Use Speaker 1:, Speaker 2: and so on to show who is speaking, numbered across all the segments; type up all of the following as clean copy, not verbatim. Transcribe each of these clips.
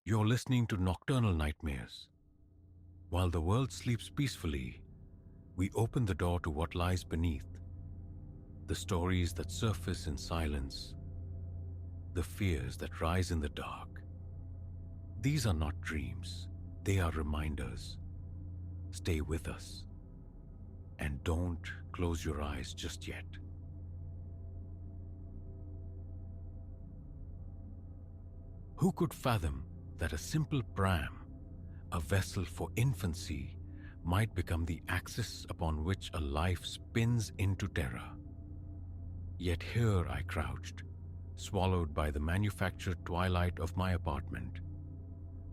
Speaker 1: You're listening to Nocturnal Nightmares. While the world sleeps peacefully, we open the door to what lies beneath. The stories that surface in silence, the fears that rise in the dark. These are not dreams, they are reminders. Stay with us. And don't close your eyes just yet. Who could fathom that a simple pram, a vessel for infancy, might become the axis upon which a life spins into terror? Yet here I crouched, swallowed by the manufactured twilight of my apartment.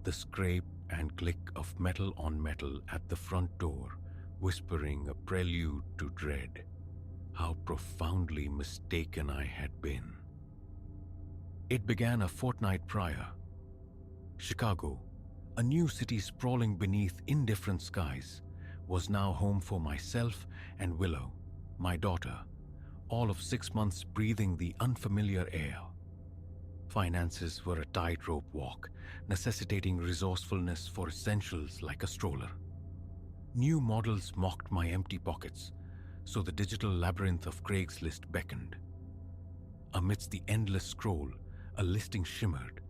Speaker 1: The scrape and click of metal on metal at the front door, whispering a prelude to dread. How profoundly mistaken I had been. It began a fortnight prior. Chicago, a new city sprawling beneath indifferent skies, was now home for myself and Willow, my daughter, all of 6 months breathing the unfamiliar air. Finances were a tightrope walk, necessitating resourcefulness for essentials like a stroller. New models mocked my empty pockets, so the digital labyrinth of Craigslist beckoned. Amidst the endless scroll, a listing shimmered.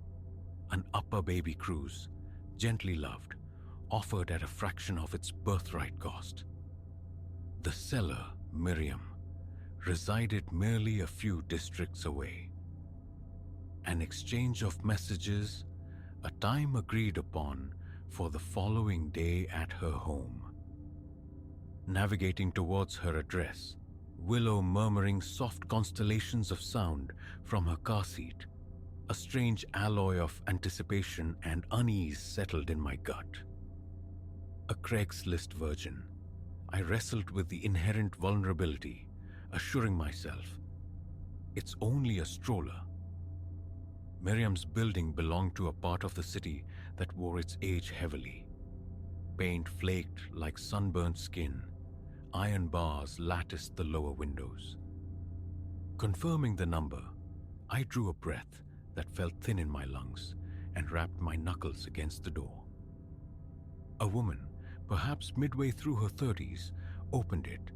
Speaker 1: An upper baby cruise, gently loved, offered at a fraction of its birthright cost. The seller, Miriam, resided merely a few districts away. An exchange of messages, a time agreed upon for the following day at her home. Navigating towards her address, Willow murmuring soft constellations of sound from her car seat, a strange alloy of anticipation and unease settled in my gut. A Craigslist virgin, I wrestled with the inherent vulnerability, assuring myself, it's only a stroller. Miriam's building belonged to a part of the city that wore its age heavily. Paint flaked like sunburnt skin. Iron bars latticed the lower windows. Confirming the number, I drew a breath that felt thin in my lungs and rapped my knuckles against the door. A woman, perhaps midway through her 30s, opened it,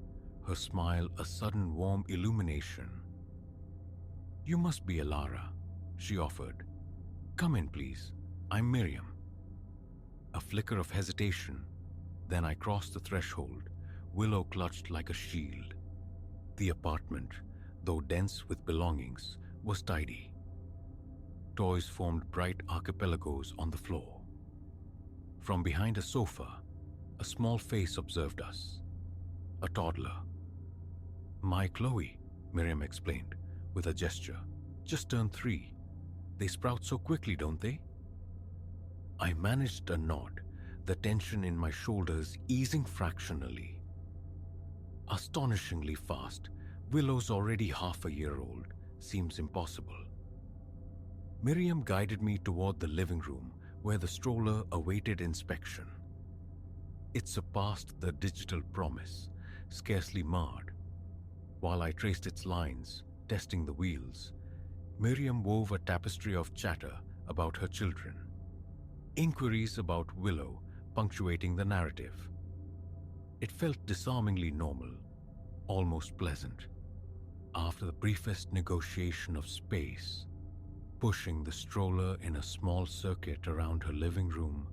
Speaker 1: her smile a sudden warm illumination. "You must be Alara," she offered. "Come in, please. I'm Miriam." A flicker of hesitation, then I crossed the threshold, Willow clutched like a shield. The apartment, though dense with belongings, was tidy. Toys formed bright archipelagos on the floor. From behind a sofa, a small face observed us. A toddler. "My Chloe," Miriam explained, with a gesture. "Just turned 3. They sprout so quickly, don't they?" I managed a nod, the tension in my shoulders easing fractionally. Astonishingly fast, Willow's already half a year old, seems impossible. Miriam guided me toward the living room where the stroller awaited inspection. It surpassed the digital promise, scarcely marred. While I traced its lines, testing the wheels, Miriam wove a tapestry of chatter about her children. Inquiries about Willow punctuating the narrative. It felt disarmingly normal, almost pleasant. After the briefest negotiation of space, pushing the stroller in a small circuit around her living room,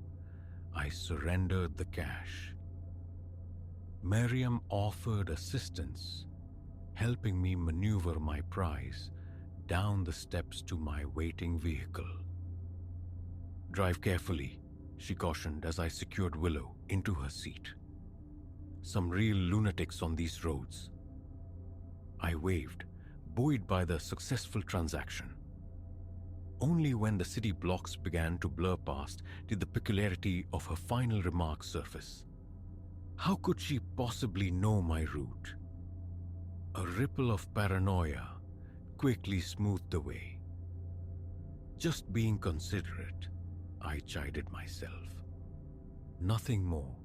Speaker 1: I surrendered the cash. Miriam offered assistance, helping me maneuver my prize down the steps to my waiting vehicle. "Drive carefully," she cautioned as I secured Willow into her seat. "Some real lunatics on these roads." I waved, buoyed by the successful transaction. Only when the city blocks began to blur past did the peculiarity of her final remark surface. How could she possibly know my route? A ripple of paranoia quickly smoothed the way. Just being considerate, I chided myself. Nothing more.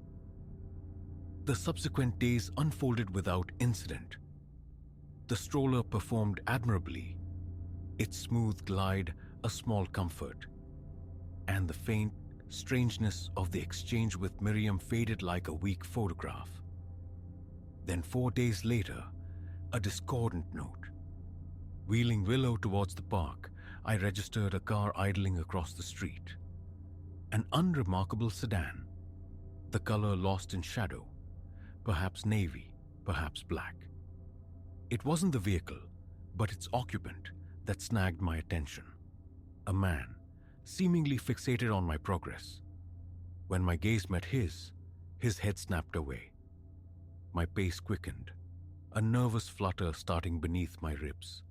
Speaker 1: The subsequent days unfolded without incident. The stroller performed admirably, its smooth glide a small comfort, and the faint strangeness of the exchange with Miriam faded like a weak photograph. Then 4 days later, a discordant note. Wheeling Willow towards the park, I registered a car idling across the street. An unremarkable sedan, the color lost in shadow, perhaps navy, perhaps black. It wasn't the vehicle, but its occupant that snagged my attention. A man, seemingly fixated on my progress. When my gaze met his head snapped away. My pace quickened, a nervous flutter starting beneath my ribs.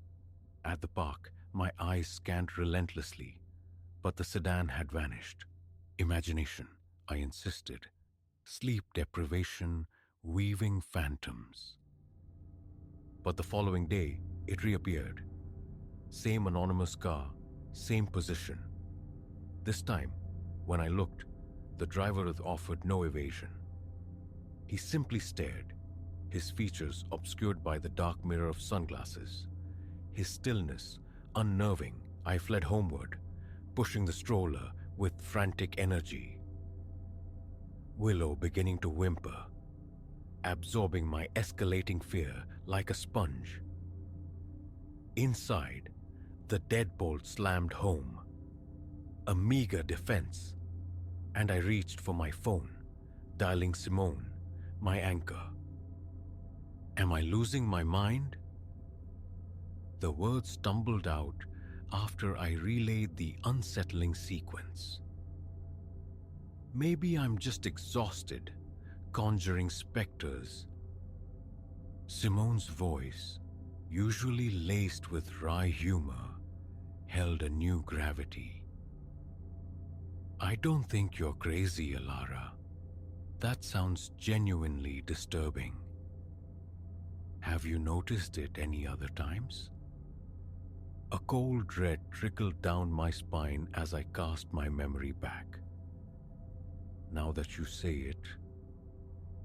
Speaker 1: At the park, my eyes scanned relentlessly, but the sedan had vanished. Imagination, I insisted. Sleep deprivation, weaving phantoms. But the following day, it reappeared. Same anonymous car, same position. This time, when I looked, the driver offered no evasion. He simply stared, his features obscured by the dark mirror of sunglasses. His stillness, unnerving, I fled homeward, pushing the stroller with frantic energy. Willow beginning to whimper, absorbing my escalating fear like a sponge. Inside, the deadbolt slammed home. A meager defense, and I reached for my phone, dialing Simone, my anchor. Am I losing my mind? The words stumbled out after I relayed the unsettling sequence. Maybe I'm just exhausted, conjuring specters. Simone's voice, usually laced with wry humor, held a new gravity. I don't think you're crazy, Alara. That sounds genuinely disturbing. Have you noticed it any other times? A cold dread trickled down my spine as I cast my memory back. Now that you say it,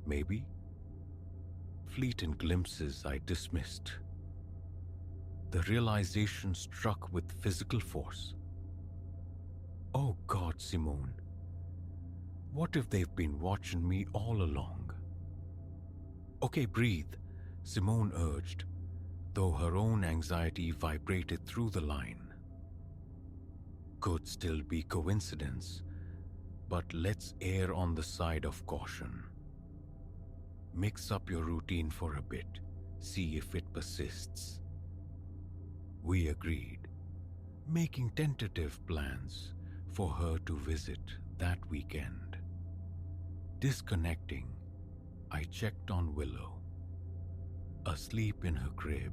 Speaker 1: maybe? Fleeting glimpses I dismissed. The realization struck with physical force. Oh God, Simone. What if they've been watching me all along? Okay, breathe, Simone urged, though her own anxiety vibrated through the line. Could still be coincidence, but let's err on the side of caution. Mix up your routine for a bit, see if it persists. We agreed, making tentative plans for her to visit that weekend. Disconnecting, I checked on Willow. Asleep in her crib,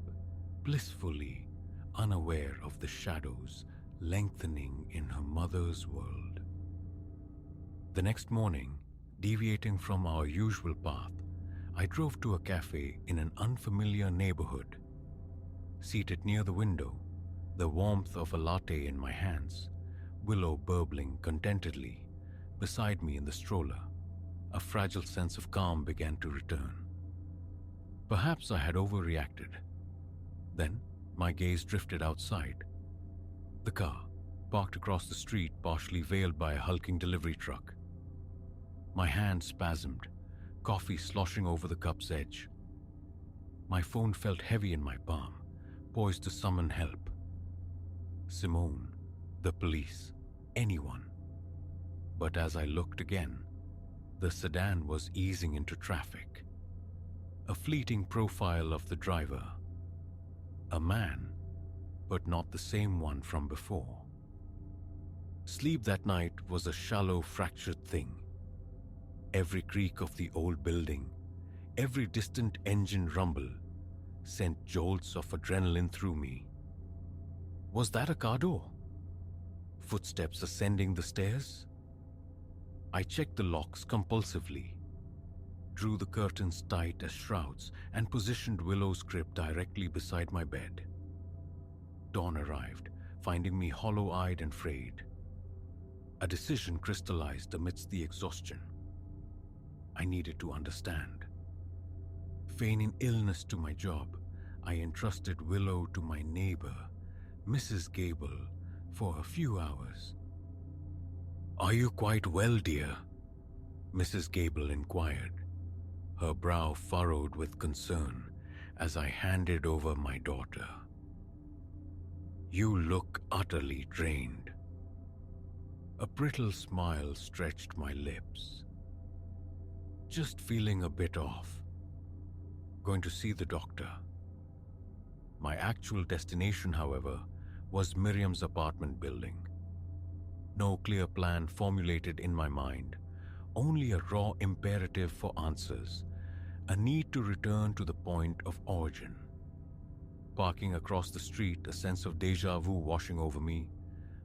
Speaker 1: blissfully unaware of the shadows lengthening in her mother's world. The next morning, deviating from our usual path, I drove to a cafe in an unfamiliar neighborhood. Seated near the window, the warmth of a latte in my hands, Willow burbling contentedly beside me in the stroller, a fragile sense of calm began to return. Perhaps I had overreacted. Then my gaze drifted outside. The car, parked across the street, partially veiled by a hulking delivery truck. My hand spasmed, coffee sloshing over the cup's edge. My phone felt heavy in my palm, poised to summon help. Simone, the police, anyone. But as I looked again, the sedan was easing into traffic. A fleeting profile of the driver. A man, but not the same one from before. Sleep that night was a shallow, fractured thing. Every creak of the old building, every distant engine rumble, sent jolts of adrenaline through me. Was that a car door? Footsteps ascending the stairs? I checked the locks compulsively, drew the curtains tight as shrouds, and positioned Willow's crib directly beside my bed. Dawn arrived, finding me hollow-eyed and frayed. A decision crystallized amidst the exhaustion. I needed to understand. Feigning illness to my job, I entrusted Willow to my neighbor, Mrs. Gable, for a few hours. "Are you quite well, dear?" Mrs. Gable inquired, her brow furrowed with concern as I handed over my daughter. "You look utterly drained." A brittle smile stretched my lips. "Just feeling a bit off. Going to see the doctor." My actual destination, however, was Miriam's apartment building. No clear plan formulated in my mind, only a raw imperative for answers, a need to return to the point of origin. Parking across the street, a sense of déjà vu washing over me,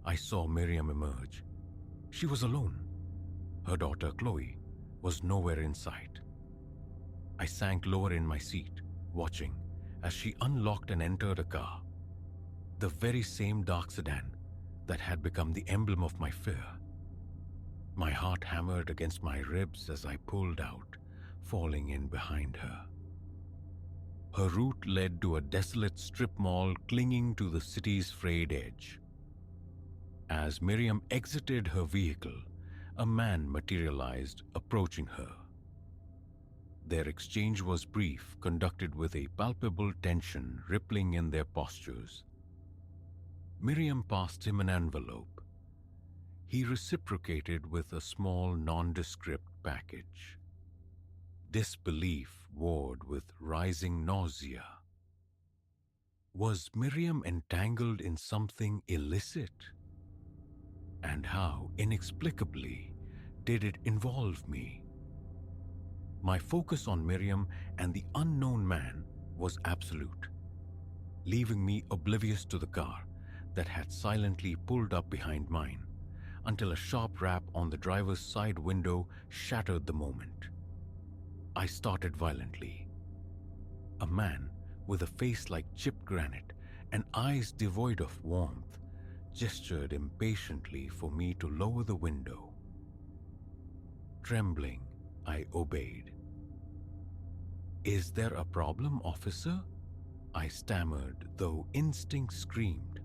Speaker 1: I saw Miriam emerge. She was alone. Her daughter, Chloe, was nowhere in sight. I sank lower in my seat, watching as she unlocked and entered a car. The very same dark sedan that had become the emblem of my fear. My heart hammered against my ribs as I pulled out, falling in behind her. Her route led to a desolate strip mall clinging to the city's frayed edge. As Miriam exited her vehicle, a man materialized, approaching her. Their exchange was brief, conducted with a palpable tension rippling in their postures. Miriam passed him an envelope. He reciprocated with a small, nondescript package. Disbelief warred with rising nausea. Was Miriam entangled in something illicit? And how, inexplicably, did it involve me? My focus on Miriam and the unknown man was absolute, leaving me oblivious to the car that had silently pulled up behind mine until a sharp rap on the driver's side window shattered the moment. I started violently. A man with a face like chipped granite and eyes devoid of warmth gestured impatiently for me to lower the window. Trembling, I obeyed. "Is there a problem, officer?" I stammered, though instinct screamed.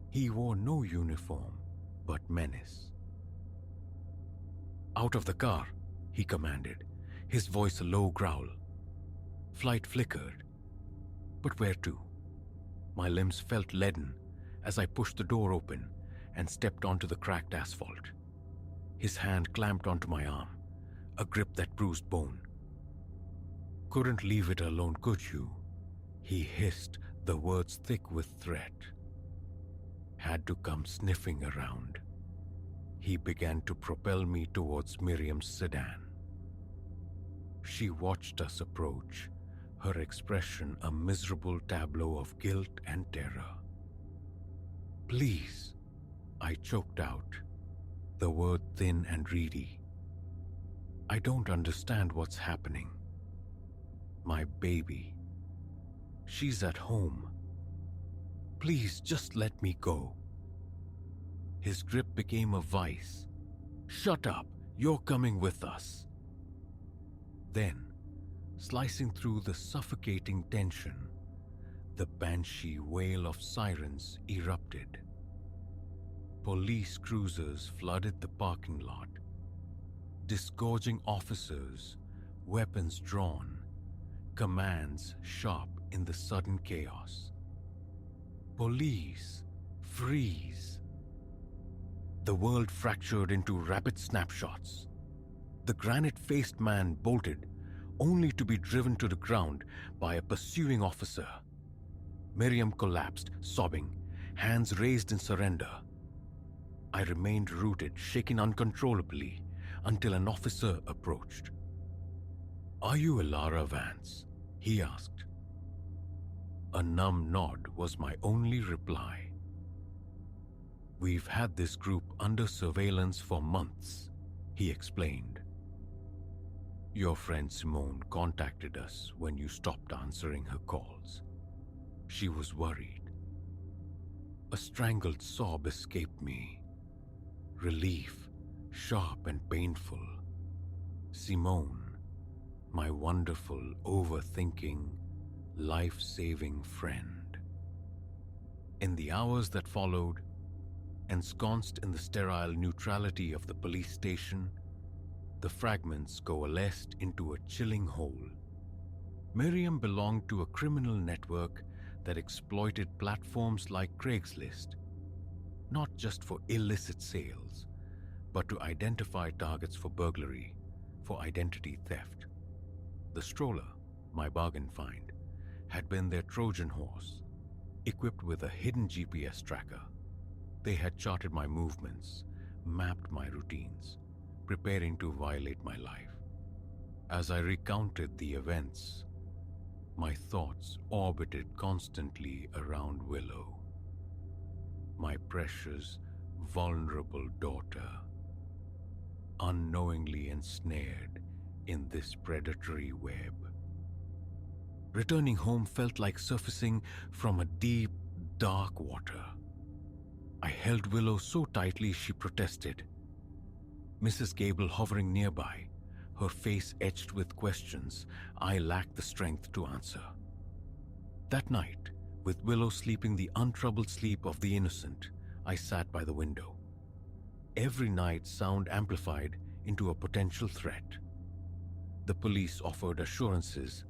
Speaker 1: He wore no uniform, but menace. "Out of the car," he commanded, his voice a low growl. Flight flickered. But where to? My limbs felt leaden as I pushed the door open and stepped onto the cracked asphalt. His hand clamped onto my arm, a grip that bruised bone. "Couldn't leave it alone, could you?" He hissed, the words thick with threat. Had to come sniffing around. He began to propel me towards Miriam's sedan. She watched us approach, her expression a miserable tableau of guilt and terror. "Please," I choked out, the word thin and reedy. "I don't understand what's happening. My baby. She's at home. Please just let me go." His grip became a vice. "Shut up, you're coming with us." Then, slicing through the suffocating tension, the banshee wail of sirens erupted. Police cruisers flooded the parking lot, disgorging officers, weapons drawn, commands sharp in the sudden chaos. "Police, freeze!" The world fractured into rapid snapshots. The granite-faced man bolted, only to be driven to the ground by a pursuing officer. Miriam collapsed, sobbing, hands raised in surrender. I remained rooted, shaken uncontrollably, until an officer approached. "Are you Elara Vance?" he asked. A numb nod was my only reply. "We've had this group under surveillance for months," he explained. "Your friend Simone contacted us when you stopped answering her calls. She was worried." A strangled sob escaped me. Relief, sharp and painful. Simone, my wonderful, overthinking, life-saving friend. In the hours that followed, ensconced in the sterile neutrality of the police station, the fragments coalesced into a chilling whole. Miriam belonged to a criminal network that exploited platforms like Craigslist, not just for illicit sales, but to identify targets for burglary, for identity theft. The stroller, my bargain find, had been their Trojan horse, equipped with a hidden GPS tracker. They had charted my movements, mapped my routines, preparing to violate my life. As I recounted the events, my thoughts orbited constantly around Willow, my precious, vulnerable daughter, unknowingly ensnared in this predatory web. Returning home felt like surfacing from a deep, dark water. I held Willow so tightly she protested. Mrs. Gable hovering nearby, her face etched with questions I lacked the strength to answer. That night, with Willow sleeping the untroubled sleep of the innocent, I sat by the window. Every night sound amplified into a potential threat. The police offered assurances,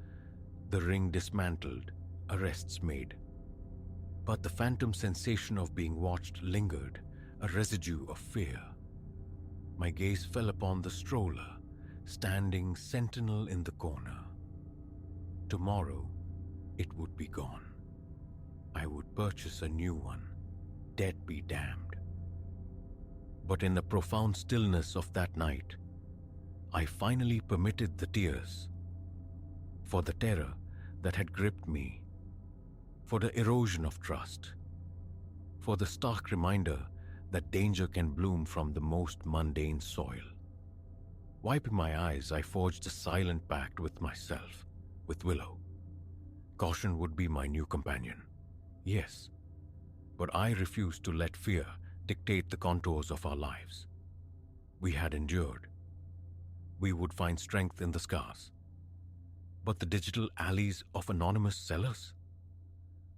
Speaker 1: the ring dismantled, arrests made. But the phantom sensation of being watched lingered, a residue of fear. My gaze fell upon the stroller, standing sentinel in the corner. Tomorrow, it would be gone. I would purchase a new one, dead be damned. But in the profound stillness of that night, I finally permitted the tears. For the terror that had gripped me, for the erosion of trust, for the stark reminder that danger can bloom from the most mundane soil. Wiping my eyes, I forged a silent pact with myself, with Willow. Caution would be my new companion, yes, but I refused to let fear dictate the contours of our lives. We had endured. We would find strength in the scars. But the digital alleys of anonymous sellers?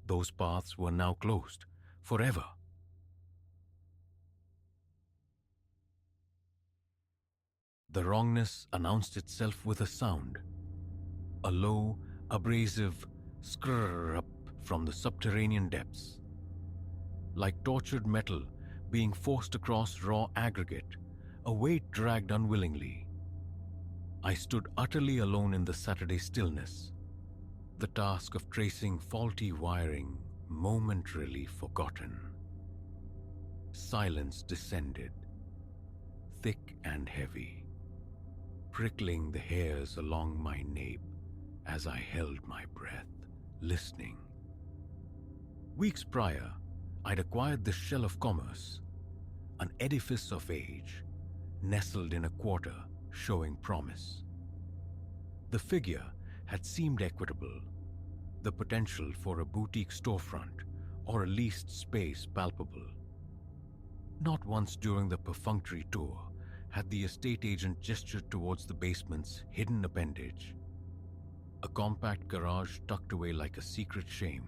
Speaker 1: Those paths were now closed, forever. The wrongness announced itself with a sound, a low, abrasive scrrr-up from the subterranean depths. Like tortured metal being forced across raw aggregate, a weight dragged unwillingly. I stood utterly alone in the Saturday stillness, the task of tracing faulty wiring momentarily forgotten. Silence descended, thick and heavy, prickling the hairs along my nape as I held my breath, listening. Weeks prior, I'd acquired the shell of commerce, an edifice of age, nestled in a quarter showing promise. The figure had seemed equitable, the potential for a boutique storefront or a leased space palpable. Not once during the perfunctory tour had the estate agent gestured towards the basement's hidden appendage, a compact garage tucked away like a secret shame.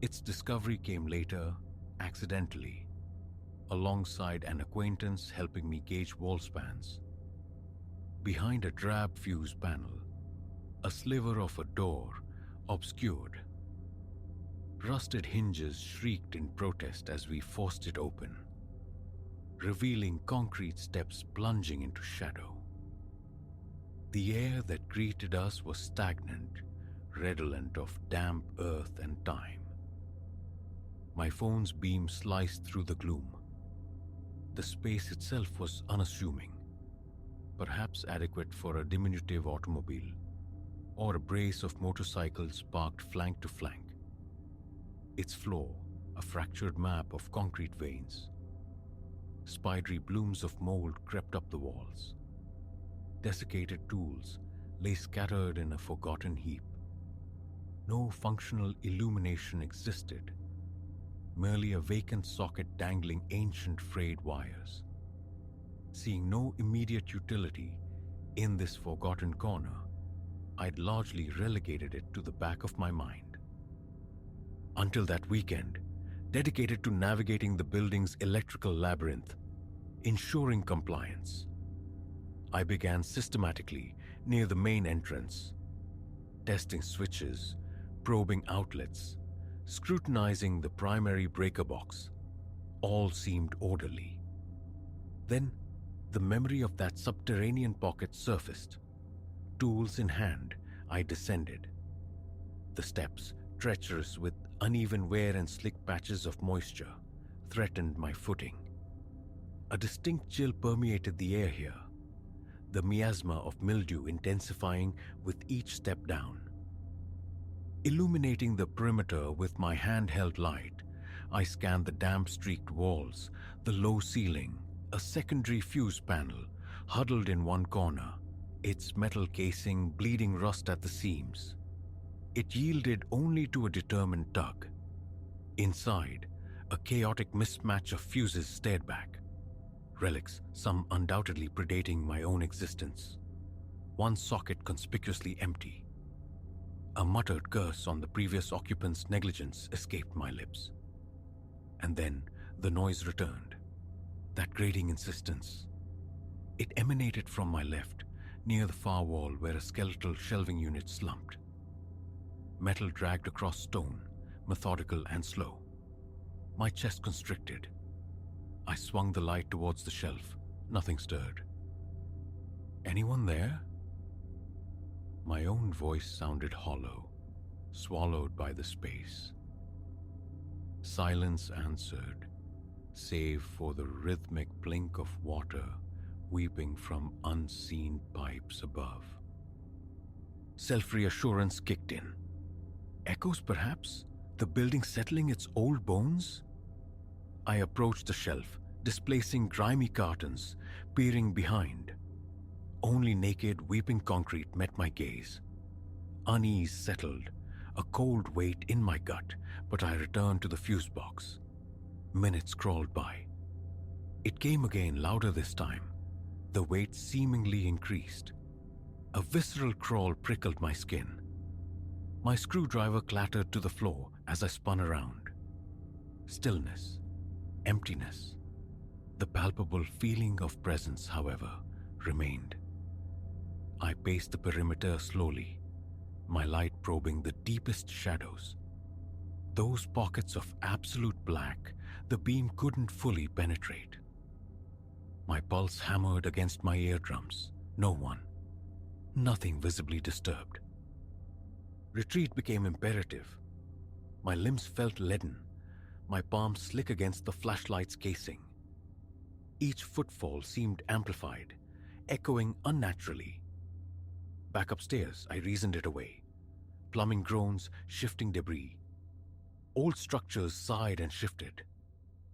Speaker 1: Its discovery came later, accidentally, alongside an acquaintance helping me gauge wall spans. Behind a drab fuse panel, a sliver of a door obscured. Rusted hinges shrieked in protest as we forced it open, revealing concrete steps plunging into shadow. The air that greeted us was stagnant, redolent of damp earth and time. My phone's beam sliced through the gloom. The space itself was unassuming, perhaps adequate for a diminutive automobile or a brace of motorcycles parked flank to flank. Its floor, a fractured map of concrete veins. Spidery blooms of mold crept up the walls. Desiccated tools lay scattered in a forgotten heap. No functional illumination existed, merely a vacant socket dangling ancient frayed wires. Seeing no immediate utility in this forgotten corner, I'd largely relegated it to the back of my mind. Until that weekend, dedicated to navigating the building's electrical labyrinth, ensuring compliance. I began systematically near the main entrance, testing switches, probing outlets, scrutinizing the primary breaker box. All seemed orderly. Then, the memory of that subterranean pocket surfaced. Tools in hand, I descended. The steps, treacherous with uneven wear and slick patches of moisture, threatened my footing. A distinct chill permeated the air here, the miasma of mildew intensifying with each step down. Illuminating the perimeter with my handheld light, I scanned the damp-streaked walls, the low ceiling, a secondary fuse panel huddled in one corner, its metal casing bleeding rust at the seams. It yielded only to a determined tug. Inside, a chaotic mismatch of fuses stared back, relics, some undoubtedly predating my own existence. One socket conspicuously empty. A muttered curse on the previous occupant's negligence escaped my lips. And then the noise returned, that grating insistence. It emanated from my left, near the far wall where a skeletal shelving unit slumped. Metal dragged across stone, methodical and slow. My chest constricted. I swung the light towards the shelf. Nothing stirred. Anyone there? My own voice sounded hollow, swallowed by the space. Silence answered, save for the rhythmic blink of water weeping from unseen pipes above. Self-reassurance kicked in. Echoes, perhaps? The building settling its old bones? I approached the shelf, displacing grimy cartons, peering behind. Only naked, weeping concrete met my gaze. Unease settled, a cold weight in my gut, but I returned to the fuse box. Minutes crawled by. It came again, louder this time. The weight seemingly increased. A visceral crawl prickled my skin. My screwdriver clattered to the floor as I spun around. Stillness. Emptiness. The palpable feeling of presence, however, remained. I paced the perimeter slowly, my light probing the deepest shadows. Those pockets of absolute black the beam couldn't fully penetrate. My pulse hammered against my eardrums. No one. Nothing visibly disturbed. Retreat became imperative. My limbs felt leaden, my palms slick against the flashlight's casing. Each footfall seemed amplified, echoing unnaturally. Back upstairs, I reasoned it away. Plumbing groans, shifting debris. Old structures sighed and shifted.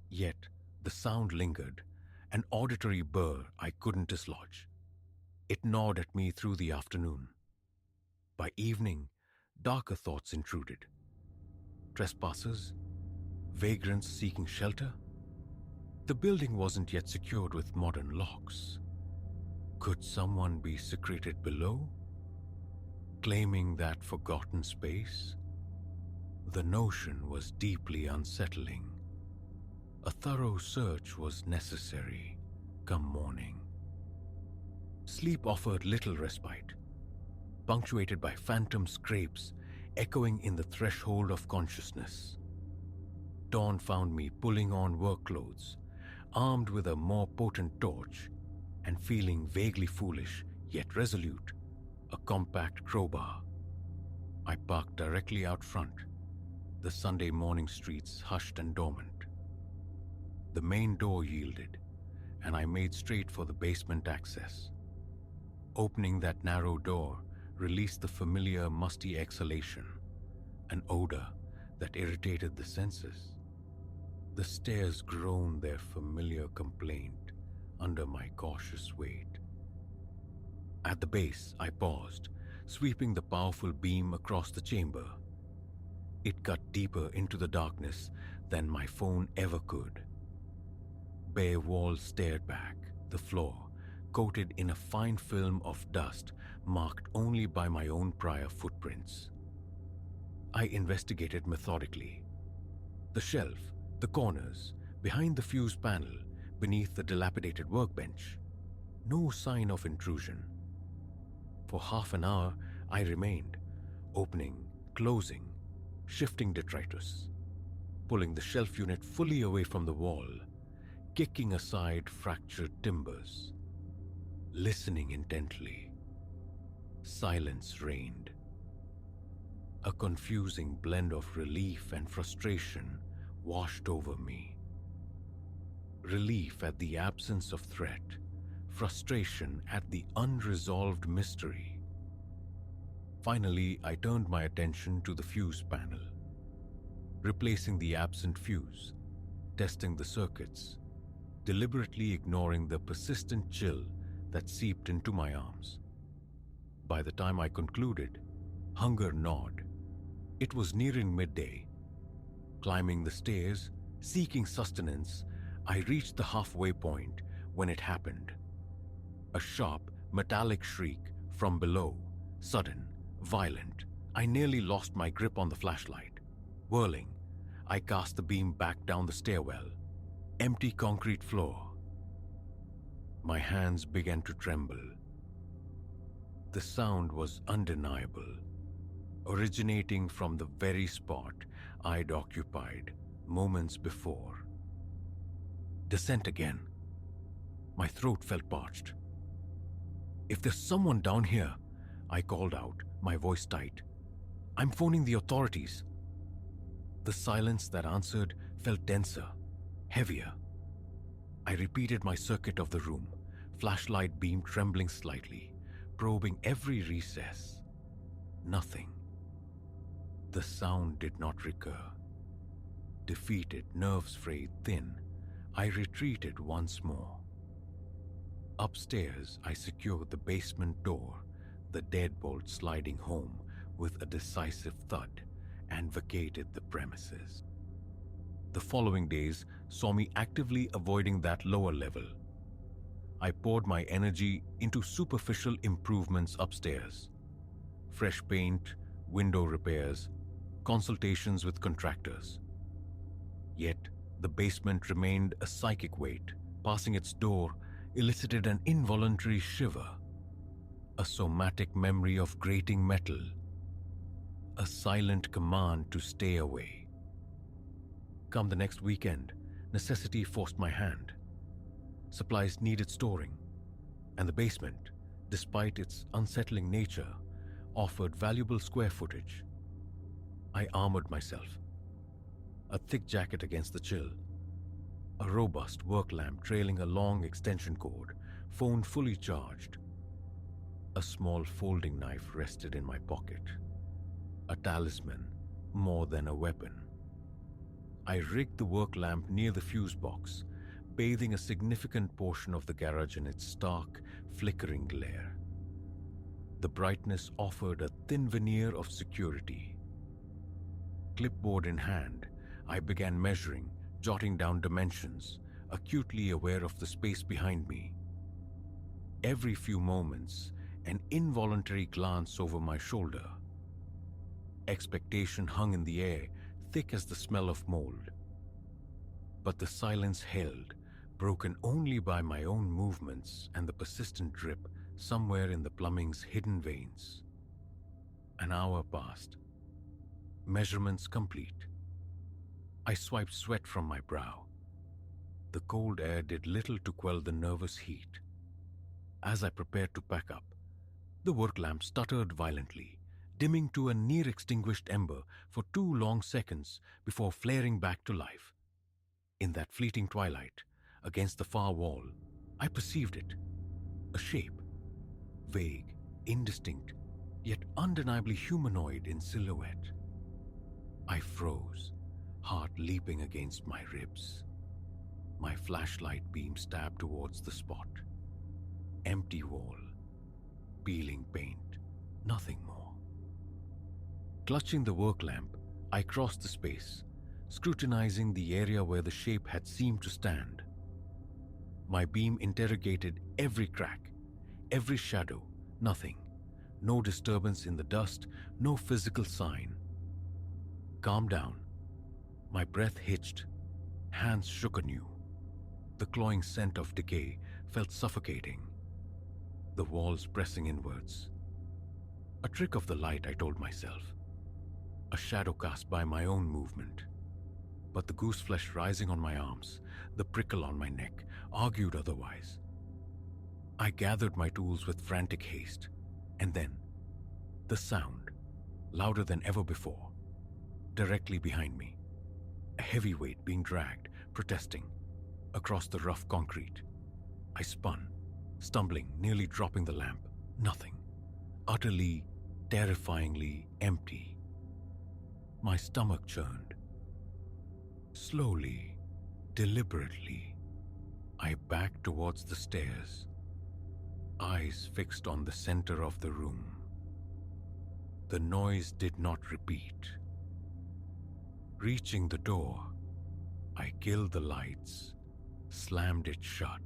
Speaker 1: Yet, the sound lingered, an auditory burr I couldn't dislodge. It gnawed at me through the afternoon. By evening, darker thoughts intruded. Trespassers? Vagrants seeking shelter? The building wasn't yet secured with modern locks. Could someone be secreted below, claiming that forgotten space? The notion was deeply unsettling. A thorough search was necessary, come morning. Sleep offered little respite, punctuated by phantom scrapes echoing in the threshold of consciousness. Dawn found me pulling on work clothes, armed with a more potent torch, and feeling vaguely foolish yet resolute, a compact crowbar. I parked directly out front, the Sunday morning streets hushed and dormant. The main door yielded, and I made straight for the basement access. Opening that narrow door released the familiar musty exhalation, an odor that irritated the senses. The stairs groaned their familiar complaint under my cautious weight. At the base, I paused, sweeping the powerful beam across the chamber. It cut deeper into the darkness than my phone ever could. Bare walls stared back, the floor, coated in a fine film of dust marked only by my own prior footprints. I investigated methodically. The shelf, The corners, behind the fuse panel, beneath the dilapidated workbench. No sign of intrusion. For half an hour, I remained, opening, closing, shifting detritus, pulling the shelf unit fully away from the wall, kicking aside fractured timbers, listening intently. Silence reigned. A confusing blend of relief and frustration washed over me. Relief at the absence of threat, frustration at the unresolved mystery. Finally, I turned my attention to the fuse panel, replacing the absent fuse, testing the circuits, deliberately ignoring the persistent chill that seeped into my arms. By the time I concluded, hunger gnawed. It was nearing midday. Climbing the stairs, seeking sustenance, I reached the halfway point when it happened. A sharp, metallic shriek from below, sudden, violent. I nearly lost my grip on the flashlight. Whirling, I cast the beam back down the stairwell. Empty concrete floor. My hands began to tremble. The sound was undeniable, originating from the very spot I'd occupied moments before. Descent again. My throat felt parched. "If there's someone down here," I called out, my voice tight. "I'm phoning the authorities." The silence that answered felt denser, heavier. I repeated my circuit of the room, flashlight beam trembling slightly, probing every recess. Nothing. The sound did not recur. Defeated, nerves frayed thin, I retreated once more. Upstairs, I secured the basement door, the deadbolt sliding home with a decisive thud, and vacated the premises. The following days saw me actively avoiding that lower level. I poured my energy into superficial improvements upstairs. Fresh paint, window repairs, consultations with contractors. Yet, the basement remained a psychic weight. Passing its door elicited an involuntary shiver, a somatic memory of grating metal, a silent command to stay away. Come the next weekend, necessity forced my hand. Supplies needed storing, and the basement, despite its unsettling nature, offered valuable square footage. I armored myself. A thick jacket against the chill, a robust work lamp trailing a long extension cord, phone fully charged. A small folding knife rested in my pocket, a talisman more than a weapon. I rigged the work lamp near the fuse box, bathing a significant portion of the garage in its stark, flickering glare. The brightness offered a thin veneer of security. Clipboard in hand, I began measuring, jotting down dimensions, acutely aware of the space behind me. Every few moments, an involuntary glance over my shoulder. Expectation hung in the air, thick as the smell of mold. But the silence held, broken only by my own movements and the persistent drip somewhere in the plumbing's hidden veins. An hour passed. Measurements complete. I swiped sweat from my brow. The cold air did little to quell the nervous heat. As I prepared to pack up, the work lamp stuttered violently, dimming to a near-extinguished ember for 2 long seconds before flaring back to life. In that fleeting twilight, against the far wall, I perceived it. A shape. Vague, indistinct, yet undeniably humanoid in silhouette. I froze, heart leaping against my ribs. My flashlight beam stabbed towards the spot. Empty wall. Peeling paint. Nothing more. Clutching the work lamp, I crossed the space, scrutinizing the area where the shape had seemed to stand. My beam interrogated every crack, every shadow. Nothing. No disturbance in the dust, no physical sign. Calm down. My breath hitched. Hands shook anew. The clawing scent of decay felt suffocating. The walls pressing inwards. A trick of the light, I told myself. A shadow cast by my own movement. But the goose flesh rising on my arms, the prickle on my neck, argued otherwise. I gathered my tools with frantic haste, and then the sound, louder than ever before, directly behind me. A heavy weight being dragged, protesting, across the rough concrete. I spun, stumbling, nearly dropping the lamp. Nothing. Utterly, terrifyingly empty. My stomach churned. Slowly, deliberately, I backed towards the stairs, eyes fixed on the center of the room. The noise did not repeat. Reaching the door, I killed the lights, slammed it shut,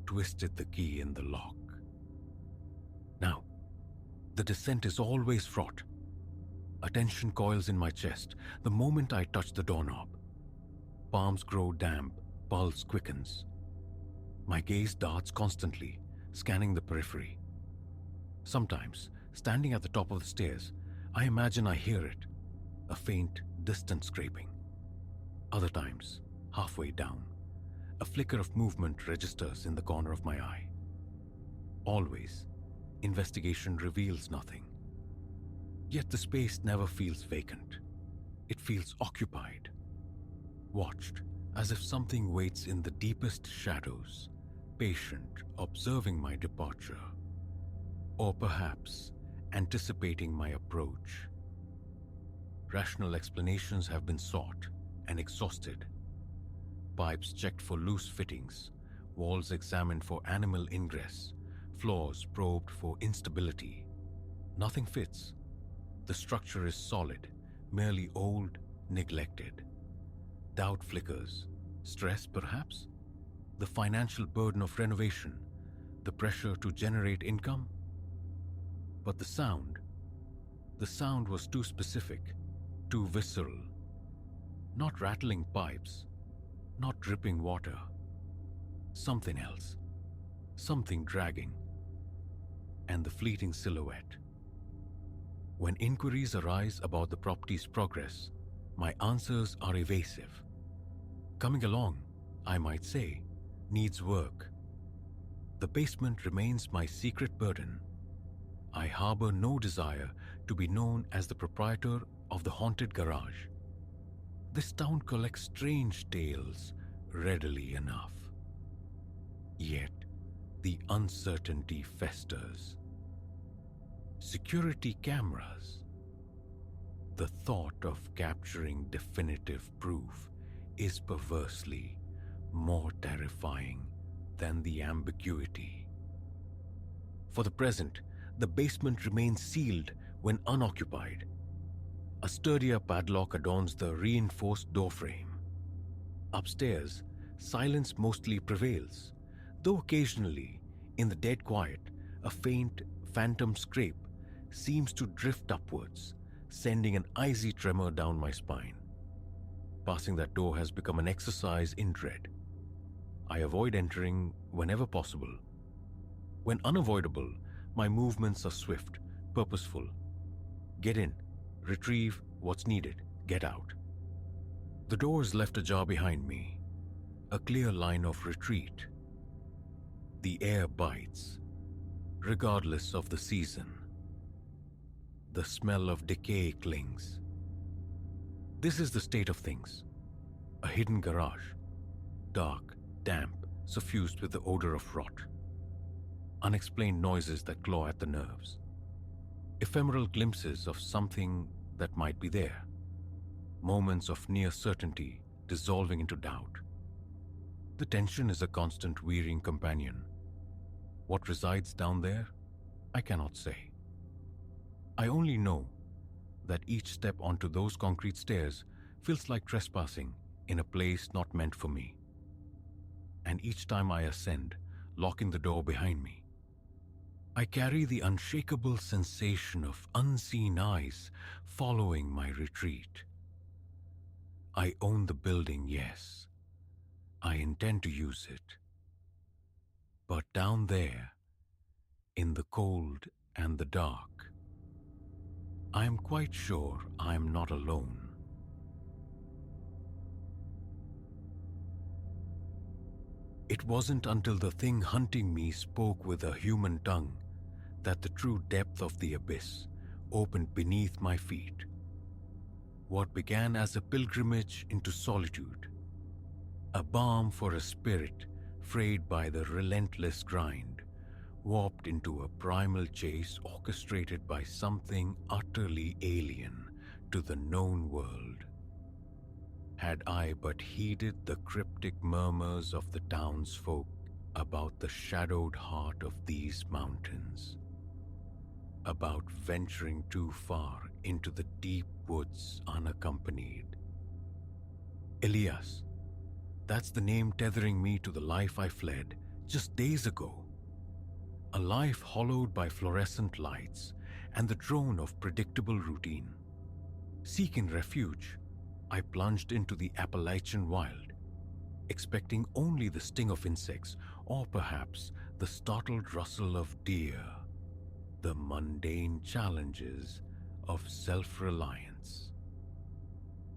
Speaker 1: twisted the key in the lock. Now, the descent is always fraught. Attention coils in my chest the moment I touch the doorknob. Palms grow damp, pulse quickens. My gaze darts constantly, scanning the periphery. Sometimes, standing at the top of the stairs, I imagine I hear it, a faint, distant scraping. Other times, halfway down, a flicker of movement registers in the corner of my eye. Always, investigation reveals nothing. Yet the space never feels vacant. It feels occupied, watched as if something waits in the deepest shadows, patient, observing my departure, or perhaps anticipating my approach. Rational explanations have been sought and exhausted. Pipes checked for loose fittings, walls examined for animal ingress, floors probed for instability. Nothing fits. The structure is solid, merely old, neglected. Doubt flickers. Stress, perhaps? The financial burden of renovation? The pressure to generate income? But the sound was too specific, too visceral. Not rattling pipes, not dripping water. Something else. Something dragging. And the fleeting silhouette. When inquiries arise about the property's progress, my answers are evasive. Coming along, I might say, needs work. The basement remains my secret burden. I harbor no desire to be known as the proprietor of the haunted garage. This town collects strange tales readily enough. Yet, the uncertainty festers. Security cameras. The thought of capturing definitive proof is perversely more terrifying than the ambiguity. For the present, the basement remains sealed when unoccupied. A sturdier padlock adorns the reinforced doorframe. Upstairs, silence mostly prevails, though occasionally, in the dead quiet, a faint, phantom scrape seems to drift upwards, sending an icy tremor down my spine. Passing that door has become an exercise in dread. I avoid entering whenever possible. When unavoidable, my movements are swift, purposeful. Get in, retrieve what's needed, get out. The door is left ajar behind me, a clear line of retreat. The air bites, regardless of the season. The smell of decay clings. This is the state of things. A hidden garage, dark, damp, suffused with the odor of rot. Unexplained noises that claw at the nerves. Ephemeral glimpses of something that might be there. Moments of near certainty dissolving into doubt. The tension is a constant wearying companion. What resides down there, I cannot say. I only know that each step onto those concrete stairs feels like trespassing in a place not meant for me. And each time I ascend, locking the door behind me, I carry the unshakable sensation of unseen eyes following my retreat. I own the building, yes. I intend to use it. But down there, in the cold and the dark, I am quite sure I am not alone. It wasn't until the thing hunting me spoke with a human tongue that the true depth of the abyss opened beneath my feet. What began as a pilgrimage into solitude, a balm for a spirit frayed by the relentless grind, warped into a primal chase orchestrated by something utterly alien to the known world. Had I but heeded the cryptic murmurs of the townsfolk about the shadowed heart of these mountains, about venturing too far into the deep woods unaccompanied. Elias, that's the name tethering me to the life I fled just days ago. A life hollowed by fluorescent lights and the drone of predictable routine. Seeking refuge, I plunged into the Appalachian wild, expecting only the sting of insects or perhaps the startled rustle of deer, the mundane challenges of self-reliance.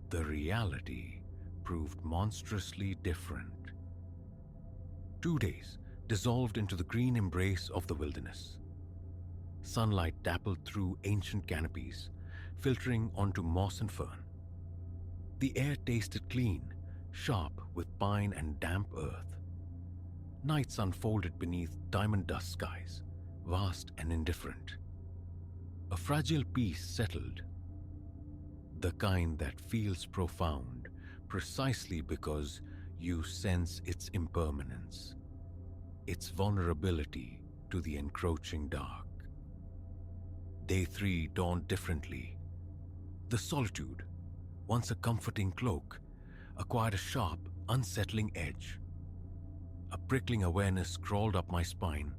Speaker 1: The reality proved monstrously different. 2 days dissolved into the green embrace of the wilderness. Sunlight dappled through ancient canopies, filtering onto moss and fern. The air tasted clean, sharp with pine and damp earth. Nights unfolded beneath diamond dust skies, vast and indifferent. A fragile peace settled, the kind that feels profound precisely because you sense its impermanence, its vulnerability to the encroaching dark. Day 3 dawned differently. The solitude, once a comforting cloak, acquired a sharp, unsettling edge. A prickling awareness crawled up my spine,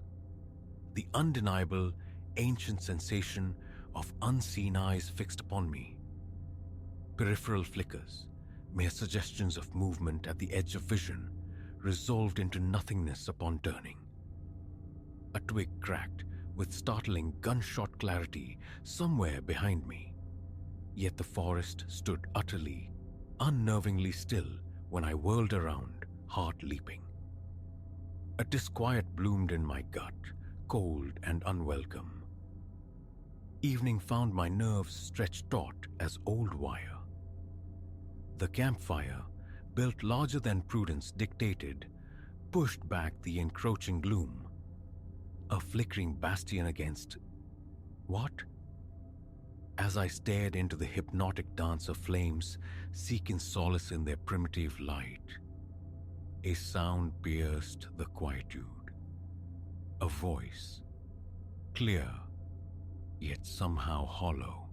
Speaker 1: the undeniable, ancient sensation of unseen eyes fixed upon me. Peripheral flickers, mere suggestions of movement at the edge of vision, resolved into nothingness upon turning. A twig cracked with startling gunshot clarity somewhere behind me, yet the forest stood utterly, unnervingly still when I whirled around, heart leaping. A disquiet bloomed in my gut, cold and unwelcome. Evening found my nerves stretched taut as old wire. The campfire, built larger than prudence dictated, pushed back the encroaching gloom. A flickering bastion against... what? As I stared into the hypnotic dance of flames, seeking solace in their primitive light, a sound pierced the quietude. A voice, clear, yet somehow hollow.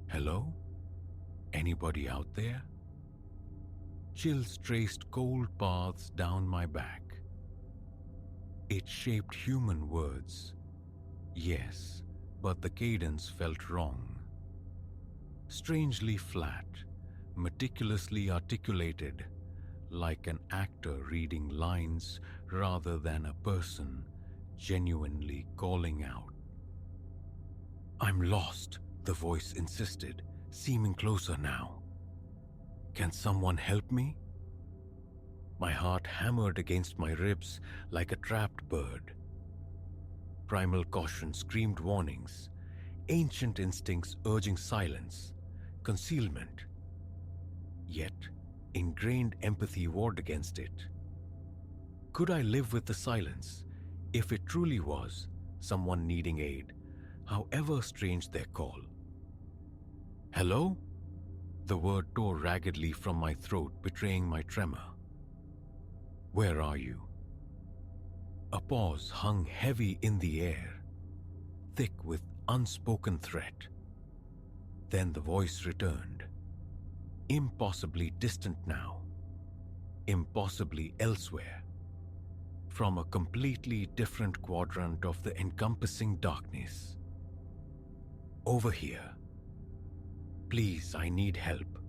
Speaker 1: Hello? Anybody out there? Chills traced cold paths down my back. It shaped human words, yes, but the cadence felt wrong. Strangely flat, meticulously articulated, like an actor reading lines rather than a person genuinely calling out. "I'm lost," the voice insisted, seeming closer now. "Can someone help me?" My heart hammered against my ribs like a trapped bird. Primal caution screamed warnings, ancient instincts urging silence, concealment. Yet, ingrained empathy warred against it. Could I live with the silence if it truly was someone needing aid, however strange their call? "Hello?" The word tore raggedly from my throat, betraying my tremor. "Where are you?" A pause hung heavy in the air, thick with unspoken threat. Then the voice returned, impossibly distant now, impossibly elsewhere, from a completely different quadrant of the encompassing darkness. "Over here. Please, I need help."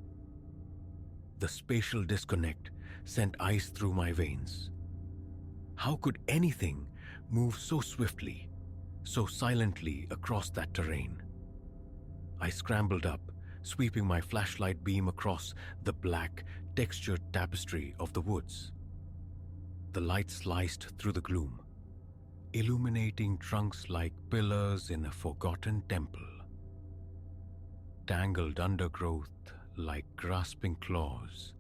Speaker 1: The spatial disconnect sent ice through my veins. How could anything move so swiftly, so silently across that terrain? I scrambled up, sweeping my flashlight beam across the black, textured tapestry of the woods. The light sliced through the gloom, illuminating trunks like pillars in a forgotten temple. Tangled undergrowth like grasping claws,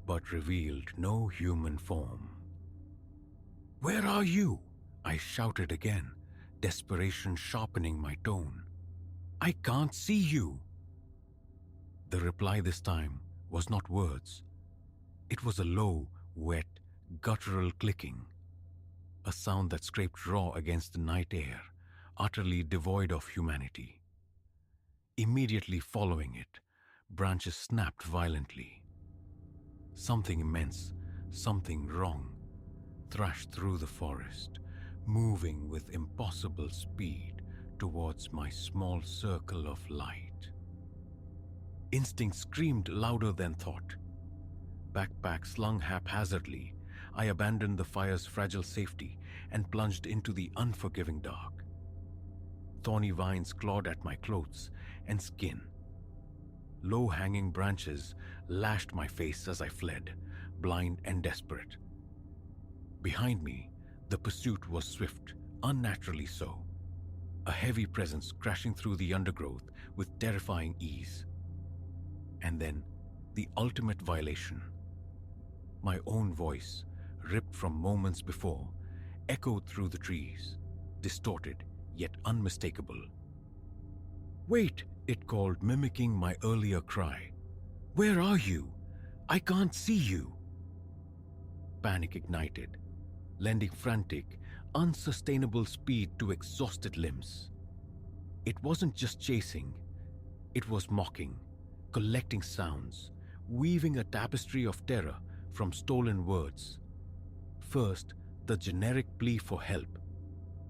Speaker 1: but revealed no human form. "Where are you?" I shouted again, desperation sharpening my tone. "I can't see you." The reply this time was not words. It was a low, wet, guttural clicking, a sound that scraped raw against the night air, utterly devoid of humanity. Immediately following it, branches snapped violently. Something immense, something wrong, thrashed through the forest, moving with impossible speed towards my small circle of light. Instinct screamed louder than thought. Backpack slung haphazardly, I abandoned the fire's fragile safety and plunged into the unforgiving dark. Thorny vines clawed at my clothes and skin. Low-hanging branches lashed my face as I fled, blind and desperate. Behind me, the pursuit was swift, unnaturally so. A heavy presence crashing through the undergrowth with terrifying ease. And then, the ultimate violation. My own voice, ripped from moments before, echoed through the trees, distorted yet unmistakable. "Wait," it called, mimicking my earlier cry. "Where are you? I can't see you." Panic ignited, lending frantic, unsustainable speed to exhausted limbs. It wasn't just chasing, it was mocking, collecting sounds, weaving a tapestry of terror from stolen words. First, the generic plea for help.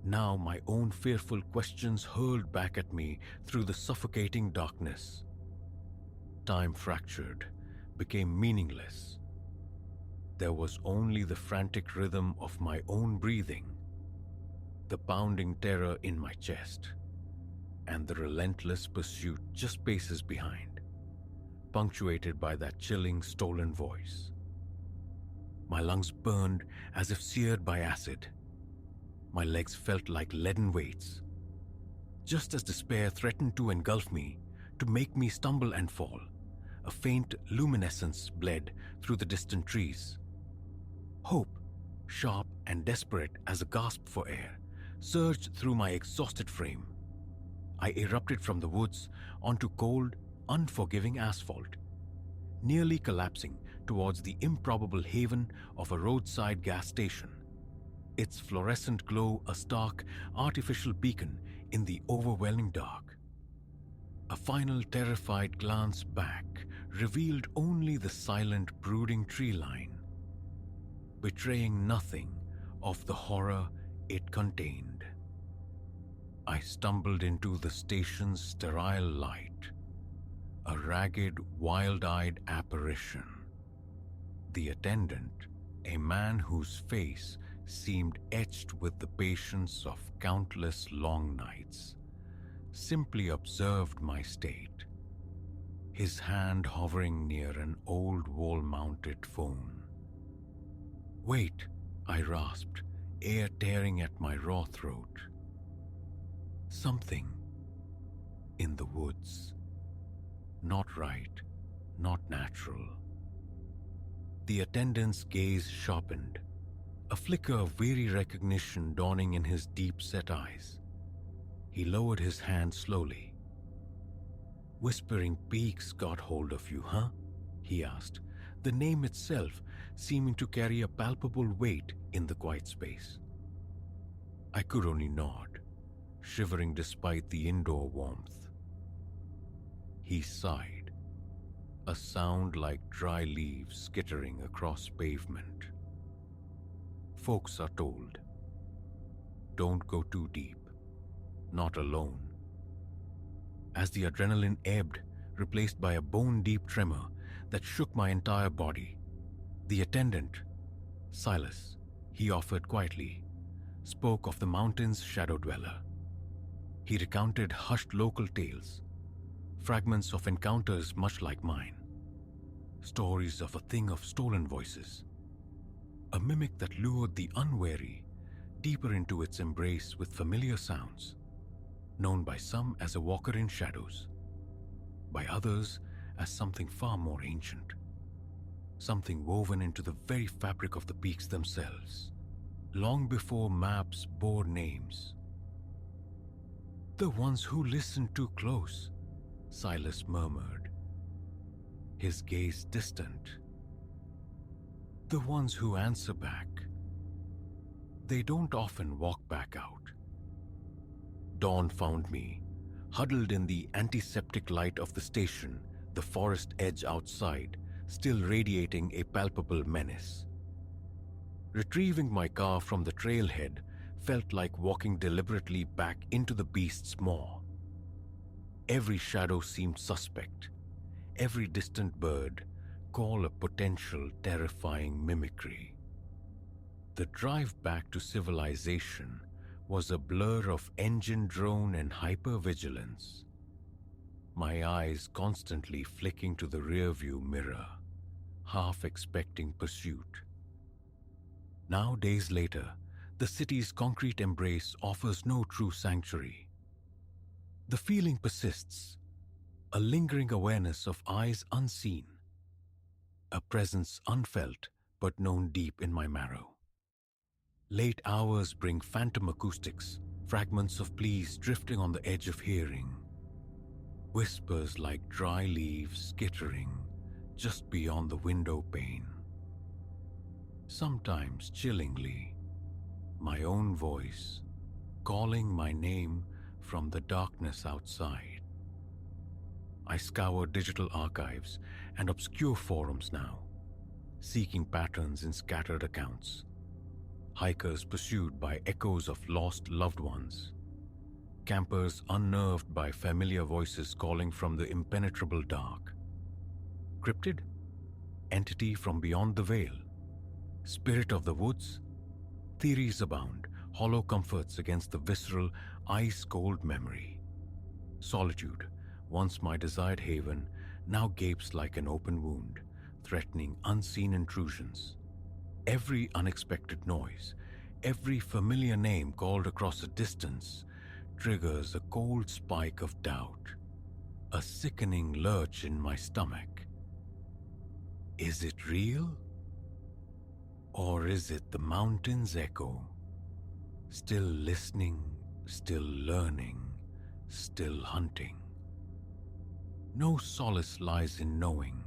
Speaker 1: Now my own fearful questions hurled back at me through the suffocating darkness. Time fractured, became meaningless. There was only the frantic rhythm of my own breathing, the pounding terror in my chest, and the relentless pursuit just paces behind, punctuated by that chilling stolen voice. My lungs burned as if seared by acid. My legs felt like leaden weights. Just as despair threatened to engulf me, to make me stumble and fall, a faint luminescence bled through the distant trees. Hope, sharp and desperate as a gasp for air, surged through my exhausted frame. I erupted from the woods onto cold, unforgiving asphalt, nearly collapsing towards the improbable haven of a roadside gas station, its fluorescent glow a stark, artificial beacon in the overwhelming dark. A final terrified glance back revealed only the silent, brooding tree line, betraying nothing of the horror it contained. I stumbled into the station's sterile light, a ragged, wild-eyed apparition. The attendant, a man whose face seemed etched with the patience of countless long nights, simply observed my state, his hand hovering near an old wall-mounted phone. "Wait," I rasped, air tearing at my raw throat. Something in the woods. Not right, not natural. The attendant's gaze sharpened, a flicker of weary recognition dawning in his deep-set eyes. He lowered his hand slowly. "Whispering Peaks got hold of you, huh?" he asked, the name itself seeming to carry a palpable weight in the quiet space. I could only nod, shivering despite the indoor warmth. He sighed, a sound like dry leaves skittering across pavement. Folks are told, don't go too deep, not alone. As the adrenaline ebbed, replaced by a bone-deep tremor, that shook my entire body. The attendant, Silas, he offered quietly, spoke of the mountain's shadow dweller. He recounted hushed local tales, fragments of encounters much like mine, stories of a thing of stolen voices, a mimic that lured the unwary deeper into its embrace with familiar sounds, known by some as a walker in shadows, by others as something far more ancient, something woven into the very fabric of the peaks themselves, long before maps bore names. "The ones who listen too close," Silas murmured, his gaze distant. "The ones who answer back. They don't often walk back out." Dawn found me, huddled in the antiseptic light of the station, the forest edge outside, still radiating a palpable menace. Retrieving my car from the trailhead felt like walking deliberately back into the beast's maw. Every shadow seemed suspect, every distant bird call a potential terrifying mimicry. The drive back to civilization was a blur of engine drone and hypervigilance, my eyes constantly flicking to the rearview mirror, half expecting pursuit. Now, days later, the city's concrete embrace offers no true sanctuary. The feeling persists, a lingering awareness of eyes unseen, a presence unfelt but known deep in my marrow. Late hours bring phantom acoustics, fragments of pleas drifting on the edge of hearing, whispers like dry leaves skittering just beyond the window pane. Sometimes chillingly, my own voice calling my name from the darkness outside. I scour digital archives and obscure forums now, seeking patterns in scattered accounts. Hikers pursued by echoes of lost loved ones. Campers unnerved by familiar voices calling from the impenetrable dark. Cryptid? Entity from beyond the veil? Spirit of the woods? Theories abound, hollow comforts against the visceral, ice-cold memory. Solitude, once my desired haven, now gapes like an open wound, threatening unseen intrusions. Every unexpected noise, every familiar name called across a distance, triggers a cold spike of doubt, a sickening lurch in my stomach. Is it real? Or is it the mountain's echo? Still listening, still learning, still hunting. No solace lies in knowing,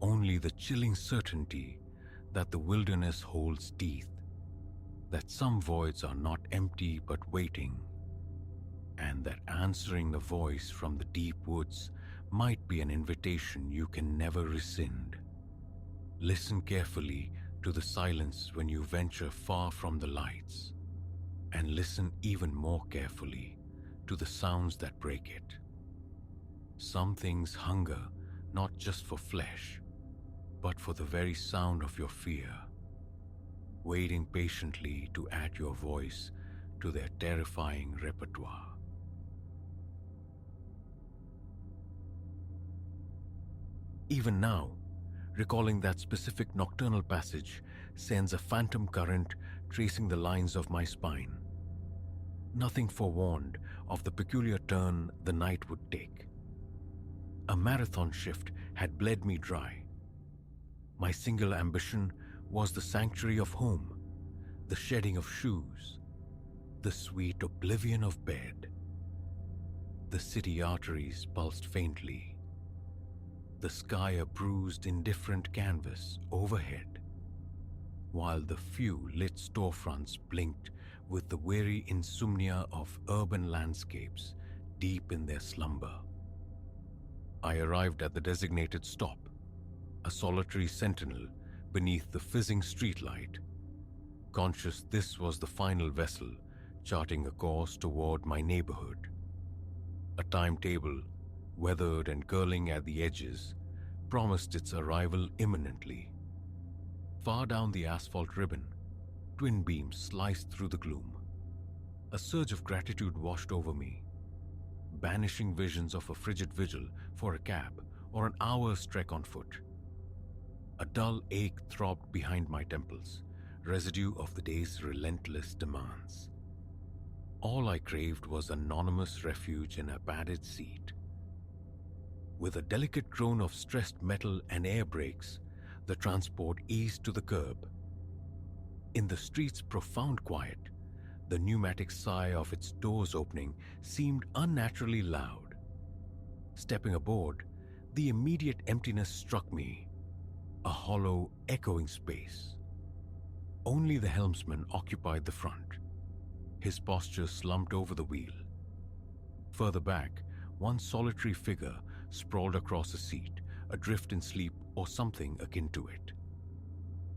Speaker 1: only the chilling certainty that the wilderness holds teeth, that some voids are not empty but waiting, and that answering the voice from the deep woods might be an invitation you can never rescind. Listen carefully to the silence when you venture far from the lights, and listen even more carefully to the sounds that break it. Some things hunger not just for flesh, but for the very sound of your fear, waiting patiently to add your voice to their terrifying repertoire. Even now, recalling that specific nocturnal passage sends a phantom current tracing the lines of my spine. Nothing forewarned of the peculiar turn the night would take. A marathon shift had bled me dry. My single ambition was the sanctuary of home, the shedding of shoes, the sweet oblivion of bed. The city arteries pulsed faintly, the sky a bruised indifferent canvas overhead, while the few lit storefronts blinked with the weary insomnia of urban landscapes deep in their slumber. I arrived at the designated stop, a solitary sentinel beneath the fizzing streetlight, conscious this was the final vessel charting a course toward my neighborhood. A timetable, weathered and curling at the edges, promised its arrival imminently. Far down the asphalt ribbon, twin beams sliced through the gloom. A surge of gratitude washed over me, banishing visions of a frigid vigil for a cab or an hour's trek on foot. A dull ache throbbed behind my temples, residue of the day's relentless demands. All I craved was anonymous refuge in a padded seat. With a delicate groan of stressed metal and air brakes, the transport eased to the curb. In the street's profound quiet, the pneumatic sigh of its doors opening seemed unnaturally loud. Stepping aboard, the immediate emptiness struck me, a hollow, echoing space. Only the helmsman occupied the front, his posture slumped over the wheel. Further back, one solitary figure sprawled across a seat, adrift in sleep or something akin to it.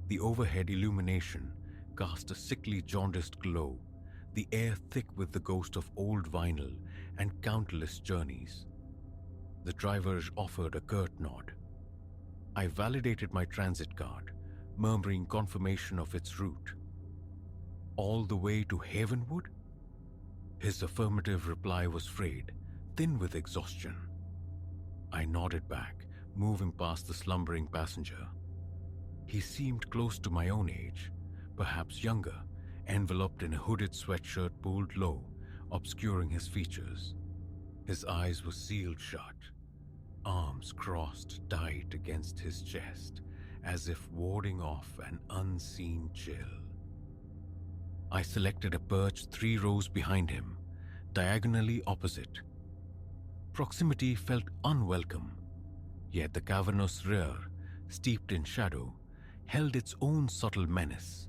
Speaker 1: The overhead illumination cast a sickly jaundiced glow, the air thick with the ghost of old vinyl and countless journeys. The driver offered a curt nod. I validated my transit card, murmuring confirmation of its route. All the way to Havenwood? His affirmative reply was frayed, thin with exhaustion. I nodded back, moving past the slumbering passenger. He seemed close to my own age, perhaps younger, enveloped in a hooded sweatshirt pulled low, obscuring his features. His eyes were sealed shut, arms crossed tight against his chest, as if warding off an unseen chill. I selected a perch 3 rows behind him, diagonally opposite. Proximity felt unwelcome, yet the cavernous rear, steeped in shadow, held its own subtle menace.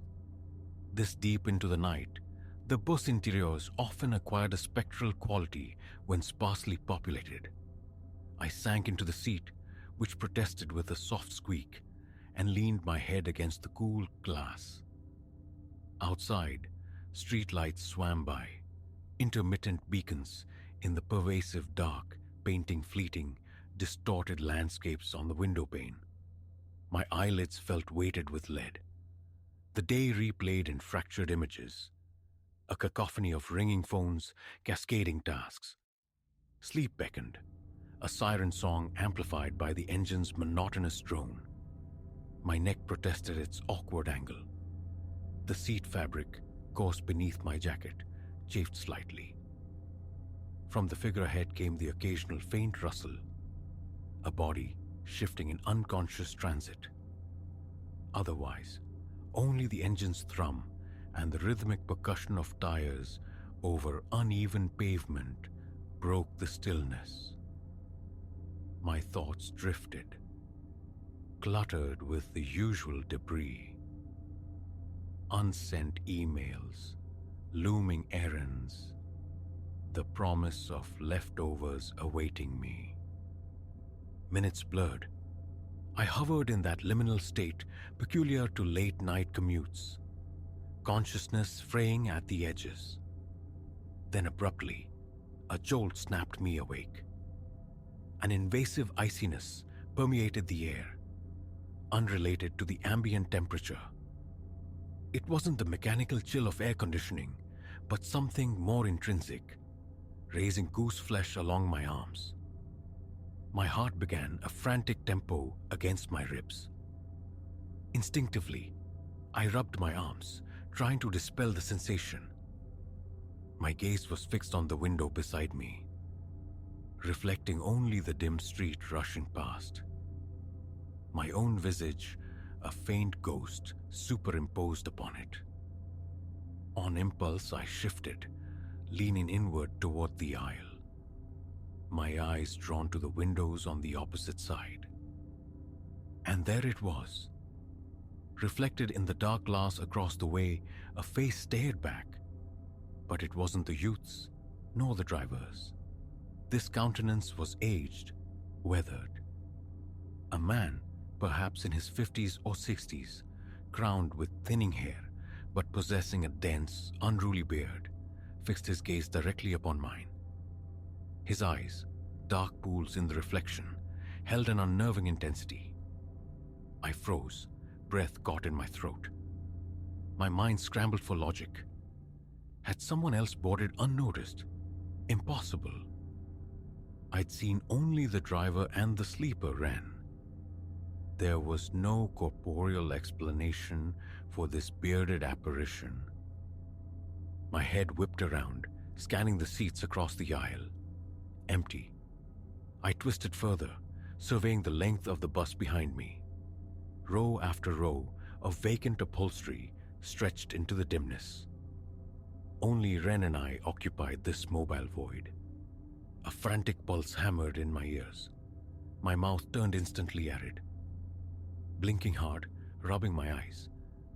Speaker 1: This deep into the night, the bus interiors often acquired a spectral quality when sparsely populated. I sank into the seat, which protested with a soft squeak, and leaned my head against the cool glass. Outside, streetlights swam by, intermittent beacons in the pervasive dark, painting fleeting, distorted landscapes on the window pane. My eyelids felt weighted with lead. The day replayed in fractured images, a cacophony of ringing phones, cascading tasks. Sleep beckoned, a siren song amplified by the engine's monotonous drone. My neck protested its awkward angle. The seat fabric, coarse beneath my jacket, chafed slightly. From the figure ahead came the occasional faint rustle, a body shifting in unconscious transit. Otherwise, only the engine's thrum and the rhythmic percussion of tires over uneven pavement broke the stillness. My thoughts drifted, cluttered with the usual debris. Unsent emails, looming errands, the promise of leftovers awaiting me. Minutes blurred. I hovered in that liminal state peculiar to late-night commutes, consciousness fraying at the edges. Then abruptly, a jolt snapped me awake. An invasive iciness permeated the air, unrelated to the ambient temperature. It wasn't the mechanical chill of air conditioning, but something more intrinsic, raising goose flesh along my arms. My heart began a frantic tempo against my ribs. Instinctively, I rubbed my arms, trying to dispel the sensation. My gaze was fixed on the window beside me, reflecting only the dim street rushing past. My own visage, a faint ghost superimposed upon it. On impulse, I shifted, leaning inward toward the aisle, my eyes drawn to the windows on the opposite side. And there it was. Reflected in the dark glass across the way, a face stared back. But it wasn't the youth's, nor the driver's. This countenance was aged, weathered. A man, perhaps in his 50s or 60s, crowned with thinning hair, but possessing a dense, unruly beard, fixed his gaze directly upon mine. His eyes, dark pools in the reflection, held an unnerving intensity. I froze, breath caught in my throat. My mind scrambled for logic. Had someone else boarded unnoticed? Impossible. I'd seen only the driver and the sleeper ran. There was no corporeal explanation for this bearded apparition. My head whipped around, scanning the seats across the aisle. Empty. I twisted further, surveying the length of the bus behind me. Row after row of vacant upholstery stretched into the dimness. Only Ren and I occupied this mobile void. A frantic pulse hammered in my ears. My mouth turned instantly arid. Blinking hard, rubbing my eyes,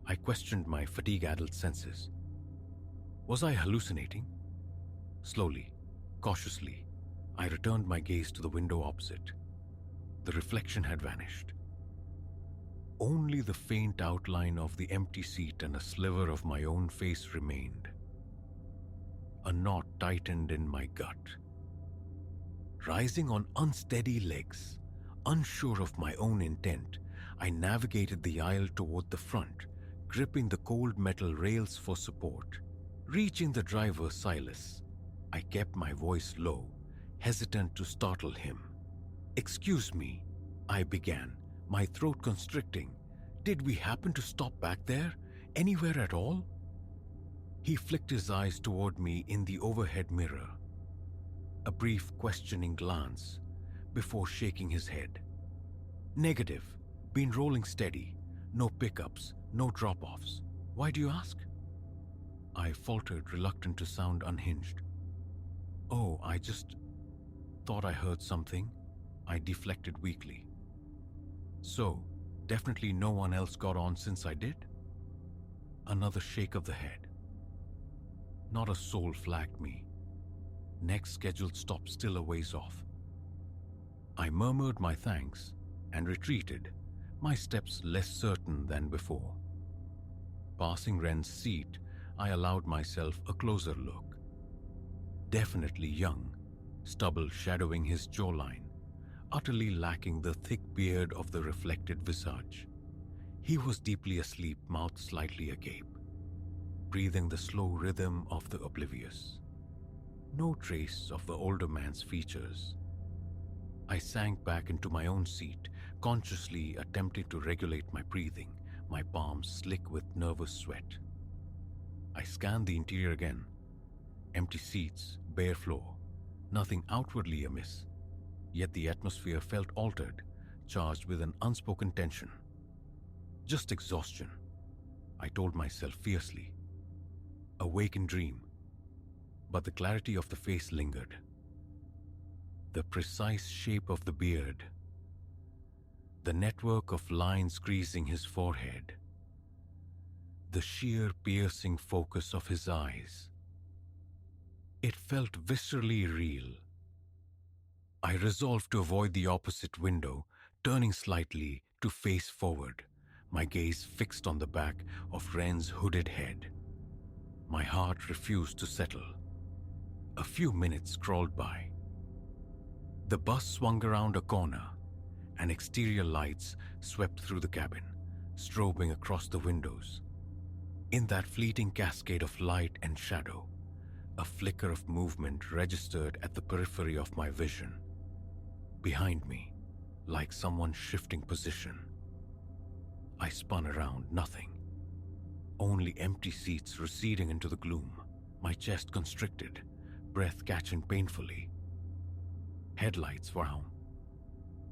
Speaker 1: I questioned my fatigue-addled senses. Was I hallucinating? Slowly, cautiously, I returned my gaze to the window opposite. The reflection had vanished. Only the faint outline of the empty seat and a sliver of my own face remained. A knot tightened in my gut. Rising on unsteady legs, unsure of my own intent, I navigated the aisle toward the front, gripping the cold metal rails for support. Reaching the driver, Silas, I kept my voice low, hesitant to startle him. "Excuse me," I began, my throat constricting. "Did we happen to stop back there? Anywhere at all?" He flicked his eyes toward me in the overhead mirror. A brief questioning glance before shaking his head. "Negative. Been rolling steady. No pickups, no drop-offs. Why do you ask?" I faltered, reluctant to sound unhinged. "Oh, I just thought I heard something," I deflected weakly. "So, definitely no one else got on since I did?" Another shake of the head. Not a soul flagged me. Next scheduled stop still a ways off. I murmured my thanks and retreated, my steps less certain than before. Passing Ren's seat, I allowed myself a closer look. Definitely young, stubble shadowing his jawline, utterly lacking the thick beard of the reflected visage. He was deeply asleep, mouth slightly agape, breathing the slow rhythm of the oblivious. No trace of the older man's features. I sank back into my own seat, consciously attempting to regulate my breathing, my palms slick with nervous sweat. I scanned the interior again. Empty seats, bare floor, nothing outwardly amiss. Yet the atmosphere felt altered, charged with an unspoken tension. Just exhaustion, I told myself fiercely. A waking dream. But the clarity of the face lingered. The precise shape of the beard. The network of lines creasing his forehead. The sheer piercing focus of his eyes. It felt viscerally real. I resolved to avoid the opposite window, turning slightly to face forward, my gaze fixed on the back of Ren's hooded head. My heart refused to settle. A few minutes crawled by. The bus swung around a corner, and exterior lights swept through the cabin, strobing across the windows. In that fleeting cascade of light and shadow, a flicker of movement registered at the periphery of my vision. Behind me, like someone shifting position. I spun around, nothing. Only empty seats receding into the gloom, my chest constricted, breath catching painfully. Headlights frown.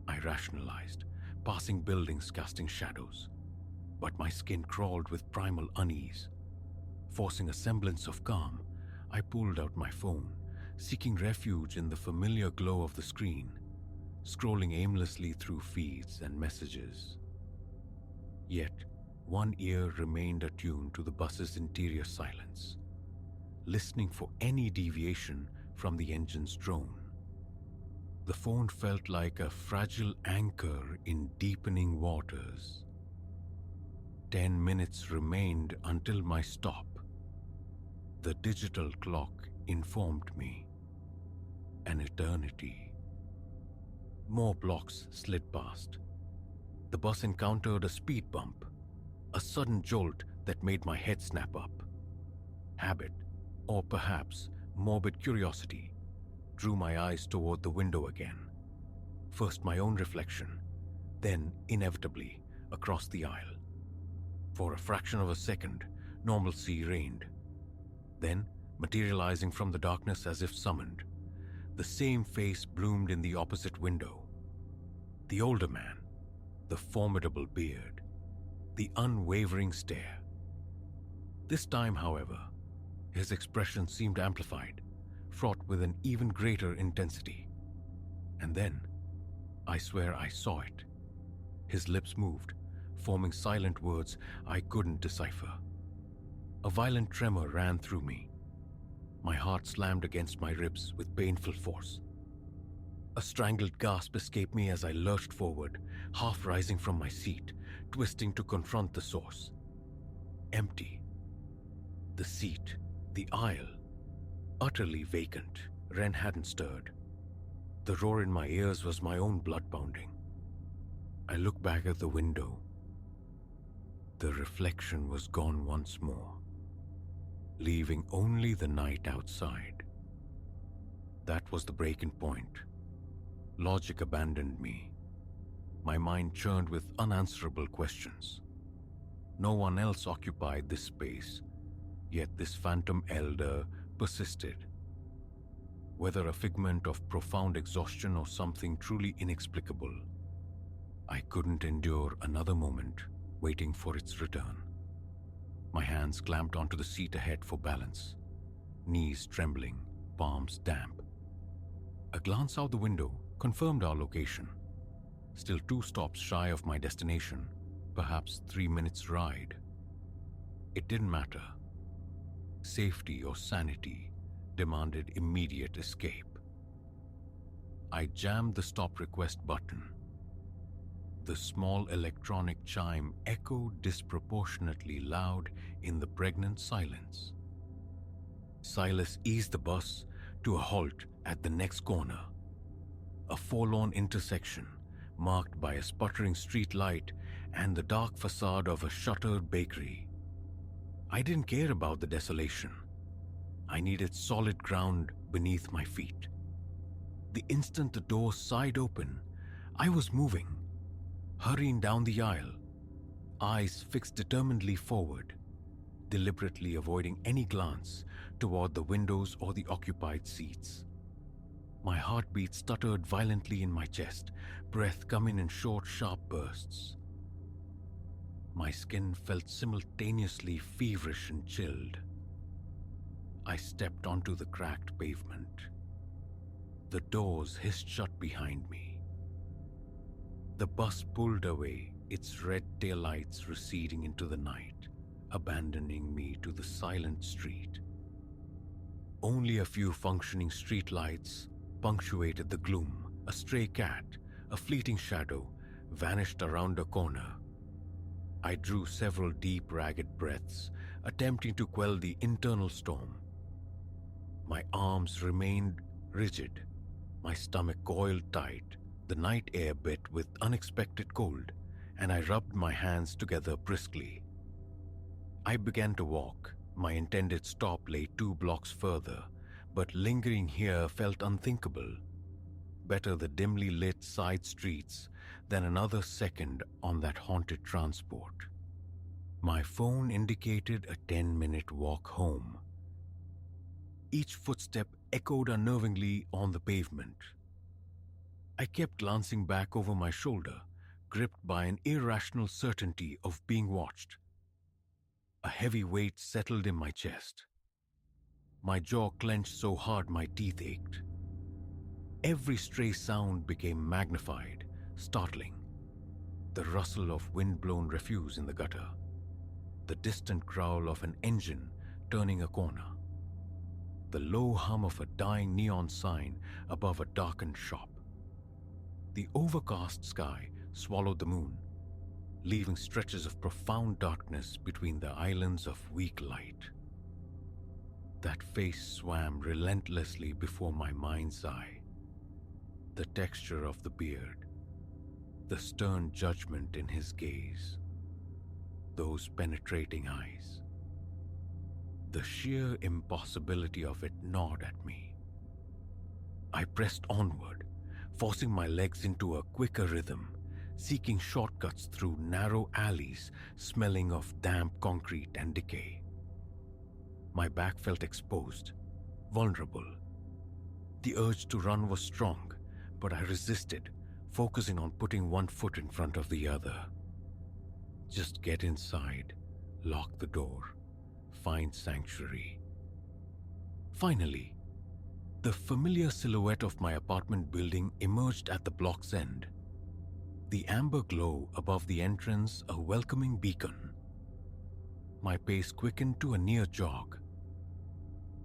Speaker 1: I rationalized, passing buildings casting shadows. But my skin crawled with primal unease. Forcing a semblance of calm, I pulled out my phone, seeking refuge in the familiar glow of the screen, scrolling aimlessly through feeds and messages. Yet, one ear remained attuned to the bus's interior silence, listening for any deviation from the engine's drone. The phone felt like a fragile anchor in deepening waters. 10 minutes remained until my stop. The digital clock informed me. An eternity. More blocks slid past. The bus encountered a speed bump, a sudden jolt that made my head snap up. Habit, or perhaps morbid curiosity, drew my eyes toward the window again. First my own reflection, then, inevitably, across the aisle. For a fraction of a second, normalcy reigned. Then, materializing from the darkness as if summoned, the same face bloomed in the opposite window. The older man, the formidable beard, the unwavering stare. This time, however, his expression seemed amplified, fraught with an even greater intensity. And then, I swear I saw it. His lips moved, forming silent words I couldn't decipher. A violent tremor ran through me. My heart slammed against my ribs with painful force. A strangled gasp escaped me as I lurched forward, half rising from my seat, twisting to confront the source. Empty. The seat, the aisle, utterly vacant. Ren hadn't stirred. The roar in my ears was my own blood pounding. I looked back at the window. The reflection was gone once more, leaving only the night outside. That was the breaking point. Logic abandoned me. My mind churned with unanswerable questions. No one else occupied this space, yet this phantom elder persisted. Whether a figment of profound exhaustion or something truly inexplicable, I couldn't endure another moment waiting for its return. My hands clamped onto the seat ahead for balance, knees trembling, palms damp. A glance out the window confirmed our location. Still 2 stops shy of my destination, perhaps 3 minutes' ride. It didn't matter. Safety or sanity demanded immediate escape. I jammed the stop request button. The small electronic chime echoed disproportionately loud in the pregnant silence. Silas eased the bus to a halt at the next corner, a forlorn intersection marked by a sputtering street light and the dark facade of a shuttered bakery. I didn't care about the desolation. I needed solid ground beneath my feet. The instant the door sighed open, I was moving, hurrying down the aisle, eyes fixed determinedly forward, deliberately avoiding any glance toward the windows or the occupied seats. My heartbeat stuttered violently in my chest, breath coming in short, sharp bursts. My skin felt simultaneously feverish and chilled. I stepped onto the cracked pavement. The doors hissed shut behind me. The bus pulled away, its red taillights receding into the night, abandoning me to the silent street. Only a few functioning streetlights punctuated the gloom. A stray cat, a fleeting shadow, vanished around a corner. I drew several deep, ragged breaths, attempting to quell the internal storm. My arms remained rigid, my stomach coiled tight, the night air bit with unexpected cold, and I rubbed my hands together briskly. I began to walk. My intended stop lay 2 blocks further, but lingering here felt unthinkable. Better the dimly lit side streets than another second on that haunted transport. My phone indicated a 10-minute walk home. Each footstep echoed unnervingly on the pavement. I kept glancing back over my shoulder, gripped by an irrational certainty of being watched. A heavy weight settled in my chest. My jaw clenched so hard my teeth ached. Every stray sound became magnified, startling. The rustle of wind-blown refuse in the gutter, the distant growl of an engine turning a corner, the low hum of a dying neon sign above a darkened shop. The overcast sky swallowed the moon, leaving stretches of profound darkness between the islands of weak light. That face swam relentlessly before my mind's eye. The texture of the beard, the stern judgment in his gaze, those penetrating eyes. The sheer impossibility of it gnawed at me. I pressed onward, forcing my legs into a quicker rhythm, seeking shortcuts through narrow alleys smelling of damp concrete and decay. My back felt exposed, vulnerable. The urge to run was strong, but I resisted, focusing on putting one foot in front of the other. Just get inside, lock the door, find sanctuary. Finally, the familiar silhouette of my apartment building emerged at the block's end. The amber glow above the entrance a welcoming beacon. My pace quickened to a near jog.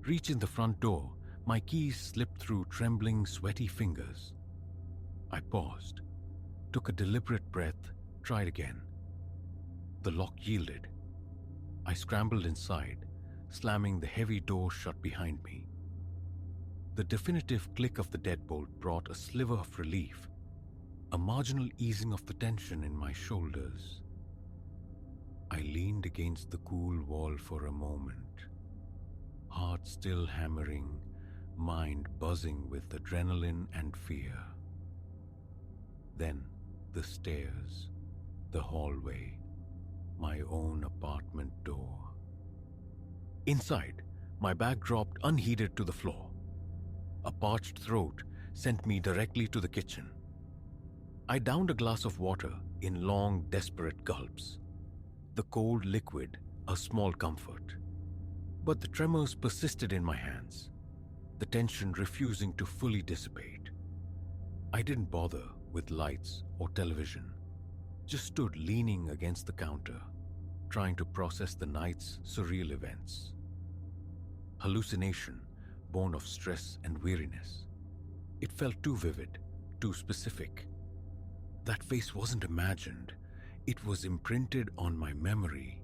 Speaker 1: Reaching the front door, my keys slipped through trembling, sweaty fingers. I paused, took a deliberate breath, tried again. The lock yielded. I scrambled inside, slamming the heavy door shut behind me. The definitive click of the deadbolt brought a sliver of relief, a marginal easing of the tension in my shoulders. I leaned against the cool wall for a moment, heart still hammering, mind buzzing with adrenaline and fear. Then the stairs, the hallway, my own apartment door. Inside, my bag dropped unheeded to the floor. A parched throat sent me directly to the kitchen. I downed a glass of water in long, desperate gulps. The cold liquid, a small comfort. But the tremors persisted in my hands, the tension refusing to fully dissipate. I didn't bother with lights or television, just stood leaning against the counter, trying to process the night's surreal events. Hallucination, born of stress and weariness. It felt too vivid, too specific. That face wasn't imagined, it was imprinted on my memory.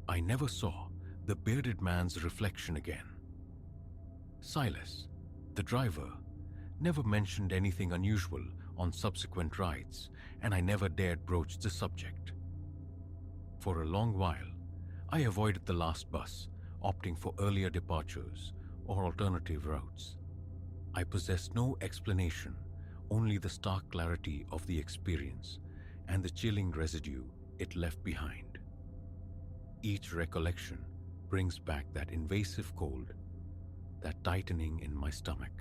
Speaker 1: I never saw the bearded man's reflection again. Silas, the driver, never mentioned anything unusual on subsequent rides, and I never dared broach the subject. For a long while, I avoided the last bus, opting for earlier departures or alternative routes. I possessed no explanation, only the stark clarity of the experience and the chilling residue it left behind. Each recollection brings back that invasive cold, that tightening in my stomach.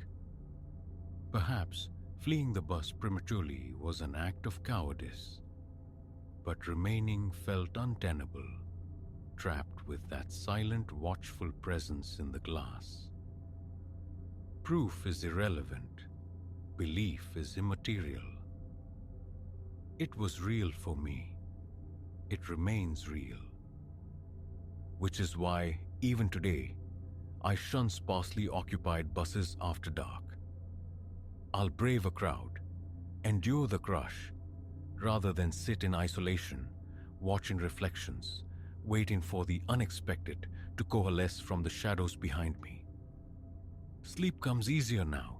Speaker 1: Perhaps fleeing the bus prematurely was an act of cowardice, but remaining felt untenable, trapped with that silent, watchful presence in the glass. Proof is irrelevant. Belief is immaterial. It was real for me. It remains real. Which is why, even today, I shun sparsely occupied buses after dark. I'll brave a crowd, endure the crush, rather than sit in isolation, watching reflections, waiting for the unexpected to coalesce from the shadows behind me. Sleep comes easier now,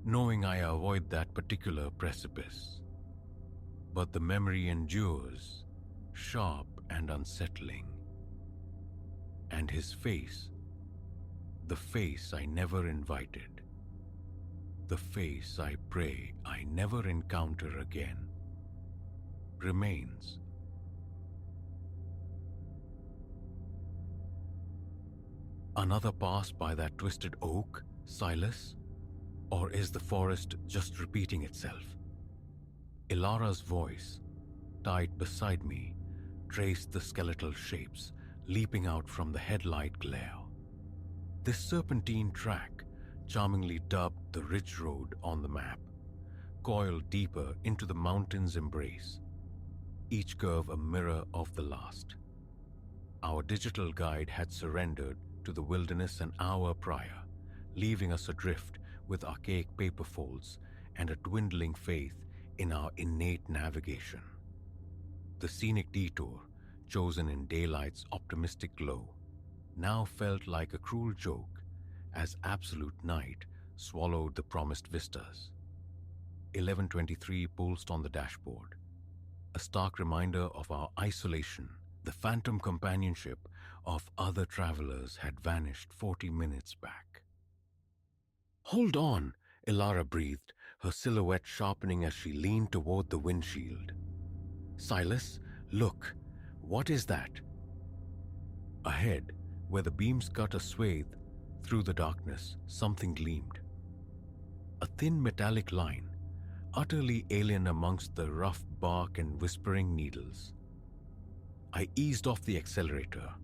Speaker 1: knowing I avoid that particular precipice. But the memory endures, sharp and unsettling. And his face, the face I never invited, the face I pray I never encounter again, remains. Another pass by that twisted oak, Silas? Or is the forest just repeating itself? Ilara's voice, tied beside me, traced the skeletal shapes leaping out from the headlight glare. This serpentine track, charmingly dubbed the Ridge Road on the map, coiled deeper into the mountain's embrace, each curve a mirror of the last. Our digital guide had surrendered to the wilderness an hour prior, leaving us adrift with archaic paper folds and a dwindling faith in our innate navigation. The scenic detour, chosen in daylight's optimistic glow, now felt like a cruel joke as absolute night swallowed the promised vistas. 11:23 pulsed on the dashboard, a stark reminder of our isolation. The phantom companionship of other travelers had vanished 40 minutes back. "Hold on," Ilara breathed, her silhouette sharpening as she leaned toward the windshield. "Silas, look, what is that?" Ahead, where the beams cut a swathe through the darkness, something gleamed. A thin metallic line, utterly alien amongst the rough bark and whispering needles. I eased off the accelerator,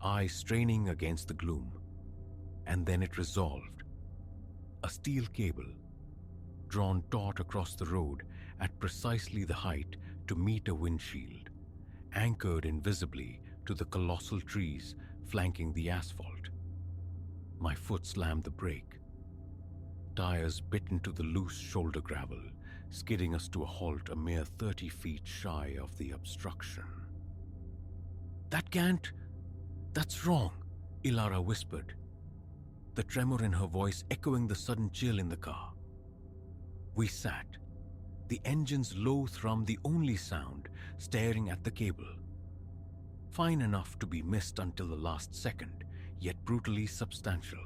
Speaker 1: eyes straining against the gloom, and then it resolved. A steel cable, drawn taut across the road at precisely the height to meet a windshield, anchored invisibly to the colossal trees flanking the asphalt. My foot slammed the brake. Tires bit into the loose shoulder gravel, skidding us to a halt a mere 30 feet shy of the obstruction. That's wrong," Ilara whispered, the tremor in her voice echoing the sudden chill in the car. We sat, the engine's low thrum the only sound, staring at the cable. Fine enough to be missed until the last second, yet brutally substantial.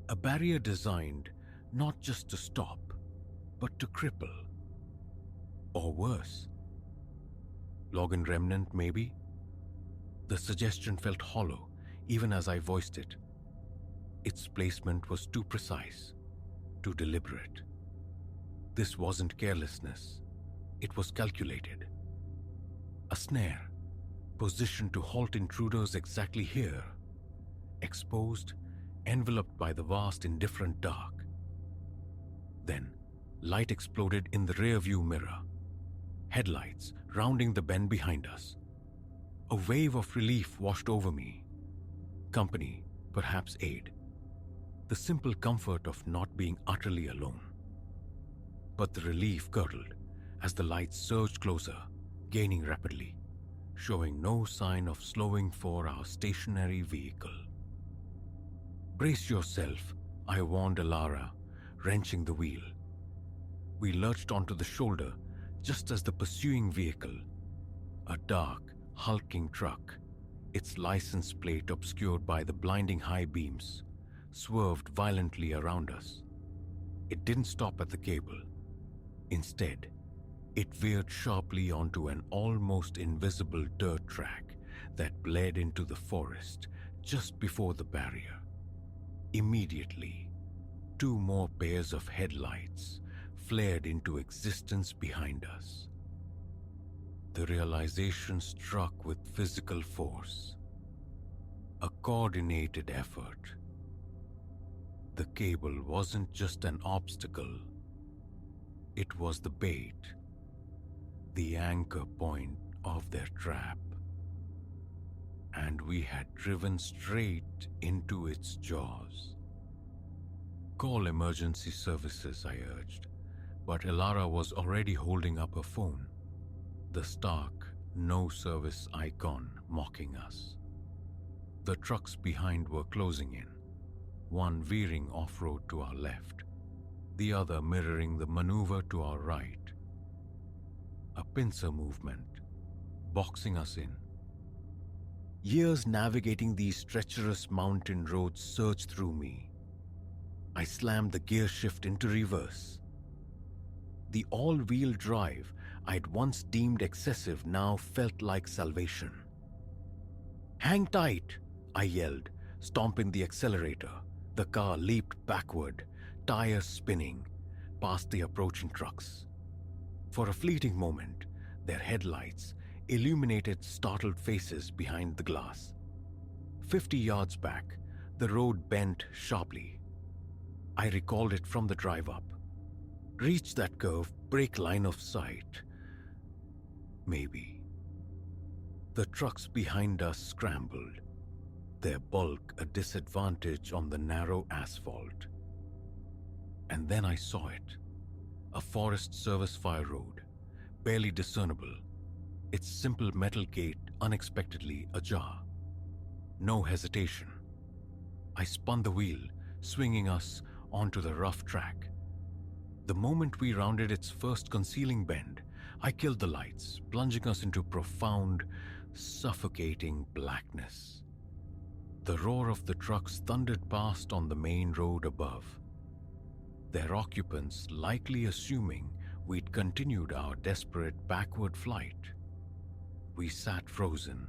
Speaker 1: A barrier designed not just to stop, but to cripple. Or worse. Logan remnant, maybe? The suggestion felt hollow, even as I voiced it. Its placement was too precise, too deliberate. This wasn't carelessness. It was calculated. A snare, positioned to halt intruders exactly here, exposed, enveloped by the vast indifferent dark. Then, light exploded in the rearview mirror. Headlights rounding the bend behind us. A wave of relief washed over me. Company, perhaps aid. The simple comfort of not being utterly alone. But the relief curdled as the lights surged closer, gaining rapidly, showing no sign of slowing for our stationary vehicle. "Brace yourself," I warned Ilara, wrenching the wheel. We lurched onto the shoulder just as the pursuing vehicle, a dark, hulking truck, its license plate obscured by the blinding high beams, swerved violently around us. It didn't stop at the cable. Instead, it veered sharply onto an almost invisible dirt track that bled into the forest just before the barrier. Immediately, 2 more pairs of headlights flared into existence behind us. The realization struck with physical force. A coordinated effort. The cable wasn't just an obstacle. It was the bait, the anchor point of their trap. And we had driven straight into its jaws. "Call emergency services," I urged, but Ilara was already holding up her phone, the stark, no-service icon mocking us. The trucks behind were closing in, one veering off-road to our left, the other mirroring the maneuver to our right. A pincer movement, boxing us in. Years navigating these treacherous mountain roads surged through me. I slammed the gear shift into reverse. The all-wheel drive I'd once deemed excessive now felt like salvation. "Hang tight," I yelled, stomping the accelerator. The car leaped backward, tires spinning, past the approaching trucks. For a fleeting moment, their headlights illuminated startled faces behind the glass. 50 yards back, the road bent sharply. I recalled it from the drive-up. Reach that curve, break line of sight. Maybe. The trucks behind us scrambled, their bulk a disadvantage on the narrow asphalt. And then I saw it. A Forest Service fire road, barely discernible, its simple metal gate unexpectedly ajar. No hesitation. I spun the wheel, swinging us onto the rough track. The moment we rounded its first concealing bend, I killed the lights, plunging us into profound, suffocating blackness. The roar of the trucks thundered past on the main road above, their occupants likely assuming we'd continued our desperate backward flight. We sat frozen,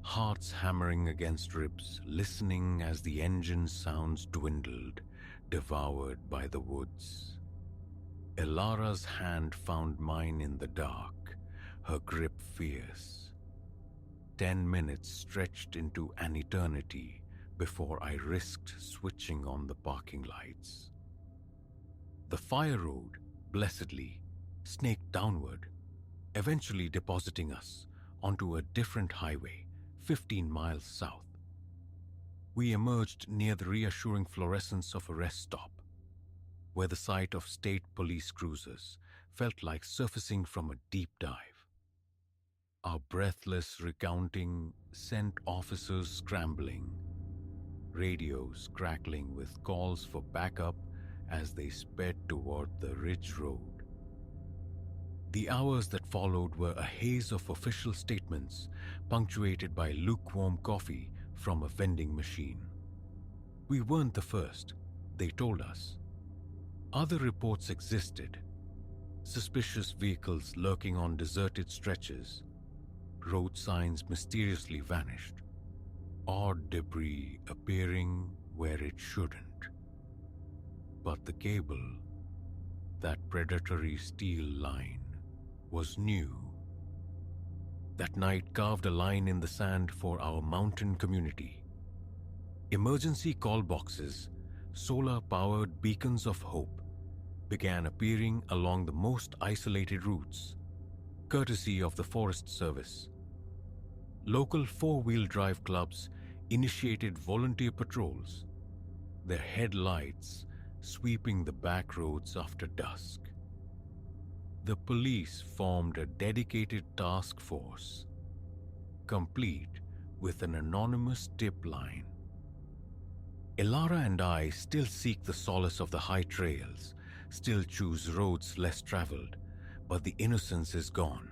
Speaker 1: hearts hammering against ribs, listening as the engine sounds dwindled, devoured by the woods. Elara's hand found mine in the dark, her grip fierce. 10 minutes stretched into an eternity before I risked switching on the parking lights. The fire road, blessedly, snaked downward, eventually depositing us onto a different highway 15 miles south. We emerged near the reassuring fluorescence of a rest stop, where the sight of state police cruisers felt like surfacing from a deep dive. Our breathless recounting sent officers scrambling, radios crackling with calls for backup as they sped toward the ridge road. The hours that followed were a haze of official statements punctuated by lukewarm coffee from a vending machine. We weren't the first, they told us. Other reports existed. Suspicious vehicles lurking on deserted stretches, road signs mysteriously vanished, odd debris appearing where it shouldn't. But the cable, that predatory steel line, was new. That night carved a line in the sand for our mountain community. Emergency call boxes, solar-powered beacons of hope, began appearing along the most isolated routes, courtesy of the Forest Service. Local four-wheel drive clubs initiated volunteer patrols, their headlights sweeping the back roads after dusk. The police formed a dedicated task force, complete with an anonymous tip line. Elara and I still seek the solace of the high trails, still choose roads less traveled, but the innocence is gone,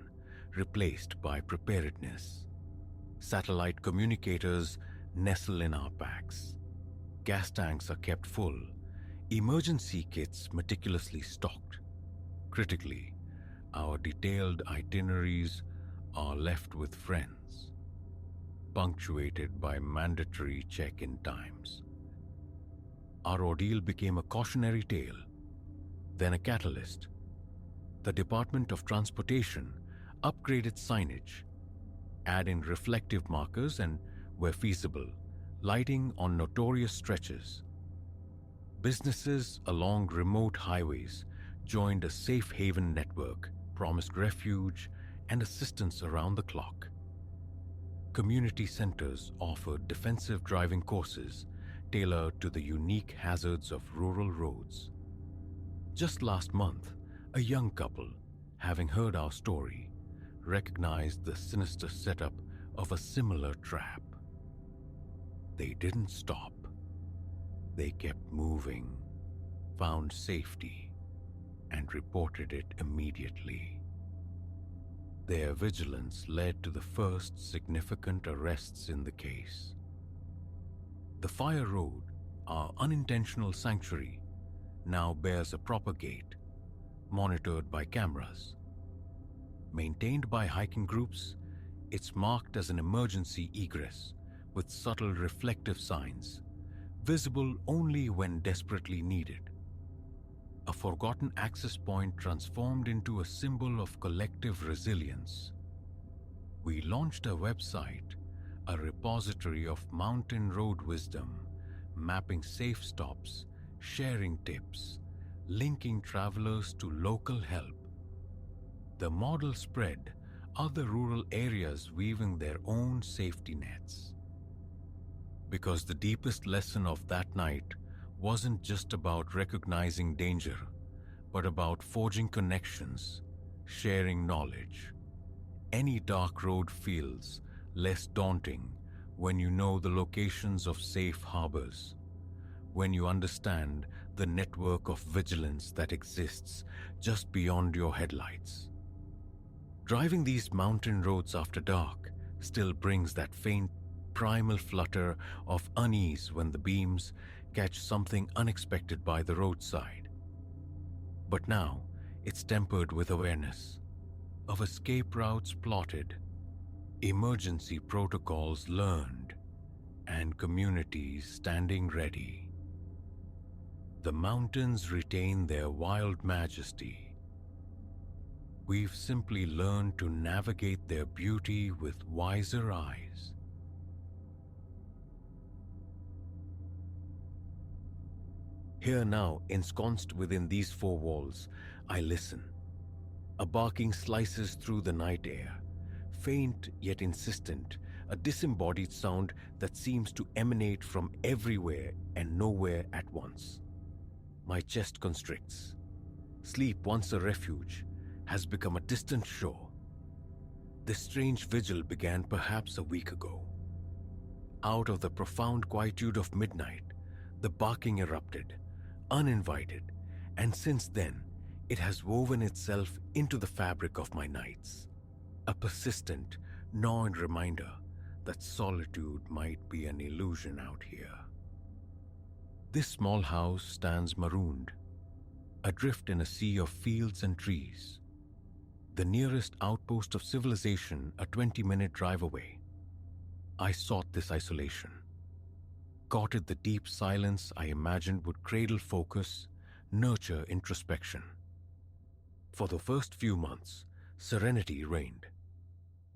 Speaker 1: replaced by preparedness. Satellite communicators nestle in our packs. Gas tanks are kept full, emergency kits meticulously stocked. Critically, our detailed itineraries are left with friends, punctuated by mandatory check-in times. Our ordeal became a cautionary tale, then a catalyst. The Department of Transportation upgraded signage, adding reflective markers and, where feasible, lighting on notorious stretches. Businesses along remote highways joined a safe haven network, promised refuge and assistance around the clock. Community centers offered defensive driving courses tailored to the unique hazards of rural roads. Just last month, a young couple, having heard our story, recognized the sinister setup of a similar trap. They didn't stop. They kept moving, found safety, and reported it immediately. Their vigilance led to the first significant arrests in the case. The fire road, our unintentional sanctuary, now bears a proper gate, monitored by cameras. Maintained by hiking groups, it's marked as an emergency egress with subtle reflective signs, visible only when desperately needed. A forgotten access point transformed into a symbol of collective resilience. We launched a website, a repository of mountain road wisdom, mapping safe stops, sharing tips, linking travelers to local help. The model spread, other rural areas weaving their own safety nets. Because the deepest lesson of that night wasn't just about recognizing danger, but about forging connections, sharing knowledge. Any dark road feels less daunting when you know the locations of safe harbors, when you understand the network of vigilance that exists just beyond your headlights. Driving these mountain roads after dark still brings that faint, primal flutter of unease when the beams catch something unexpected by the roadside. But now it's tempered with awareness of escape routes plotted, emergency protocols learned, and communities standing ready. The mountains retain their wild majesty. We've simply learned to navigate their beauty with wiser eyes. Here now, ensconced within these four walls, I listen. A barking slices through the night air, faint yet insistent, a disembodied sound that seems to emanate from everywhere and nowhere at once. My chest constricts. Sleep, once a refuge, has become a distant shore. This strange vigil began perhaps a week ago. Out of the profound quietude of midnight, the barking erupted, uninvited, and since then, it has woven itself into the fabric of my nights, a persistent, gnawing reminder that solitude might be an illusion out here. This small house stands marooned, adrift in a sea of fields and trees, the nearest outpost of civilization a 20-minute drive away. I sought this isolation, courted the deep silence I imagined would cradle focus, nurture introspection. For the first few months, serenity reigned.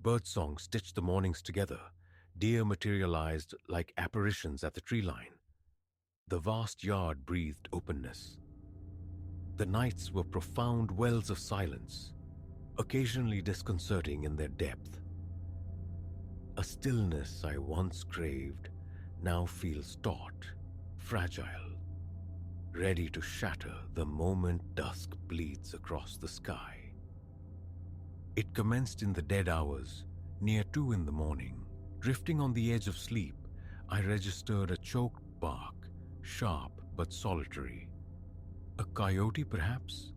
Speaker 1: Birdsong stitched the mornings together, deer materialized like apparitions at the tree line. The vast yard breathed openness. The nights were profound wells of silence, occasionally disconcerting in their depth. A stillness I once craved now feels taut, fragile, ready to shatter the moment dusk bleeds across the sky. It commenced in the dead hours, near 2 in the morning. Drifting on the edge of sleep, I registered a choked bark, sharp but solitary. A coyote, perhaps,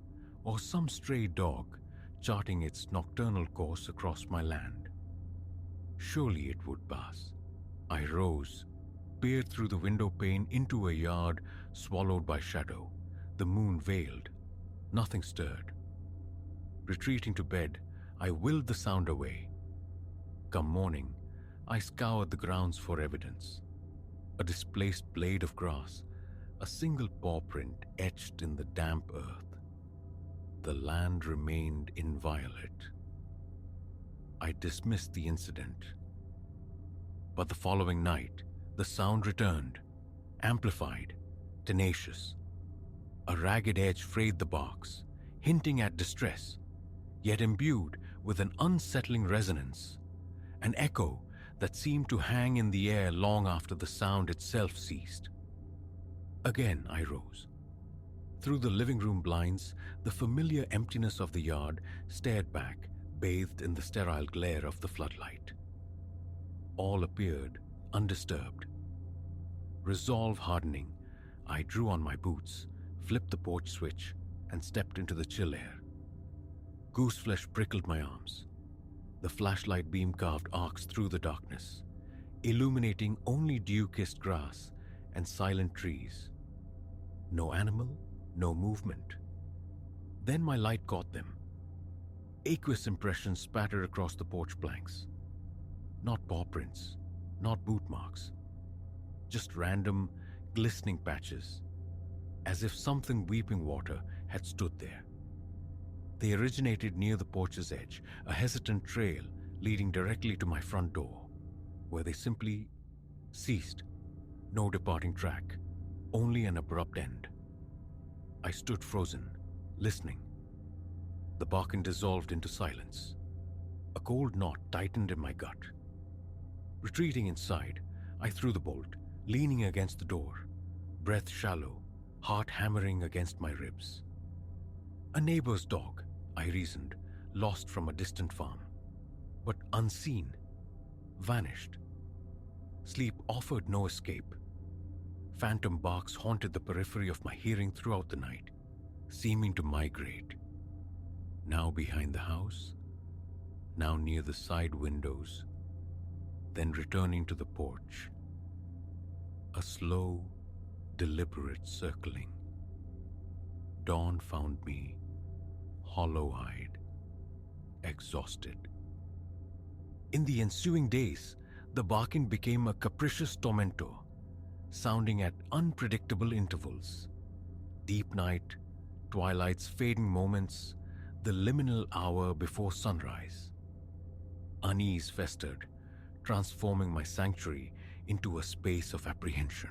Speaker 1: or some stray dog charting its nocturnal course across my land. Surely it would pass. I rose, peered through the window pane into a yard swallowed by shadow, the moon veiled. Nothing stirred. Retreating to bed, I willed the sound away. Come morning, I scoured the grounds for evidence. A displaced blade of grass, a single paw print etched in the damp earth. The land remained inviolate. I dismissed the incident. But the following night, the sound returned, amplified, tenacious. A ragged edge frayed the barks, hinting at distress, yet imbued with an unsettling resonance, an echo that seemed to hang in the air long after the sound itself ceased. Again I rose. Through the living room blinds, the familiar emptiness of the yard stared back, bathed in the sterile glare of the floodlight. All appeared undisturbed. Resolve hardening, I drew on my boots, flipped the porch switch, and stepped into the chill air. Gooseflesh prickled my arms. The flashlight beam carved arcs through the darkness, illuminating only dew-kissed grass and silent trees. No animal, no movement. Then my light caught them. Aqueous impressions spattered across the porch planks. Not paw prints, not boot marks. Just random, glistening patches, as if something weeping water had stood there. They originated near the porch's edge, a hesitant trail leading directly to my front door, where they simply ceased. No departing track, only an abrupt end. I stood frozen, listening. The barking dissolved into silence. A cold knot tightened in my gut. Retreating inside, I threw the bolt, leaning against the door, breath shallow, heart hammering against my ribs. A neighbor's dog, I reasoned, lost from a distant farm, but unseen, vanished. Sleep offered no escape. Phantom barks haunted the periphery of my hearing throughout the night, seeming to migrate. Now behind the house, now near the side windows, then returning to the porch. A slow, deliberate circling. Dawn found me hollow-eyed, exhausted. In the ensuing days, the barking became a capricious tormentor, sounding at unpredictable intervals. Deep night, twilight's fading moments, the liminal hour before sunrise. Unease festered, transforming my sanctuary into a space of apprehension.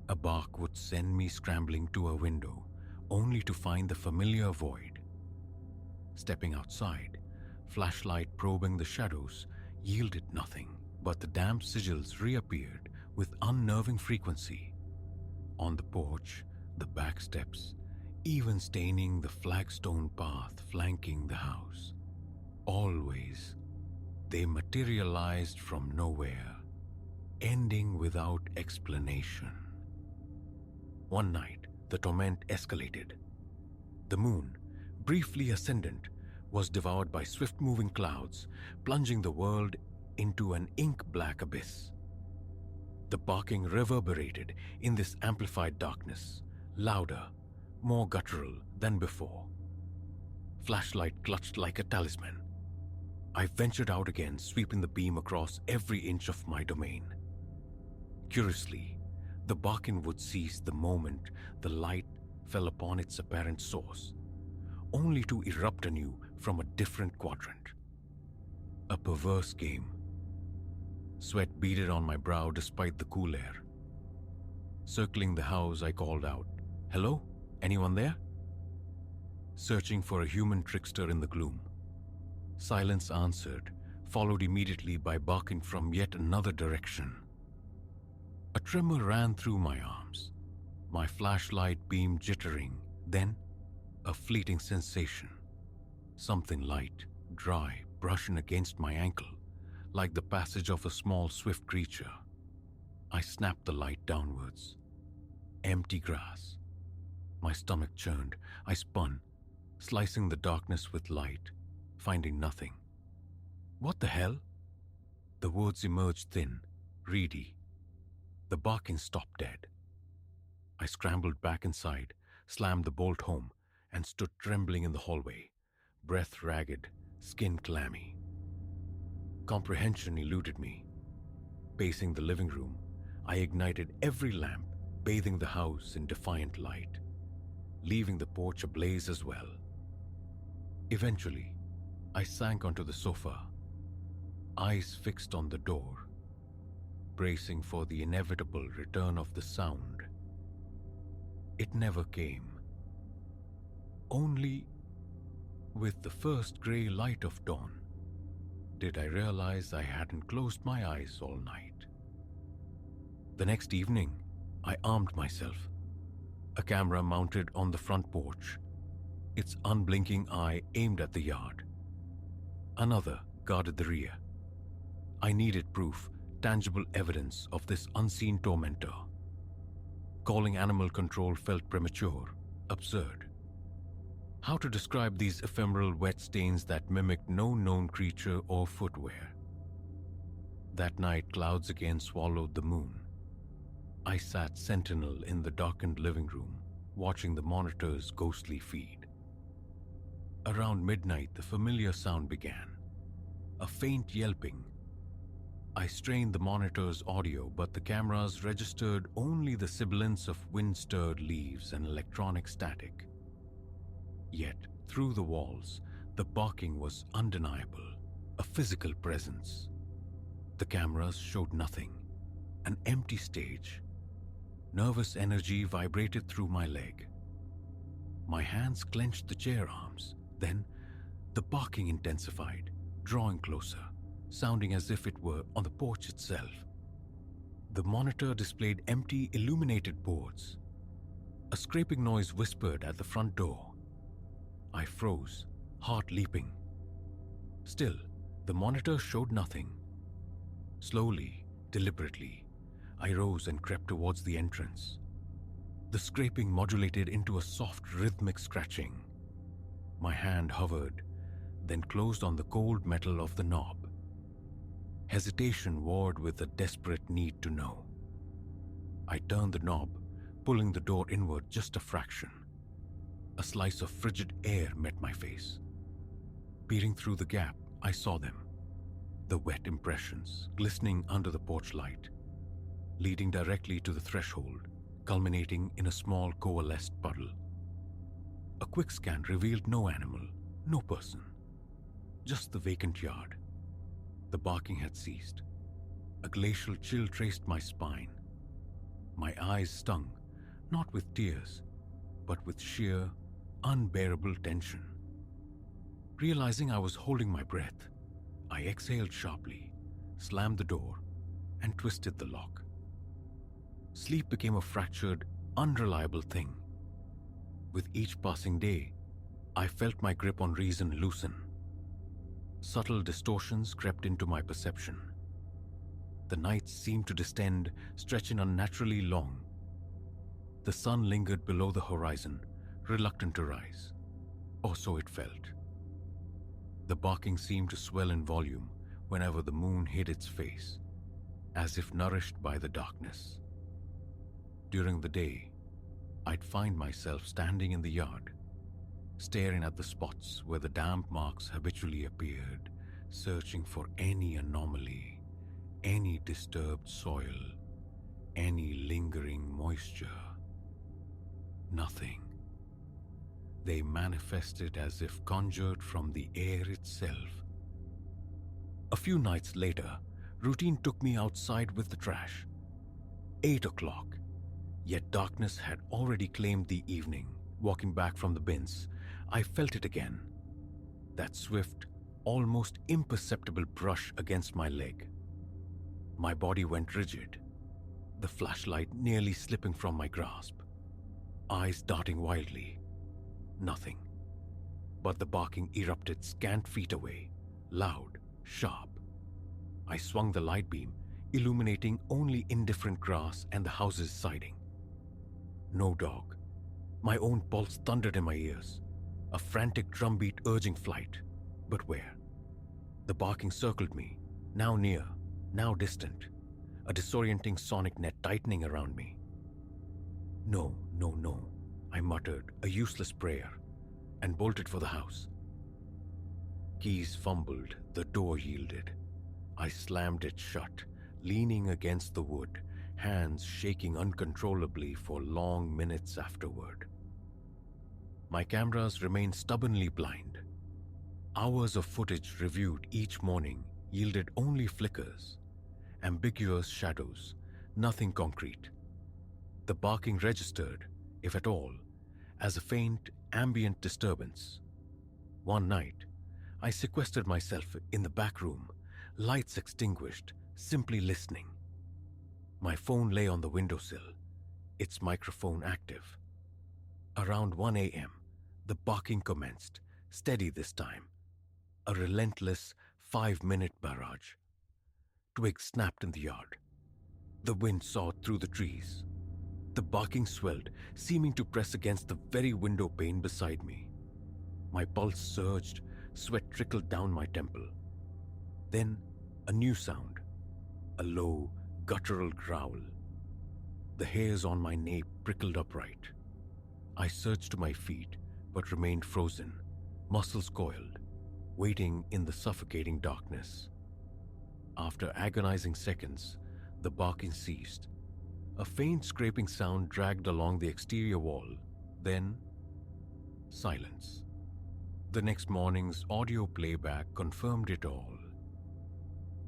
Speaker 1: A bark would send me scrambling to a window, only to find the familiar void. Stepping outside, flashlight probing the shadows yielded nothing, but the damp sigils reappeared with unnerving frequency. On the porch, the back steps, even staining the flagstone path flanking the house. Always, they materialized from nowhere, ending without explanation. One night, the torment escalated. The moon, briefly ascendant, was devoured by swift-moving clouds, plunging the world into an ink-black abyss. The barking reverberated in this amplified darkness, louder, more guttural than before. Flashlight clutched like a talisman. I ventured out again, sweeping the beam across every inch of my domain. Curiously, the barking would cease the moment the light fell upon its apparent source, only to erupt anew from a different quadrant. A perverse game. Sweat beaded on my brow despite the cool air. Circling the house, I called out, "Hello? Anyone there?" Searching for a human trickster in the gloom. Silence answered, followed immediately by barking from yet another direction. A tremor ran through my arms, my flashlight beam jittering, then a fleeting sensation. Something light, dry, brushing against my ankle, like the passage of a small, swift creature. I snapped the light downwards. Empty grass. My stomach churned. I spun, slicing the darkness with light, finding nothing. What the hell? The words emerged thin, reedy. The barking stopped dead. I scrambled back inside, slammed the bolt home, and stood trembling in the hallway, breath ragged, skin clammy. Comprehension eluded me. Pacing the living room, I ignited every lamp, bathing the house in defiant light, leaving the porch ablaze as well. Eventually, I sank onto the sofa, eyes fixed on the door, bracing for the inevitable return of the sound. It never came. Only with the first grey light of dawn did I realize I hadn't closed my eyes all night. The next evening, I armed myself. A camera mounted on the front porch, its unblinking eye aimed at the yard. Another guarded the rear. I needed proof, tangible evidence of this unseen tormentor. Calling animal control felt premature, absurd. How to describe these ephemeral wet stains that mimicked no known creature or footwear? That night, clouds again swallowed the moon. I sat sentinel in the darkened living room, watching the monitor's ghostly feed. Around midnight, the familiar sound began, a faint yelping. I strained the monitor's audio, but the cameras registered only the sibilance of wind-stirred leaves and electronic static. Yet, through the walls, the barking was undeniable, a physical presence. The cameras showed nothing, an empty stage. Nervous energy vibrated through my leg. My hands clenched the chair arms. Then, the barking intensified, drawing closer, sounding as if it were on the porch itself. The monitor displayed empty, illuminated boards. A scraping noise whispered at the front door. I froze, heart leaping. Still, the monitor showed nothing. Slowly, deliberately, I rose and crept towards the entrance. The scraping modulated into a soft rhythmic scratching. My hand hovered, then closed on the cold metal of the knob. Hesitation warred with a desperate need to know. I turned the knob, pulling the door inward just a fraction. A slice of frigid air met my face. Peering through the gap, I saw them. The wet impressions, glistening under the porch light, leading directly to the threshold, culminating in a small coalesced puddle. A quick scan revealed no animal, no person, just the vacant yard. The barking had ceased. A glacial chill traced my spine. My eyes stung, not with tears, but with sheer, unbearable tension. Realizing I was holding my breath, I exhaled sharply, slammed the door, and twisted the lock. Sleep became a fractured, unreliable thing. With each passing day, I felt my grip on reason loosen. Subtle distortions crept into my perception. The nights seemed to distend, stretching unnaturally long. The sun lingered below the horizon, reluctant to rise, or so it felt. The barking seemed to swell in volume whenever the moon hid its face, as if nourished by the darkness. During the day, I'd find myself standing in the yard, staring at the spots where the damp marks habitually appeared, searching for any anomaly, any disturbed soil, any lingering moisture. Nothing. They manifested as if conjured from the air itself. A few nights later, routine took me outside with the trash. 8 o'clock, yet darkness had already claimed the evening. Walking back from the bins, I felt it again. That swift, almost imperceptible brush against my leg. My body went rigid, the flashlight nearly slipping from my grasp. Eyes darting wildly. Nothing. But the barking erupted scant feet away, loud, sharp. I swung the light beam, illuminating only indifferent grass and the house's siding. No dog. My own pulse thundered in my ears, a frantic drumbeat urging flight. But where? The barking circled me, now near, now distant, a disorienting sonic net tightening around me. No, no, no, I muttered, a useless prayer, and bolted for the house. Keys fumbled, the door yielded. I slammed it shut, leaning against the wood, hands shaking uncontrollably for long minutes afterward. My cameras remained stubbornly blind. Hours of footage reviewed each morning yielded only flickers, ambiguous shadows, nothing concrete. The barking registered, if at all, as a faint, ambient disturbance. One night, I sequestered myself in the back room, lights extinguished, simply listening. My phone lay on the windowsill, its microphone active. Around 1 a.m., the barking commenced, steady this time, a relentless 5-minute barrage. Twigs snapped in the yard. The wind sawed through the trees. The barking swelled, seeming to press against the very window pane beside me. My pulse surged, sweat trickled down my temple. Then, a new sound, a low, guttural growl. The hairs on my nape prickled upright. I surged to my feet, but remained frozen, muscles coiled, waiting in the suffocating darkness. After agonizing seconds, the barking ceased. A faint scraping sound dragged along the exterior wall. Then, silence. The next morning's audio playback confirmed it all.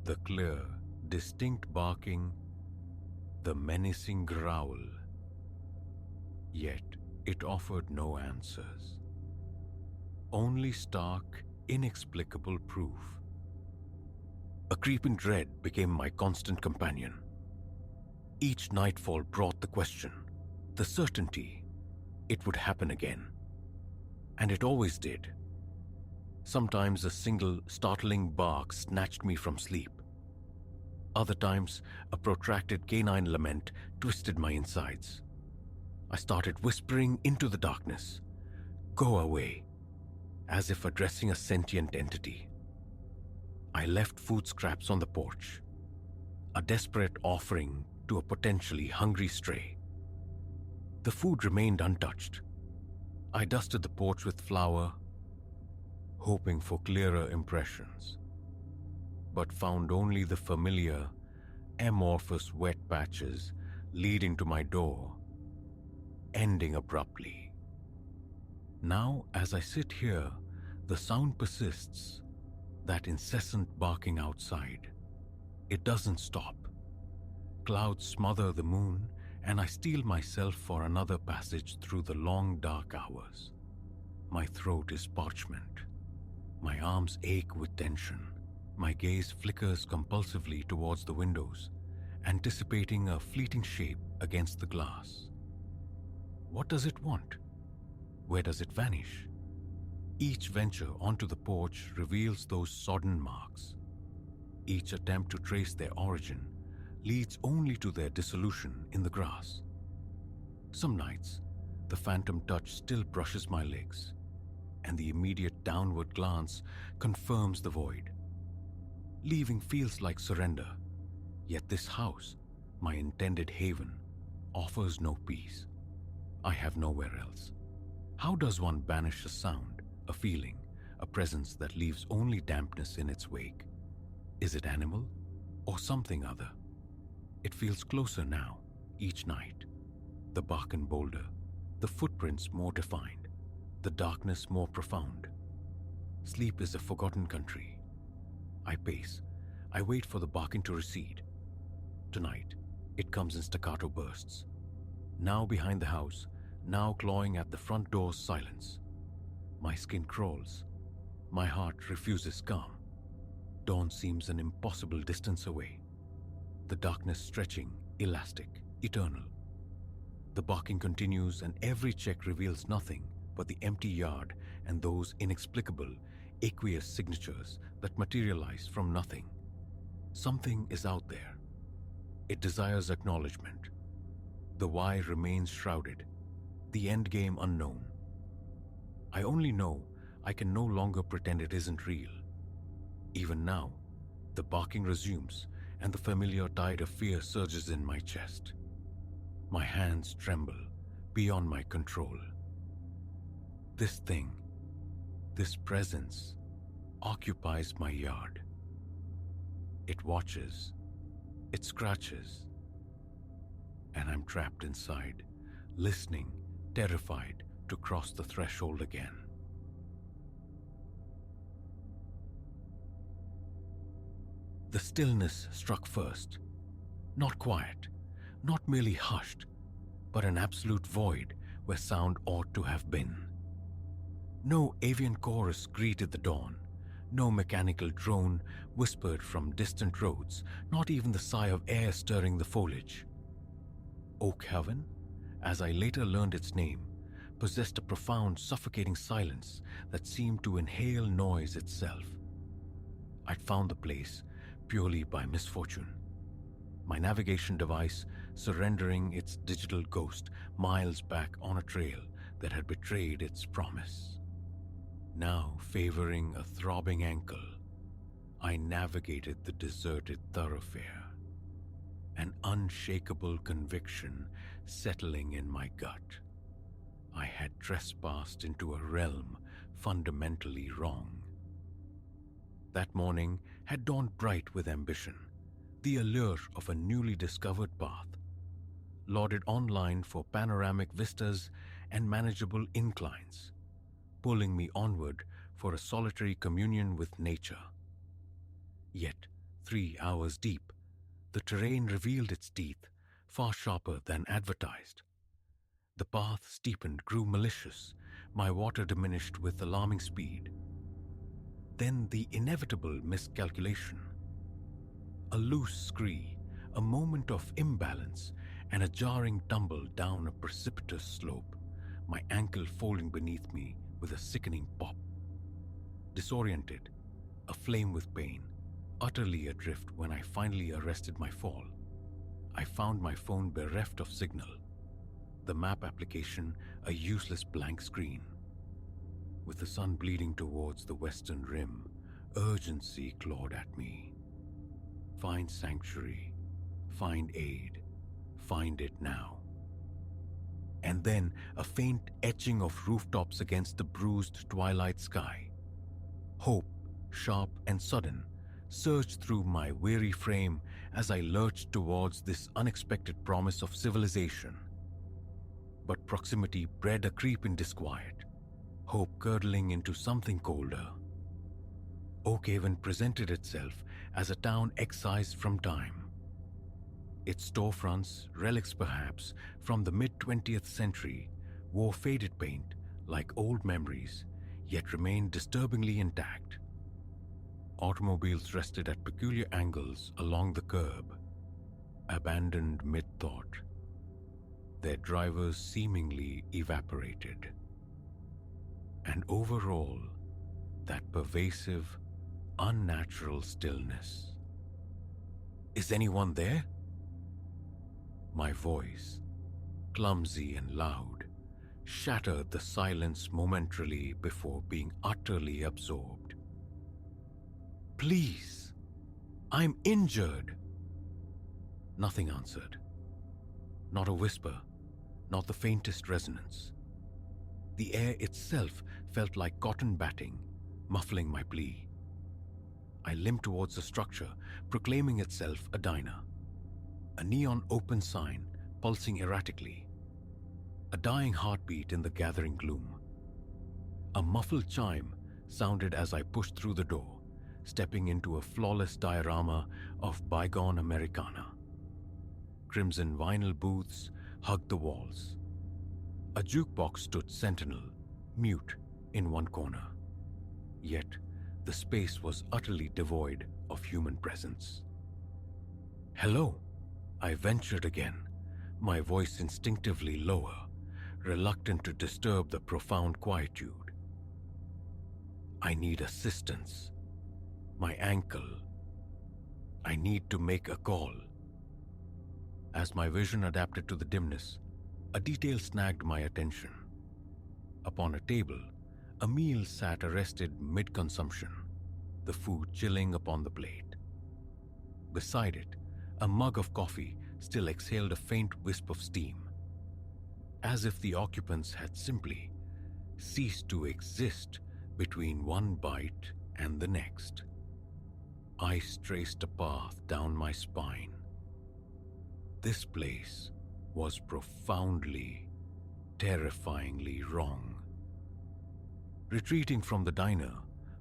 Speaker 1: The clear, distinct barking, the menacing growl. Yet, it offered no answers. Only stark, inexplicable proof. A creeping dread became my constant companion. Each nightfall brought the question, the certainty, it would happen again. And it always did. Sometimes a single, startling bark snatched me from sleep. Other times, a protracted canine lament twisted my insides. I started whispering into the darkness, "Go away," as if addressing a sentient entity. I left food scraps on the porch, a desperate offering to a potentially hungry stray. The food remained untouched. I dusted the porch with flour, hoping for clearer impressions, but found only the familiar, amorphous wet patches leading to my door, ending abruptly. Now, as I sit here, the sound persists, that incessant barking outside. It doesn't stop. Clouds smother the moon, and I steel myself for another passage through the long dark hours. My throat is parchment. My arms ache with tension. My gaze flickers compulsively towards the windows, anticipating a fleeting shape against the glass. What does it want? Where does it vanish? Each venture onto the porch reveals those sodden marks. Each attempt to trace their origin leads only to their dissolution in the grass. Some nights, the phantom touch still brushes my legs, and the immediate downward glance confirms the void. Leaving feels like surrender, yet this house, my intended haven, offers no peace. I have nowhere else. How does one banish a sound, a feeling, a presence that leaves only dampness in its wake? Is it animal or something other? It feels closer now, each night. The bark and boulder, the footprints more defined, the darkness more profound. Sleep is a forgotten country. I pace. I wait for the barking to recede. Tonight, it comes in staccato bursts. Now behind the house, now clawing at the front door's silence. My skin crawls. My heart refuses calm. Dawn seems an impossible distance away. The darkness stretching, elastic, eternal. The barking continues, and every check reveals nothing but the empty yard and those inexplicable, aqueous signatures that materialize from nothing. Something is out there. It desires acknowledgement. The why remains shrouded, the end game unknown. I only know I can no longer pretend it isn't real. Even now, the barking resumes, and the familiar tide of fear surges in my chest. My hands tremble, beyond my control. This thing, this presence, occupies my yard. It watches, it scratches, and I'm trapped inside, listening, terrified to cross the threshold again. The stillness struck first. Not quiet, not merely hushed, but an absolute void where sound ought to have been. No avian chorus greeted the dawn, no mechanical drone whispered from distant roads, not even the sigh of air stirring the foliage. Oak Heaven, as I later learned its name, possessed a profound, suffocating silence that seemed to inhale noise itself. I'd found the place purely by misfortune. My navigation device surrendering its digital ghost miles back on a trail that had betrayed its promise. Now favoring a throbbing ankle, I navigated the deserted thoroughfare, an unshakable conviction settling in my gut. I had trespassed into a realm fundamentally wrong. That morning had dawned bright with ambition, the allure of a newly discovered path, lauded online for panoramic vistas and manageable inclines, pulling me onward for a solitary communion with nature. Yet, 3 hours deep, the terrain revealed its teeth, far sharper than advertised. The path steepened, grew malicious, my water diminished with alarming speed. Then the inevitable miscalculation. A loose scree, a moment of imbalance, and a jarring tumble down a precipitous slope, my ankle folding beneath me with a sickening pop. Disoriented, aflame with pain, utterly adrift when I finally arrested my fall. I found my phone bereft of signal, the map application a useless blank screen. With the sun bleeding towards the western rim, urgency clawed at me. Find sanctuary, find aid, find it now. And then a faint etching of rooftops against the bruised twilight sky. Hope, sharp and sudden, surged through my weary frame as I lurched towards this unexpected promise of civilization. But proximity bred a creeping disquiet, hope curdling into something colder. Oakhaven presented itself as a town excised from time. Its storefronts, relics perhaps from the mid-20th century, wore faded paint like old memories, yet remained disturbingly intact. Automobiles rested at peculiar angles along the curb, abandoned mid-thought, their drivers seemingly evaporated. And overall, that pervasive, unnatural stillness. Is anyone there? My voice, clumsy and loud, shattered the silence momentarily before being utterly absorbed. Please, I'm injured. Nothing answered. Not a whisper, not the faintest resonance. The air itself felt like cotton batting, muffling my plea. I limped towards the structure, proclaiming itself a diner. A neon open sign pulsing erratically. A dying heartbeat in the gathering gloom. A muffled chime sounded as I pushed through the door, stepping into a flawless diorama of bygone Americana. Crimson vinyl booths hugged the walls. A jukebox stood sentinel, mute, in one corner. Yet, the space was utterly devoid of human presence. Hello, I ventured again, my voice instinctively lower, reluctant to disturb the profound quietude. I need assistance. My ankle. I need to make a call. As my vision adapted to the dimness, a detail snagged my attention. Upon a table, a meal sat arrested mid-consumption, the food chilling upon the plate. Beside it, a mug of coffee still exhaled a faint wisp of steam, as if the occupants had simply ceased to exist between one bite and the next. Ice traced a path down my spine. This place was profoundly, terrifyingly wrong. Retreating from the diner,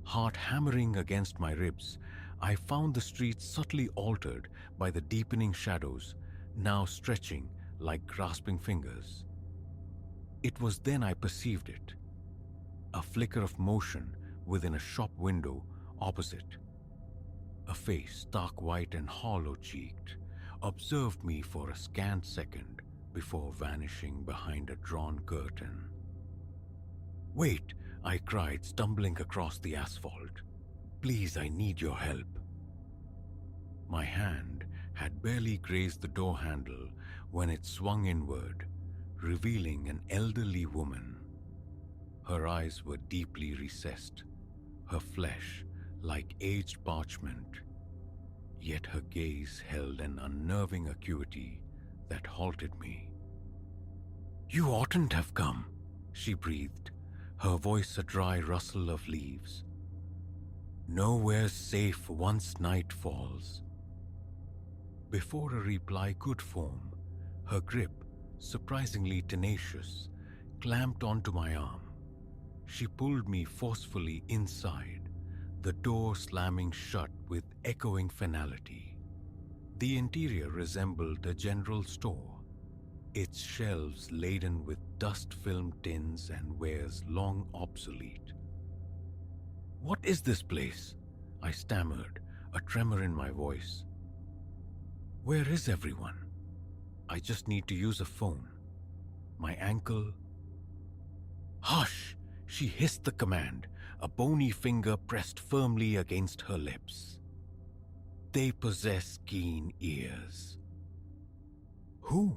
Speaker 1: heart hammering against my ribs, I found the streets subtly altered by the deepening shadows, now stretching like grasping fingers. It was then I perceived it. A flicker of motion within a shop window opposite. A face, stark white and hollow-cheeked, observed me for a scant second before vanishing behind a drawn curtain. "Wait," I cried, stumbling across the asphalt. "Please, I need your help." My hand had barely grazed the door handle when it swung inward, revealing an elderly woman. Her eyes were deeply recessed, her flesh like aged parchment, yet her gaze held an unnerving acuity that halted me. "You oughtn't have come," she breathed, her voice a dry rustle of leaves. "Nowhere's safe once night falls." Before a reply could form, her grip, surprisingly tenacious, clamped onto my arm. She pulled me forcefully inside, the door slamming shut with echoing finality. The interior resembled a general store, its shelves laden with dust-filmed tins and wares long obsolete. "What is this place?" I stammered, a tremor in my voice. "Where is everyone? I just need to use a phone. My ankle..." "Hush!" She hissed the command, a bony finger pressed firmly against her lips. They possess keen ears. Who?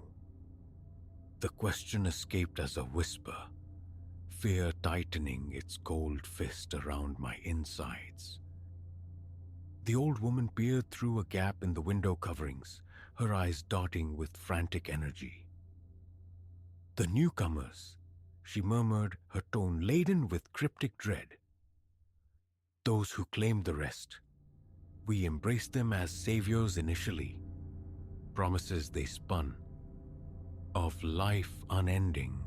Speaker 1: The question escaped as a whisper, fear tightening its cold fist around my insides. The old woman peered through a gap in the window coverings, her eyes darting with frantic energy. The newcomers, she murmured, her tone laden with cryptic dread. Those who claimed the rest. We embraced them as saviors initially. Promises they spun. Of life unending.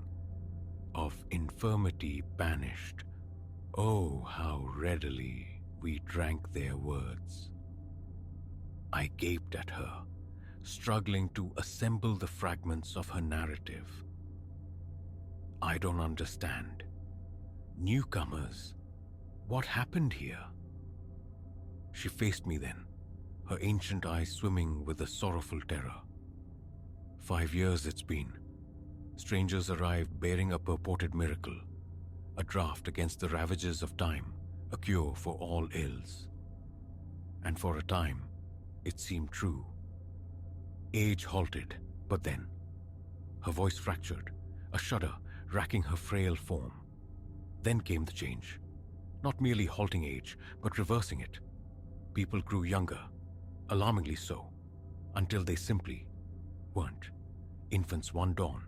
Speaker 1: Of infirmity banished. Oh, how readily we drank their words. I gaped at her, struggling to assemble the fragments of her narrative. I don't understand. Newcomers, what happened here? She faced me then, her ancient eyes swimming with a sorrowful terror. 5 years it's been. Strangers arrived bearing a purported miracle, a draught against the ravages of time, a cure for all ills. And for a time, it seemed true. Age halted, but then, her voice fractured, a shudder racking her frail form. Then came the change, not merely halting age, but reversing it. People grew younger, alarmingly so, until they simply weren't. Infants one dawn,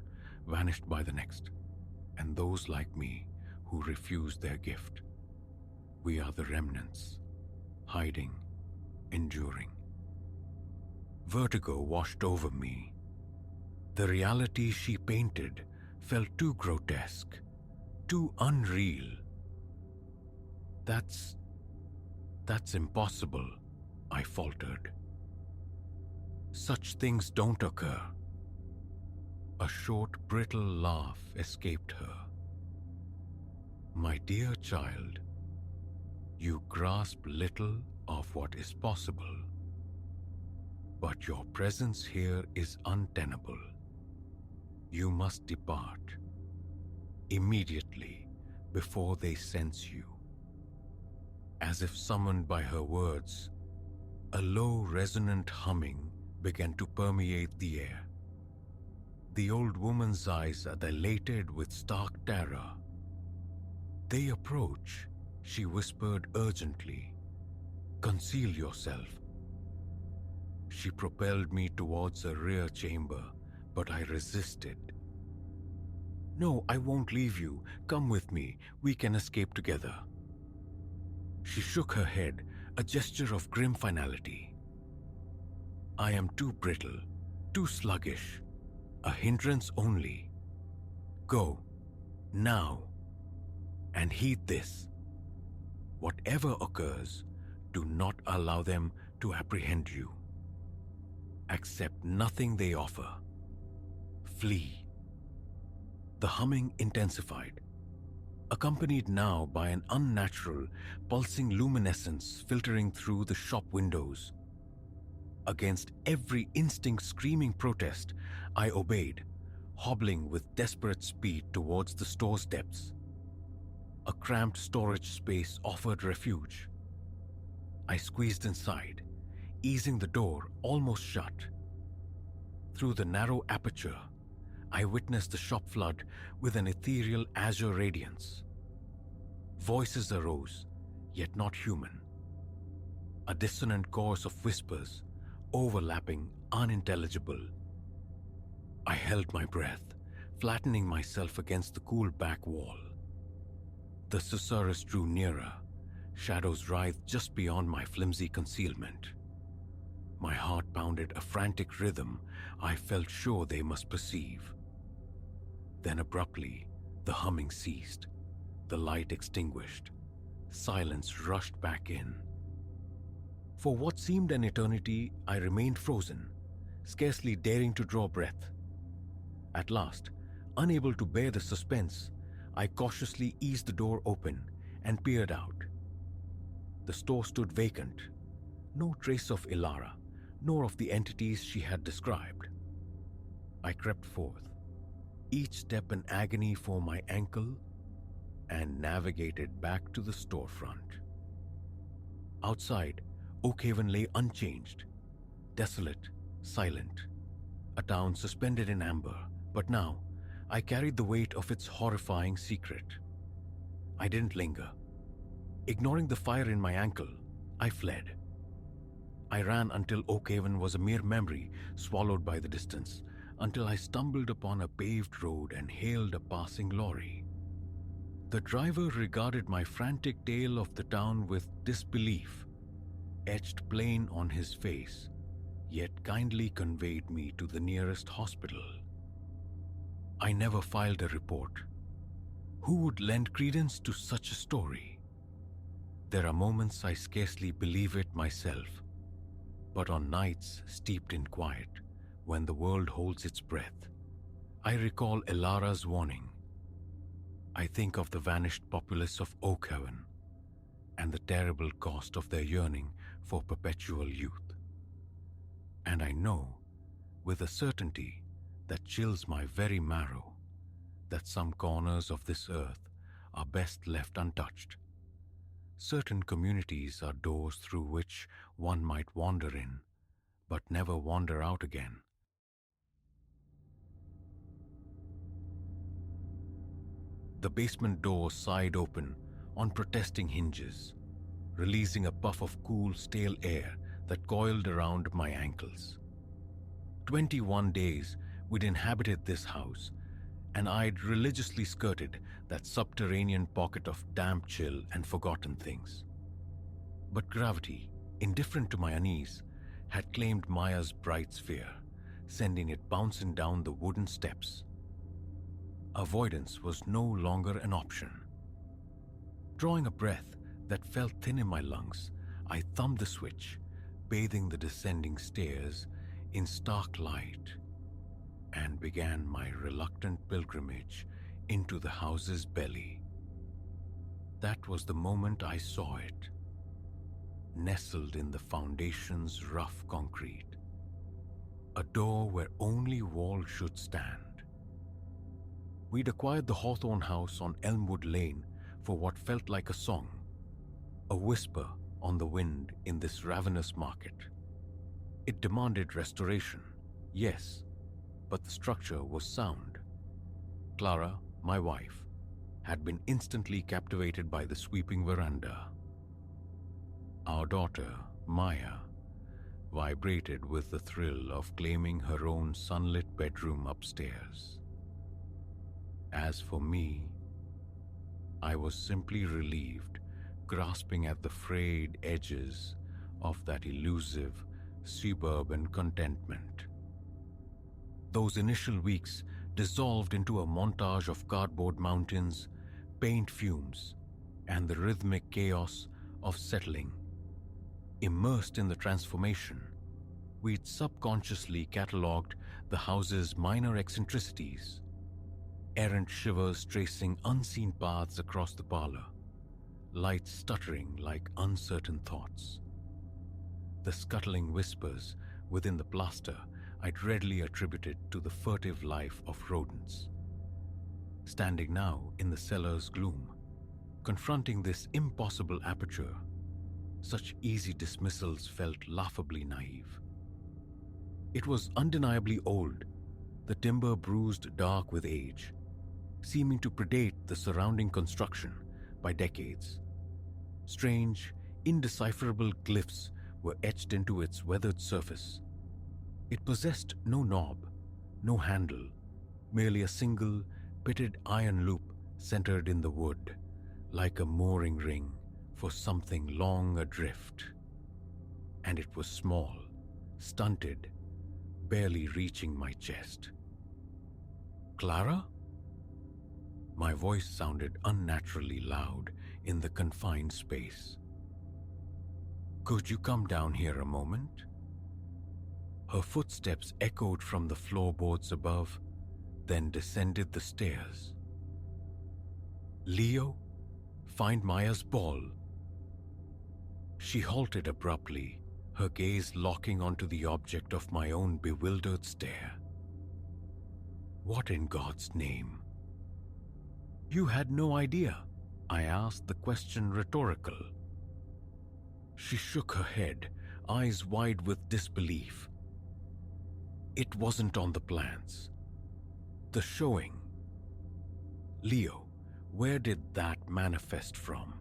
Speaker 1: vanished by the next, and those like me who refused their gift. We are the remnants, hiding, enduring. Vertigo washed over me. The reality she painted felt too grotesque, too unreal. That's impossible, I faltered. Such things don't occur. A short, brittle laugh escaped her. My dear child, you grasp little of what is possible, but your presence here is untenable. You must depart immediately before they sense you. As if summoned by her words, a low, resonant humming began to permeate the air. The old woman's eyes are dilated with stark terror. They approach, she whispered urgently. Conceal yourself. She propelled me towards a rear chamber, but I resisted. No, I won't leave you. Come with me. We can escape together. She shook her head, a gesture of grim finality. I am too brittle, too sluggish. A hindrance only. Go, now, and heed this. Whatever occurs, do not allow them to apprehend you. Accept nothing they offer. Flee. The humming intensified, accompanied now by an unnatural, pulsing luminescence filtering through the shop windows. Against every instinct screaming protest, I obeyed, hobbling with desperate speed towards the store's depths. A cramped storage space offered refuge. I squeezed inside, easing the door almost shut. Through the narrow aperture, I witnessed the shop flood with an ethereal azure radiance. Voices arose, yet not human. A dissonant chorus of whispers, overlapping, unintelligible. I held my breath, flattening myself against the cool back wall. The susurrus drew nearer, shadows writhed just beyond my flimsy concealment. My heart pounded a frantic rhythm I felt sure they must perceive. Then abruptly, the humming ceased, the light extinguished, silence rushed back in. For what seemed an eternity, I remained frozen, scarcely daring to draw breath. At last, unable to bear the suspense, I cautiously eased the door open and peered out. The store stood vacant, no trace of Ilara, nor of the entities she had described. I crept forth, each step an agony for my ankle, and navigated back to the storefront. Outside, Oakhaven lay unchanged, desolate, silent, a town suspended in amber, but now I carried the weight of its horrifying secret. I didn't linger. Ignoring the fire in my ankle, I fled. I ran until Oakhaven was a mere memory swallowed by the distance, until I stumbled upon a paved road and hailed a passing lorry. The driver regarded my frantic tale of the town with disbelief, etched plain on his face, yet kindly conveyed me to the nearest hospital. I never filed a report. Who would lend credence to such a story? There are moments I scarcely believe it myself, but on nights steeped in quiet, when the world holds its breath, I recall Elara's warning. I think of the vanished populace of Oakhaven and the terrible cost of their yearning for perpetual youth. And I know, with a certainty that chills my very marrow, that some corners of this earth are best left untouched. Certain communities are doors through which one might wander in, but never wander out again. The basement door sighed open on protesting hinges, releasing a puff of cool, stale air that coiled around my ankles. 21 days we'd inhabited this house, and I'd religiously skirted that subterranean pocket of damp chill and forgotten things. But gravity, indifferent to my unease, had claimed Maya's bright sphere, sending it bouncing down the wooden steps. Avoidance was no longer an option. Drawing a breath that felt thin in my lungs, I thumbed the switch, bathing the descending stairs in stark light, and began my reluctant pilgrimage into the house's belly. That was the moment I saw it, nestled in the foundation's rough concrete, a door where only wall should stand. We'd acquired the Hawthorne house on Elmwood Lane for what felt like a song, a whisper on the wind in this ravenous market. It demanded restoration, yes, but the structure was sound. Clara, my wife, had been instantly captivated by the sweeping veranda. Our daughter, Maya, vibrated with the thrill of claiming her own sunlit bedroom upstairs. As for me, I was simply relieved, grasping at the frayed edges of that elusive suburban contentment. Those initial weeks dissolved into a montage of cardboard mountains, paint fumes, and the rhythmic chaos of settling. Immersed in the transformation, we'd subconsciously catalogued the house's minor eccentricities, errant shivers tracing unseen paths across the parlor, lights stuttering like uncertain thoughts. The scuttling whispers within the plaster I'd readily attributed to the furtive life of rodents. Standing now in the cellar's gloom, confronting this impossible aperture, such easy dismissals felt laughably naive. It was undeniably old, the timber bruised dark with age, seeming to predate the surrounding construction by decades. Strange, indecipherable glyphs were etched into its weathered surface. It possessed no knob, no handle, merely a single, pitted iron loop centered in the wood, like a mooring ring for something long adrift. And it was small, stunted, barely reaching my chest. Clara? My voice sounded unnaturally loud in the confined space. Could you come down here a moment? Her footsteps echoed from the floorboards above, then descended the stairs. Leo, find Maya's ball. She halted abruptly, her gaze locking onto the object of my own bewildered stare. What in God's name? You had no idea? I asked, the question rhetorical. She shook her head, eyes wide with disbelief. It wasn't on the plans. The showing. Leo, where did that manifest from?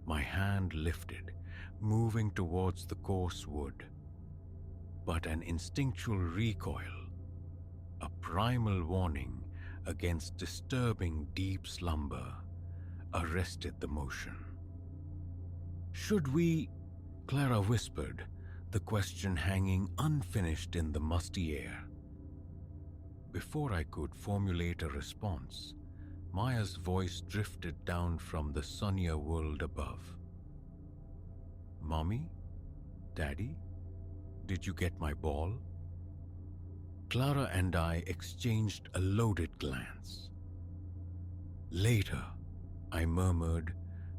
Speaker 1: My hand lifted, moving towards the coarse wood. But an instinctual recoil, a primal warning against disturbing deep slumber, arrested the motion. Should we? Clara whispered, the question hanging unfinished in the musty air. Before I could formulate a response, Maya's voice drifted down from the sunnier world above. Mommy? Daddy? Did you get my ball? Clara and I exchanged a loaded glance. Later, I murmured,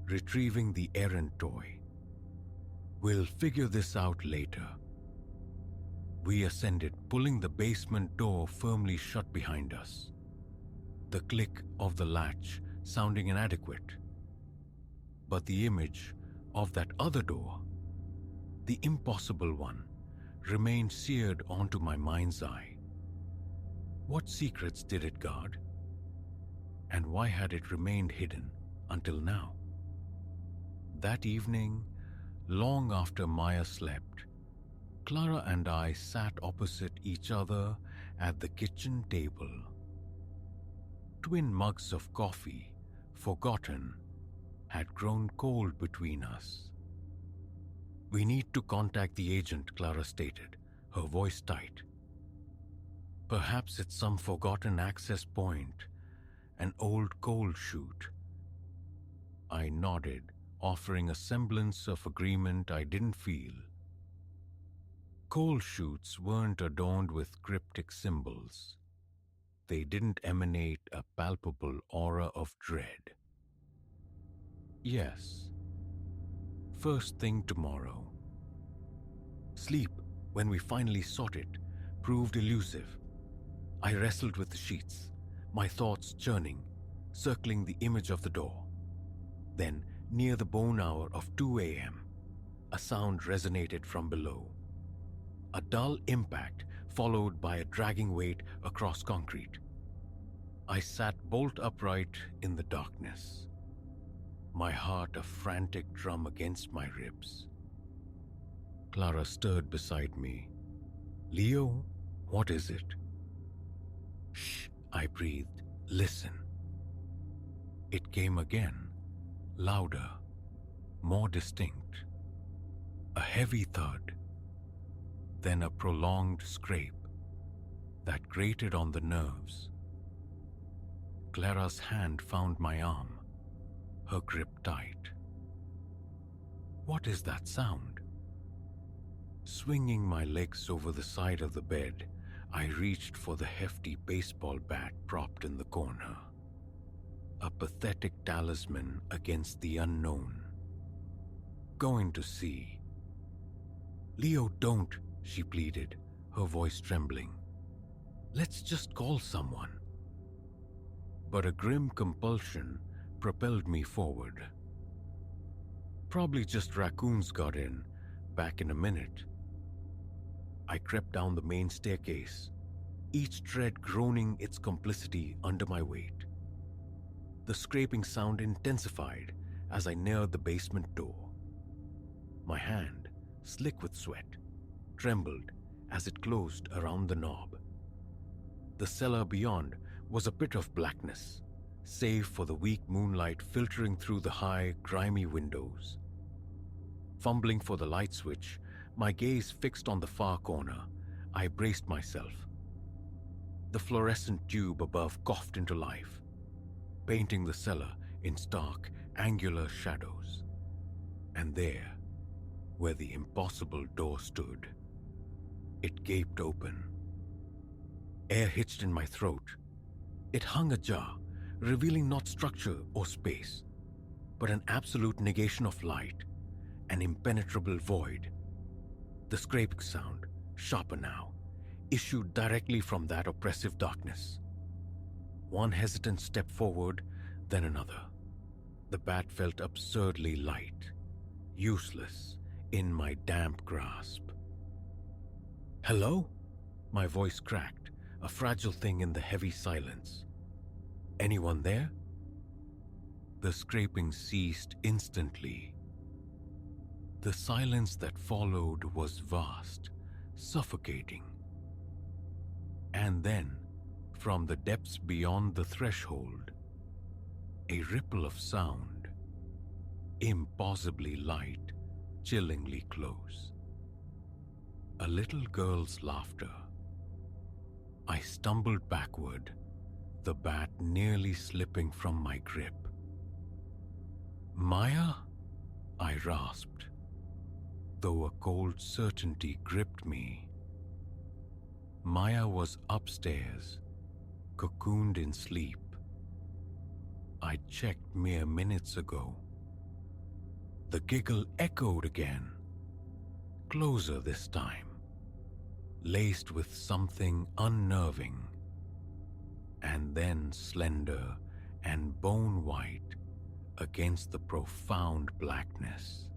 Speaker 1: retrieving the errant toy. We'll figure this out later. We ascended, pulling the basement door firmly shut behind us. The click of the latch sounding inadequate. But the image of that other door, the impossible one, remained seared onto my mind's eye. What secrets did it guard? And why had it remained hidden until now? That evening, long after Maya slept, Clara and I sat opposite each other at the kitchen table. Twin mugs of coffee, forgotten, had grown cold between us. We need to contact the agent, Clara stated, her voice tight. Perhaps it's some forgotten access point, an old coal chute. I nodded, offering a semblance of agreement I didn't feel. Coal chutes weren't adorned with cryptic symbols. They didn't emanate a palpable aura of dread. Yes. First thing tomorrow. Sleep, when we finally sought it, proved elusive. I wrestled with the sheets, my thoughts churning, circling the image of the door. Then, near the bone hour of 2 a.m., a sound resonated from below. A dull impact followed by a dragging weight across concrete. I sat bolt upright in the darkness, my heart a frantic drum against my ribs. Clara stirred beside me. Leo, what is it? Shh, I breathed. Listen. It came again, louder, more distinct. A heavy thud, then a prolonged scrape that grated on the nerves. Clara's hand found my arm, her grip tight. What is that sound? Swinging my legs over the side of the bed, I reached for the hefty baseball bat propped in the corner. A pathetic talisman against the unknown. Going to see. Leo, don't, she pleaded, her voice trembling. Let's just call someone. But a grim compulsion propelled me forward. Probably just raccoons got in, back in a minute. I crept down the main staircase, each tread groaning its complicity under my weight. The scraping sound intensified as I neared the basement door. My hand, slick with sweat, trembled as it closed around the knob. The cellar beyond was a pit of blackness, save for the weak moonlight filtering through the high, grimy windows. Fumbling for the light switch, my gaze fixed on the far corner, I braced myself. The fluorescent tube above coughed into life, painting the cellar in stark, angular shadows. And there, where the impossible door stood, it gaped open. Air hitched in my throat. It hung ajar, revealing not structure or space, but an absolute negation of light, an impenetrable void. The scraping sound, sharper now, issued directly from that oppressive darkness. One hesitant step forward, then another. The bat felt absurdly light, useless in my damp grasp. "Hello?" My voice cracked, a fragile thing in the heavy silence. "Anyone there?" The scraping ceased instantly. The silence that followed was vast, suffocating. And then, from the depths beyond the threshold, a ripple of sound, impossibly light, chillingly close. A little girl's laughter. I stumbled backward, the bat nearly slipping from my grip. "Maya?" I rasped, though a cold certainty gripped me. Maya was upstairs, cocooned in sleep. I checked mere minutes ago. The giggle echoed again, closer this time, laced with something unnerving, and then slender and bone-white against the profound blackness.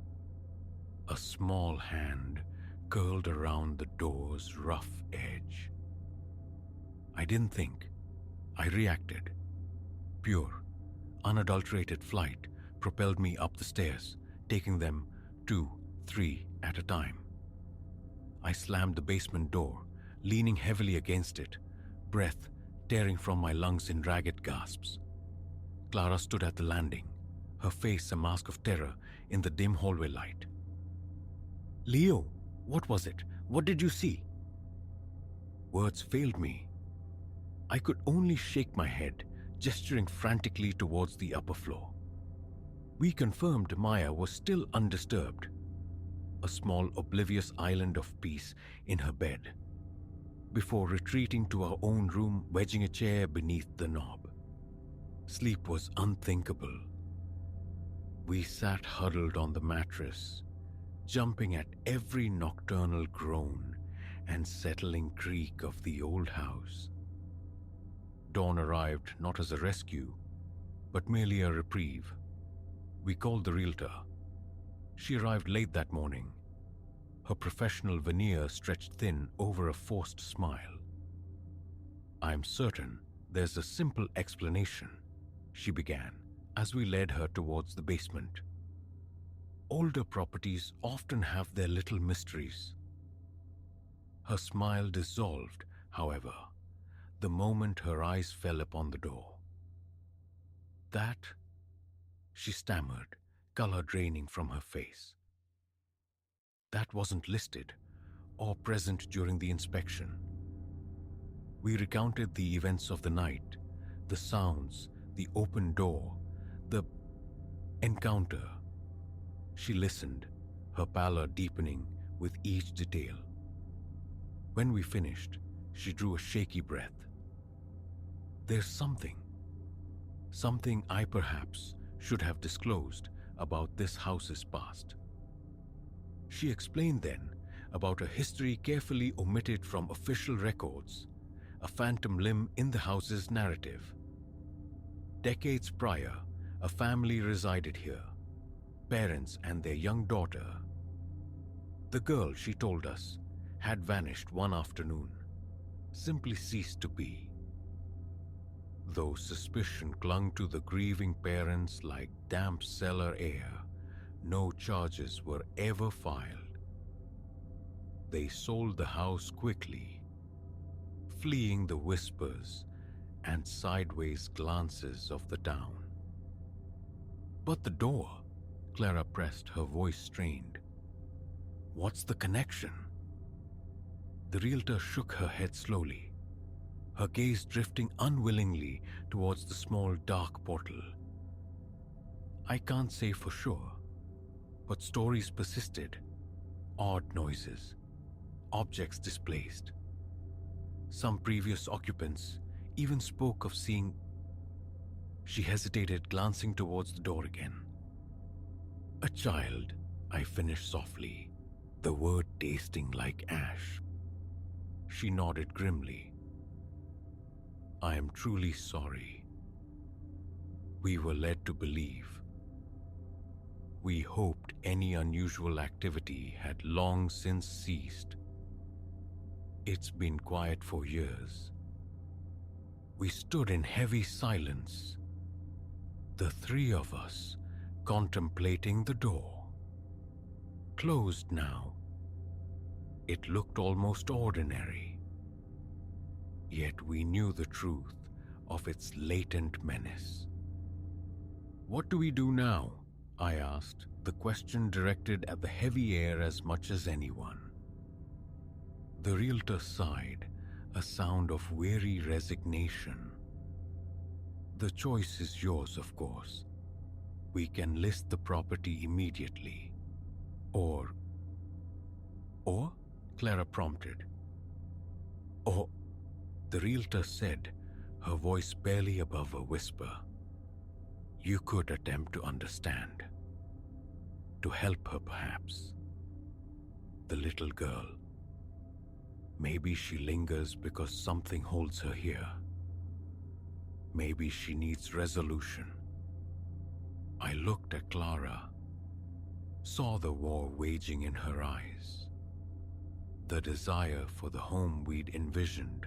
Speaker 1: A small hand curled around the door's rough edge. I didn't think. I reacted. Pure, unadulterated flight propelled me up the stairs, taking them 2, 3 at a time. I slammed the basement door, leaning heavily against it, breath tearing from my lungs in ragged gasps. Clara stood at the landing, her face a mask of terror in the dim hallway light. "Leo, what was it? What did you see?" Words failed me. I could only shake my head, gesturing frantically towards the upper floor. We confirmed Maya was still undisturbed, a small oblivious island of peace in her bed, before retreating to our own room, wedging a chair beneath the knob. Sleep was unthinkable. We sat huddled on the mattress, jumping at every nocturnal groan and settling creak of the old house. Dawn arrived not as a rescue, but merely a reprieve. We called the realtor. She arrived late that morning, her professional veneer stretched thin over a forced smile. "I'm certain there's a simple explanation," she began, as we led her towards the basement. "Older properties often have their little mysteries." Her smile dissolved, however, the moment her eyes fell upon the door. "That," she stammered, color draining from her face. "That wasn't listed or present during the inspection." We recounted the events of the night, the sounds, the open door, the encounter. She listened, her pallor deepening with each detail. When we finished, she drew a shaky breath. "There's something I perhaps should have disclosed about this house's past." She explained then about a history carefully omitted from official records, a phantom limb in the house's narrative. Decades prior, a family resided here, parents and their young daughter. The girl, she told us, had vanished one afternoon, simply ceased to be. Though suspicion clung to the grieving parents like damp cellar air, no charges were ever filed. They sold the house quickly, fleeing the whispers and sideways glances of the town. "But the door," Clara pressed, her voice strained. "What's the connection?" The realtor shook her head slowly, her gaze drifting unwillingly towards the small dark portal. "I can't say for sure, but stories persisted, odd noises, objects displaced. Some previous occupants even spoke of seeing..." She hesitated, glancing towards the door again. "A child," I finished softly, the word tasting like ash. She nodded grimly. "I am truly sorry. We were led to believe." We hoped any unusual activity had long since ceased. It's been quiet for years. We stood in heavy silence, the three of us contemplating the door. Closed now. It looked almost ordinary. Yet we knew the truth of its latent menace. "What do we do now?" I asked, the question directed at the heavy air as much as anyone. The realtor sighed, a sound of weary resignation. "The choice is yours, of course. We can list the property immediately. Or, Clara prompted. Or, the realtor said, her voice barely above a whisper. You could attempt to understand. To help her, perhaps. The little girl. Maybe she lingers because something holds her here. Maybe she needs resolution." I looked at Clara, saw the war waging in her eyes, the desire for the home we'd envisioned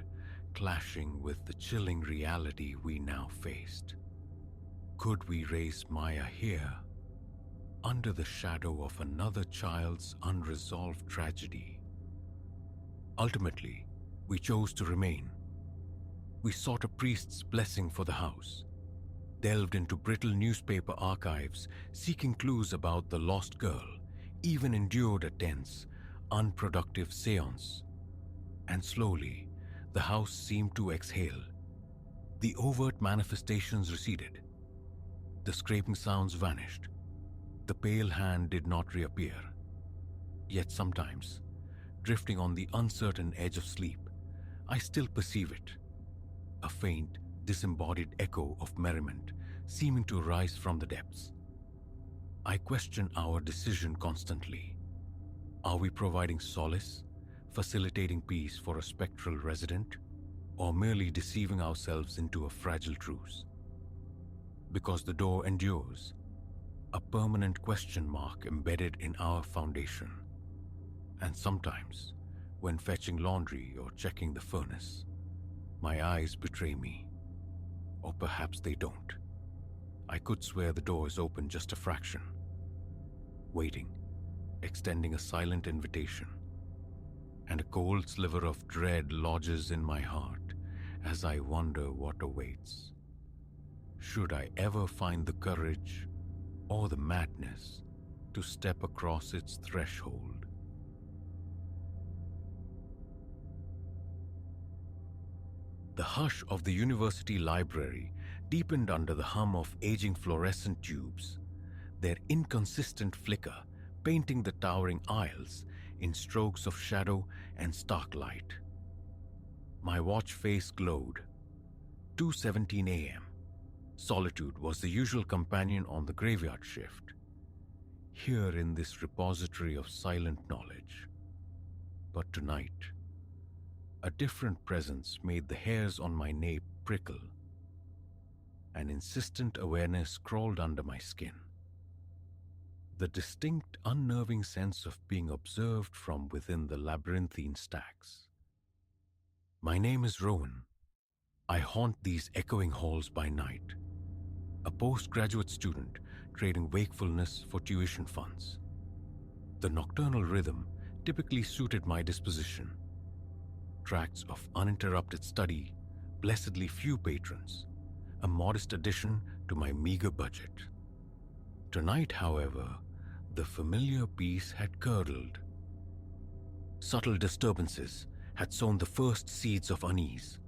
Speaker 1: clashing with the chilling reality we now faced. Could we raise Maya here, under the shadow of another child's unresolved tragedy? Ultimately, we chose to remain. We sought a priest's blessing for the house, delved into brittle newspaper archives seeking clues about the lost girl, even endured a tense, unproductive séance. And slowly, the house seemed to exhale. The overt manifestations receded. The scraping sounds vanished. The pale hand did not reappear. Yet sometimes, drifting on the uncertain edge of sleep, I still perceive it. A faint, disembodied echo of merriment seeming to rise from the depths. I question our decision constantly. Are we providing solace, facilitating peace for a spectral resident, or merely deceiving ourselves into a fragile truce? Because the door endures, a permanent question mark embedded in our foundation. And sometimes, when fetching laundry or checking the furnace, my eyes betray me. Or perhaps they don't. I could swear the door is open just a fraction. Waiting, extending a silent invitation. And a cold sliver of dread lodges in my heart as I wonder what awaits. Should I ever find the courage or the madness to step across its threshold? The hush of the university library deepened under the hum of aging fluorescent tubes, their inconsistent flicker painting the towering aisles in strokes of shadow and stark light. My watch face glowed. 2:17 a.m. Solitude was the usual companion on the graveyard shift. Here in this repository of silent knowledge. But tonight, a different presence made the hairs on my nape prickle. An insistent awareness crawled under my skin. The distinct, unnerving sense of being observed from within the labyrinthine stacks. My name is Rowan. I haunt these echoing halls by night. A postgraduate student trading wakefulness for tuition funds. The nocturnal rhythm typically suited my disposition. Tracts of uninterrupted study, blessedly few patrons, a modest addition to my meager budget. Tonight, however, the familiar peace had curdled. Subtle disturbances had sown the first seeds of unease.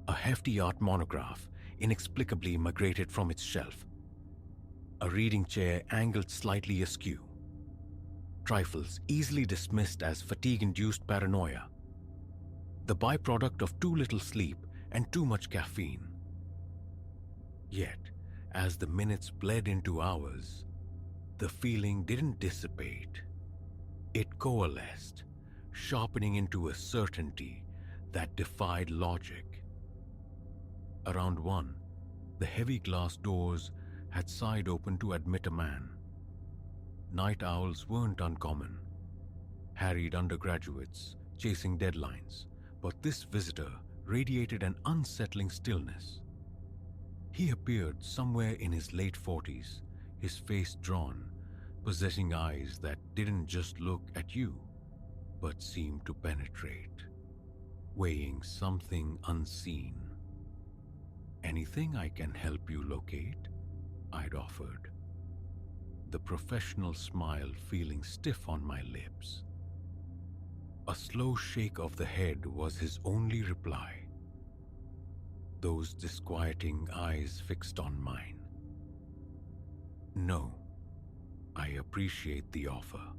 Speaker 1: A hefty art monograph inexplicably migrated from its shelf. A reading chair angled slightly askew. Trifles easily dismissed as fatigue-induced paranoia. The byproduct of too little sleep and too much caffeine. Yet, as the minutes bled into hours, the feeling didn't dissipate. It coalesced, sharpening into a certainty that defied logic. Around 1, the heavy glass doors had sighed open to admit a man, Night owls weren't uncommon. Harried undergraduates chasing deadlines, but this visitor radiated an unsettling stillness. He appeared somewhere in his late 40s, his face drawn, possessing eyes that didn't just look at you, but seemed to penetrate, weighing something unseen. "Anything I can help you locate?" I'd offered, the professional smile feeling stiff on my lips. A slow shake of the head was his only reply, those disquieting eyes fixed on mine. "No, I appreciate the offer.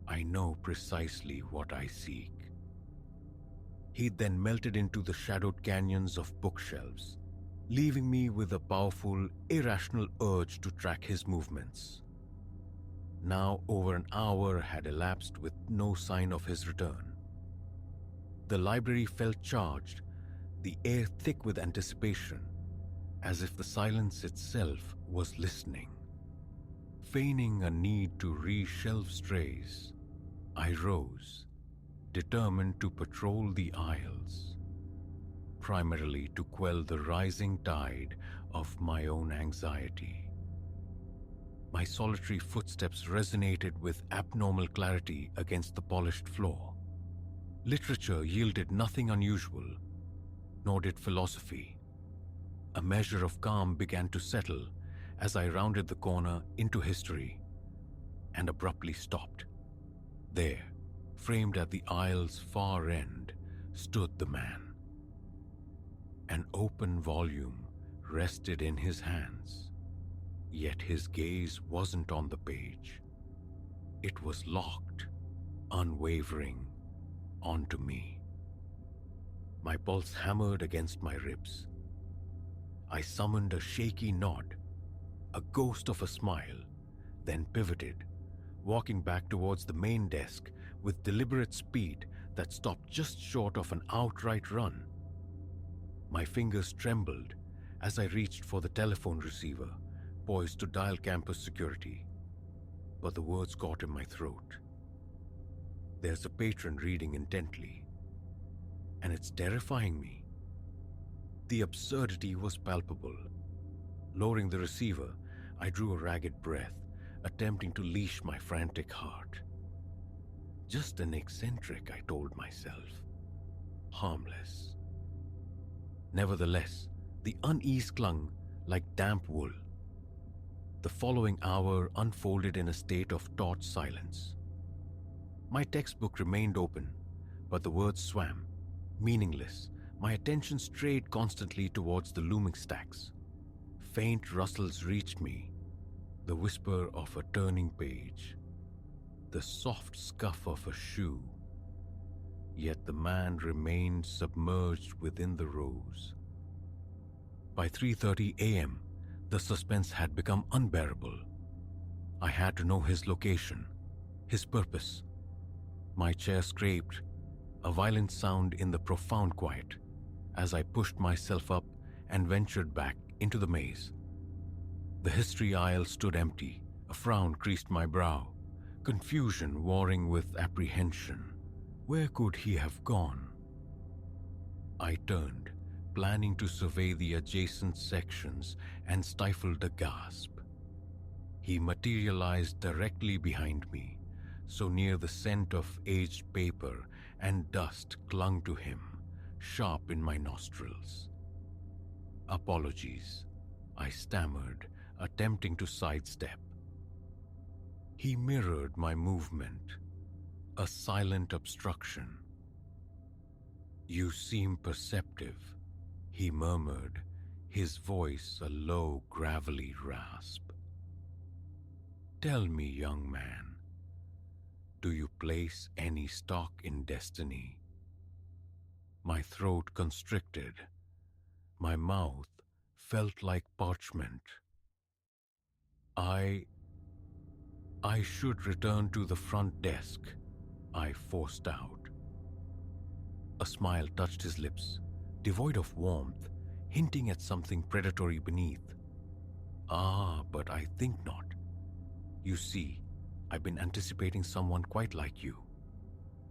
Speaker 1: I know precisely what I seek." He then melted into the shadowed canyons of bookshelves, leaving me with a powerful, irrational urge to track his movements. Now over an hour had elapsed with no sign of his return. The library felt charged, the air thick with anticipation, as if the silence itself was listening. Feigning a need to re-shelve strays, I rose, determined to patrol the aisles, primarily to quell the rising tide of my own anxiety. My solitary footsteps resonated with abnormal clarity against the polished floor. Literature yielded nothing unusual, nor did philosophy. A measure of calm began to settle as I rounded the corner into history, and abruptly stopped. There, framed at the aisle's far end, stood the man. An open volume rested in his hands, yet his gaze wasn't on the page. It was locked, unwavering, onto me. My pulse hammered against my ribs. I summoned a shaky nod, a ghost of a smile, then pivoted, walking back towards the main desk with deliberate speed that stopped just short of an outright run. My fingers trembled as I reached for the telephone receiver, poised to dial campus security, but the words caught in my throat. "There's a patron reading intently, and it's terrifying me." The absurdity was palpable. Lowering the receiver, I drew a ragged breath, attempting to leash my frantic heart. Just an eccentric, I told myself. Harmless. Nevertheless, the unease clung like damp wool. The following hour unfolded in a state of taut silence. My textbook remained open, but the words swam, meaningless. My attention strayed constantly towards the looming stacks. Faint rustles reached me, the whisper of a turning page, the soft scuff of a shoe. Yet the man remained submerged within the rows. By 3:30 a.m., the suspense had become unbearable. I had to know his location, his purpose. My chair scraped, a violent sound in the profound quiet, as I pushed myself up and ventured back into the maze. The history aisle stood empty, a frown creased my brow, confusion warring with apprehension. Where could he have gone? I turned, planning to survey the adjacent sections, and stifled a gasp. He materialized directly behind me, so near the scent of aged paper and dust clung to him, sharp in my nostrils. "Apologies," I stammered, attempting to sidestep. He mirrored my movement, a silent obstruction. "You seem perceptive," he murmured, his voice a low, gravelly rasp. "Tell me, young man, do you place any stock in destiny?" My throat constricted. My mouth felt like parchment. I should return to the front desk," I forced out. A smile touched his lips, devoid of warmth, hinting at something predatory beneath. "Ah, but I think not. You see, I've been anticipating someone quite like you.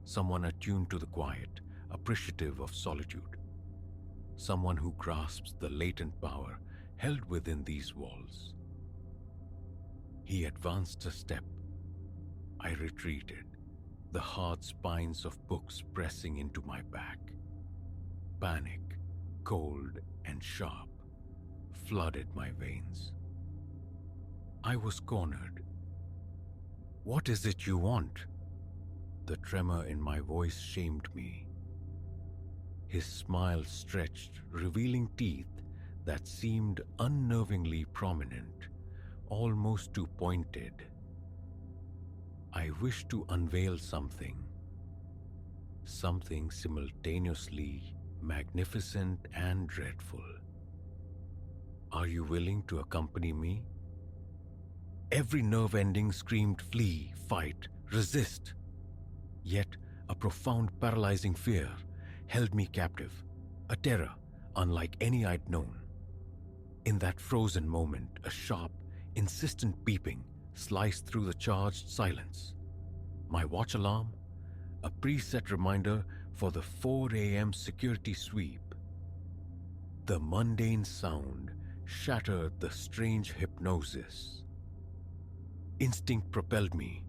Speaker 1: Someone attuned to the quiet, appreciative of solitude. Someone who grasps the latent power held within these walls. He advanced a step. I retreated, the hard spines of books pressing into my back. Panic, cold and sharp, flooded my veins. I was cornered. "What is it you want?" The tremor in my voice shamed me. His smile stretched, revealing teeth that seemed unnervingly prominent, almost too pointed. I wish to unveil something simultaneously magnificent and dreadful. Are you willing to accompany me? Every nerve ending screamed flee, fight, resist. Yet a profound paralyzing fear held me captive, a terror unlike any I'd known. In that frozen moment, a sharp, insistent beeping sliced through the charged silence. My watch alarm, a preset reminder for the 4 a.m. security sweep. The mundane sound shattered the strange hypnosis. Instinct propelled me.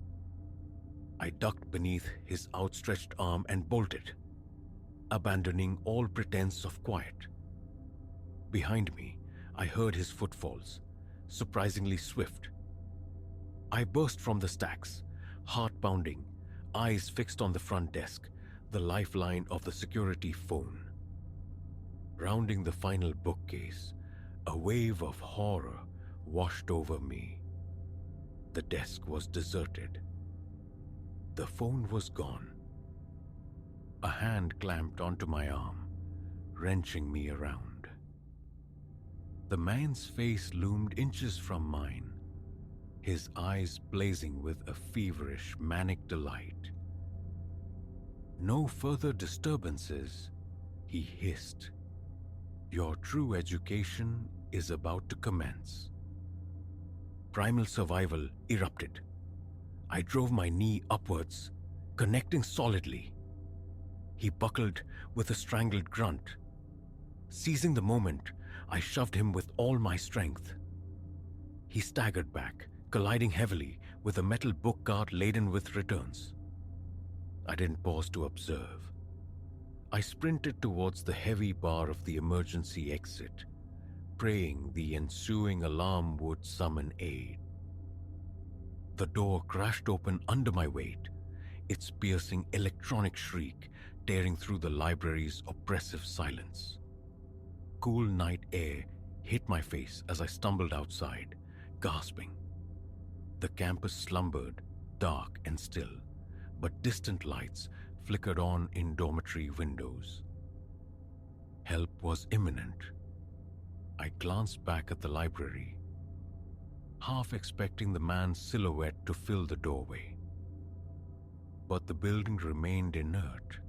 Speaker 1: I ducked beneath his outstretched arm and bolted, abandoning all pretense of quiet. Behind me, I heard his footfalls, surprisingly swift. I burst from the stacks, heart pounding, eyes fixed on the front desk, the lifeline of the security phone. Rounding the final bookcase, a wave of horror washed over me. The desk was deserted. The phone was gone. A hand clamped onto my arm, wrenching me around. The man's face loomed inches from mine, his eyes blazing with a feverish, manic delight. "No further disturbances," he hissed. "Your true education is about to commence." Primal survival erupted. I drove my knee upwards, connecting solidly. He buckled with a strangled grunt. Seizing the moment, I shoved him with all my strength. He staggered back, colliding heavily with a metal book cart laden with returns. I didn't pause to observe. I sprinted towards the heavy bar of the emergency exit, praying the ensuing alarm would summon aid. The door crashed open under my weight, its piercing electronic shriek tearing through the library's oppressive silence. Cool night air hit my face as I stumbled outside, gasping. The campus slumbered, dark and still, but distant lights flickered on in dormitory windows. Help was imminent. I glanced back at the library, half expecting the man's silhouette to fill the doorway. But the building remained inert.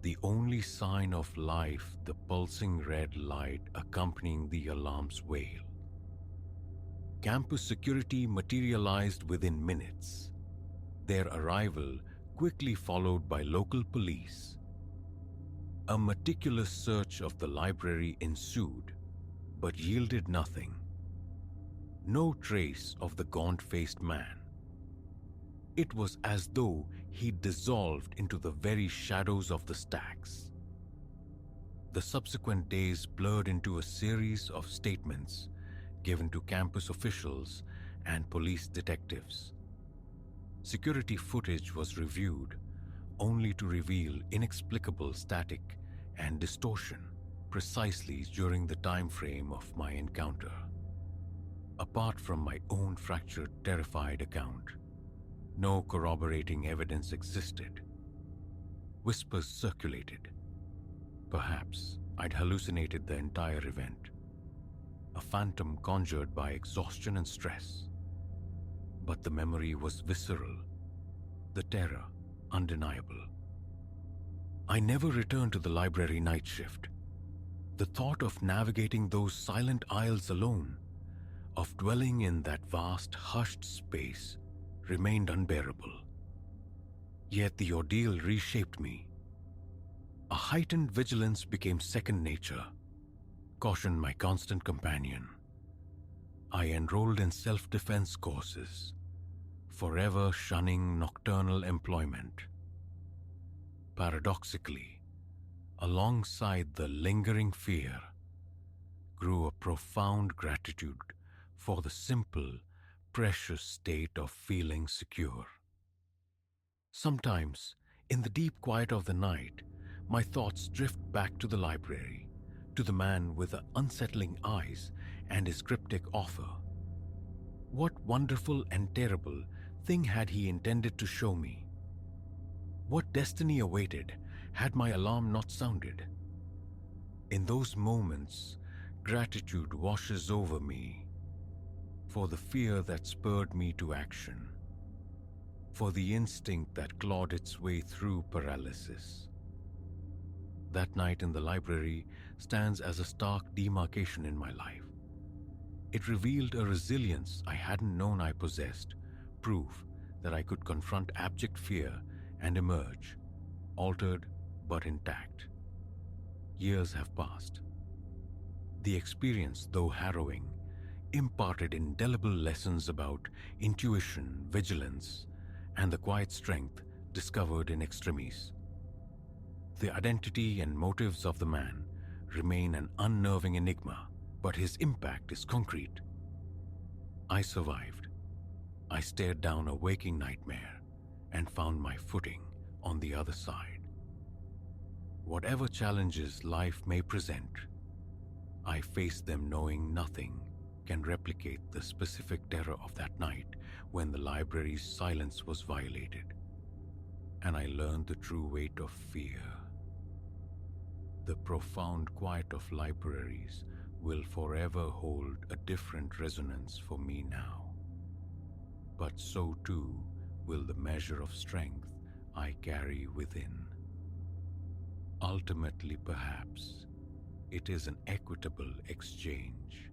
Speaker 1: The only sign of life, the pulsing red light accompanying the alarm's wail. Campus security materialized within minutes, their arrival quickly followed by local police. A meticulous search of the library ensued, but yielded nothing. No trace of the gaunt-faced man. It was as though he'd dissolved into the very shadows of the stacks. The subsequent days blurred into a series of statements given to campus officials and police detectives. Security footage was reviewed, only to reveal inexplicable static and distortion precisely during the time frame of my encounter. Apart from my own fractured, terrified account, no corroborating evidence existed. Whispers circulated. Perhaps I'd hallucinated the entire event, a phantom conjured by exhaustion and stress. But the memory was visceral, the terror undeniable. I never returned to the library night shift. The thought of navigating those silent aisles alone, of dwelling in that vast, hushed space remained unbearable. Yet the ordeal reshaped me. A heightened vigilance became second nature, caution my constant companion. I enrolled in self-defense courses, forever shunning nocturnal employment. Paradoxically, alongside the lingering fear, grew a profound gratitude for the simple, precious state of feeling secure. Sometimes, in the deep quiet of the night, my thoughts drift back to the library, to the man with the unsettling eyes and his cryptic offer. What wonderful and terrible thing had he intended to show me? What destiny awaited had my alarm not sounded? In those moments, gratitude washes over me for the fear that spurred me to action, for the instinct that clawed its way through paralysis. That night in the library stands as a stark demarcation in my life. It revealed a resilience I hadn't known I possessed, proof that I could confront abject fear and emerge, altered but intact. Years have passed. The experience, though harrowing, imparted indelible lessons about intuition, vigilance, and the quiet strength discovered in extremis. The identity and motives of the man remain an unnerving enigma, but his impact is concrete. I survived. I stared down a waking nightmare and found my footing on the other side. Whatever challenges life may present, I face them knowing nothing can replicate the specific terror of that night when the library's silence was violated, and I learned the true weight of fear. The profound quiet of libraries will forever hold a different resonance for me now. But so too will the measure of strength I carry within. Ultimately, perhaps, it is an equitable exchange.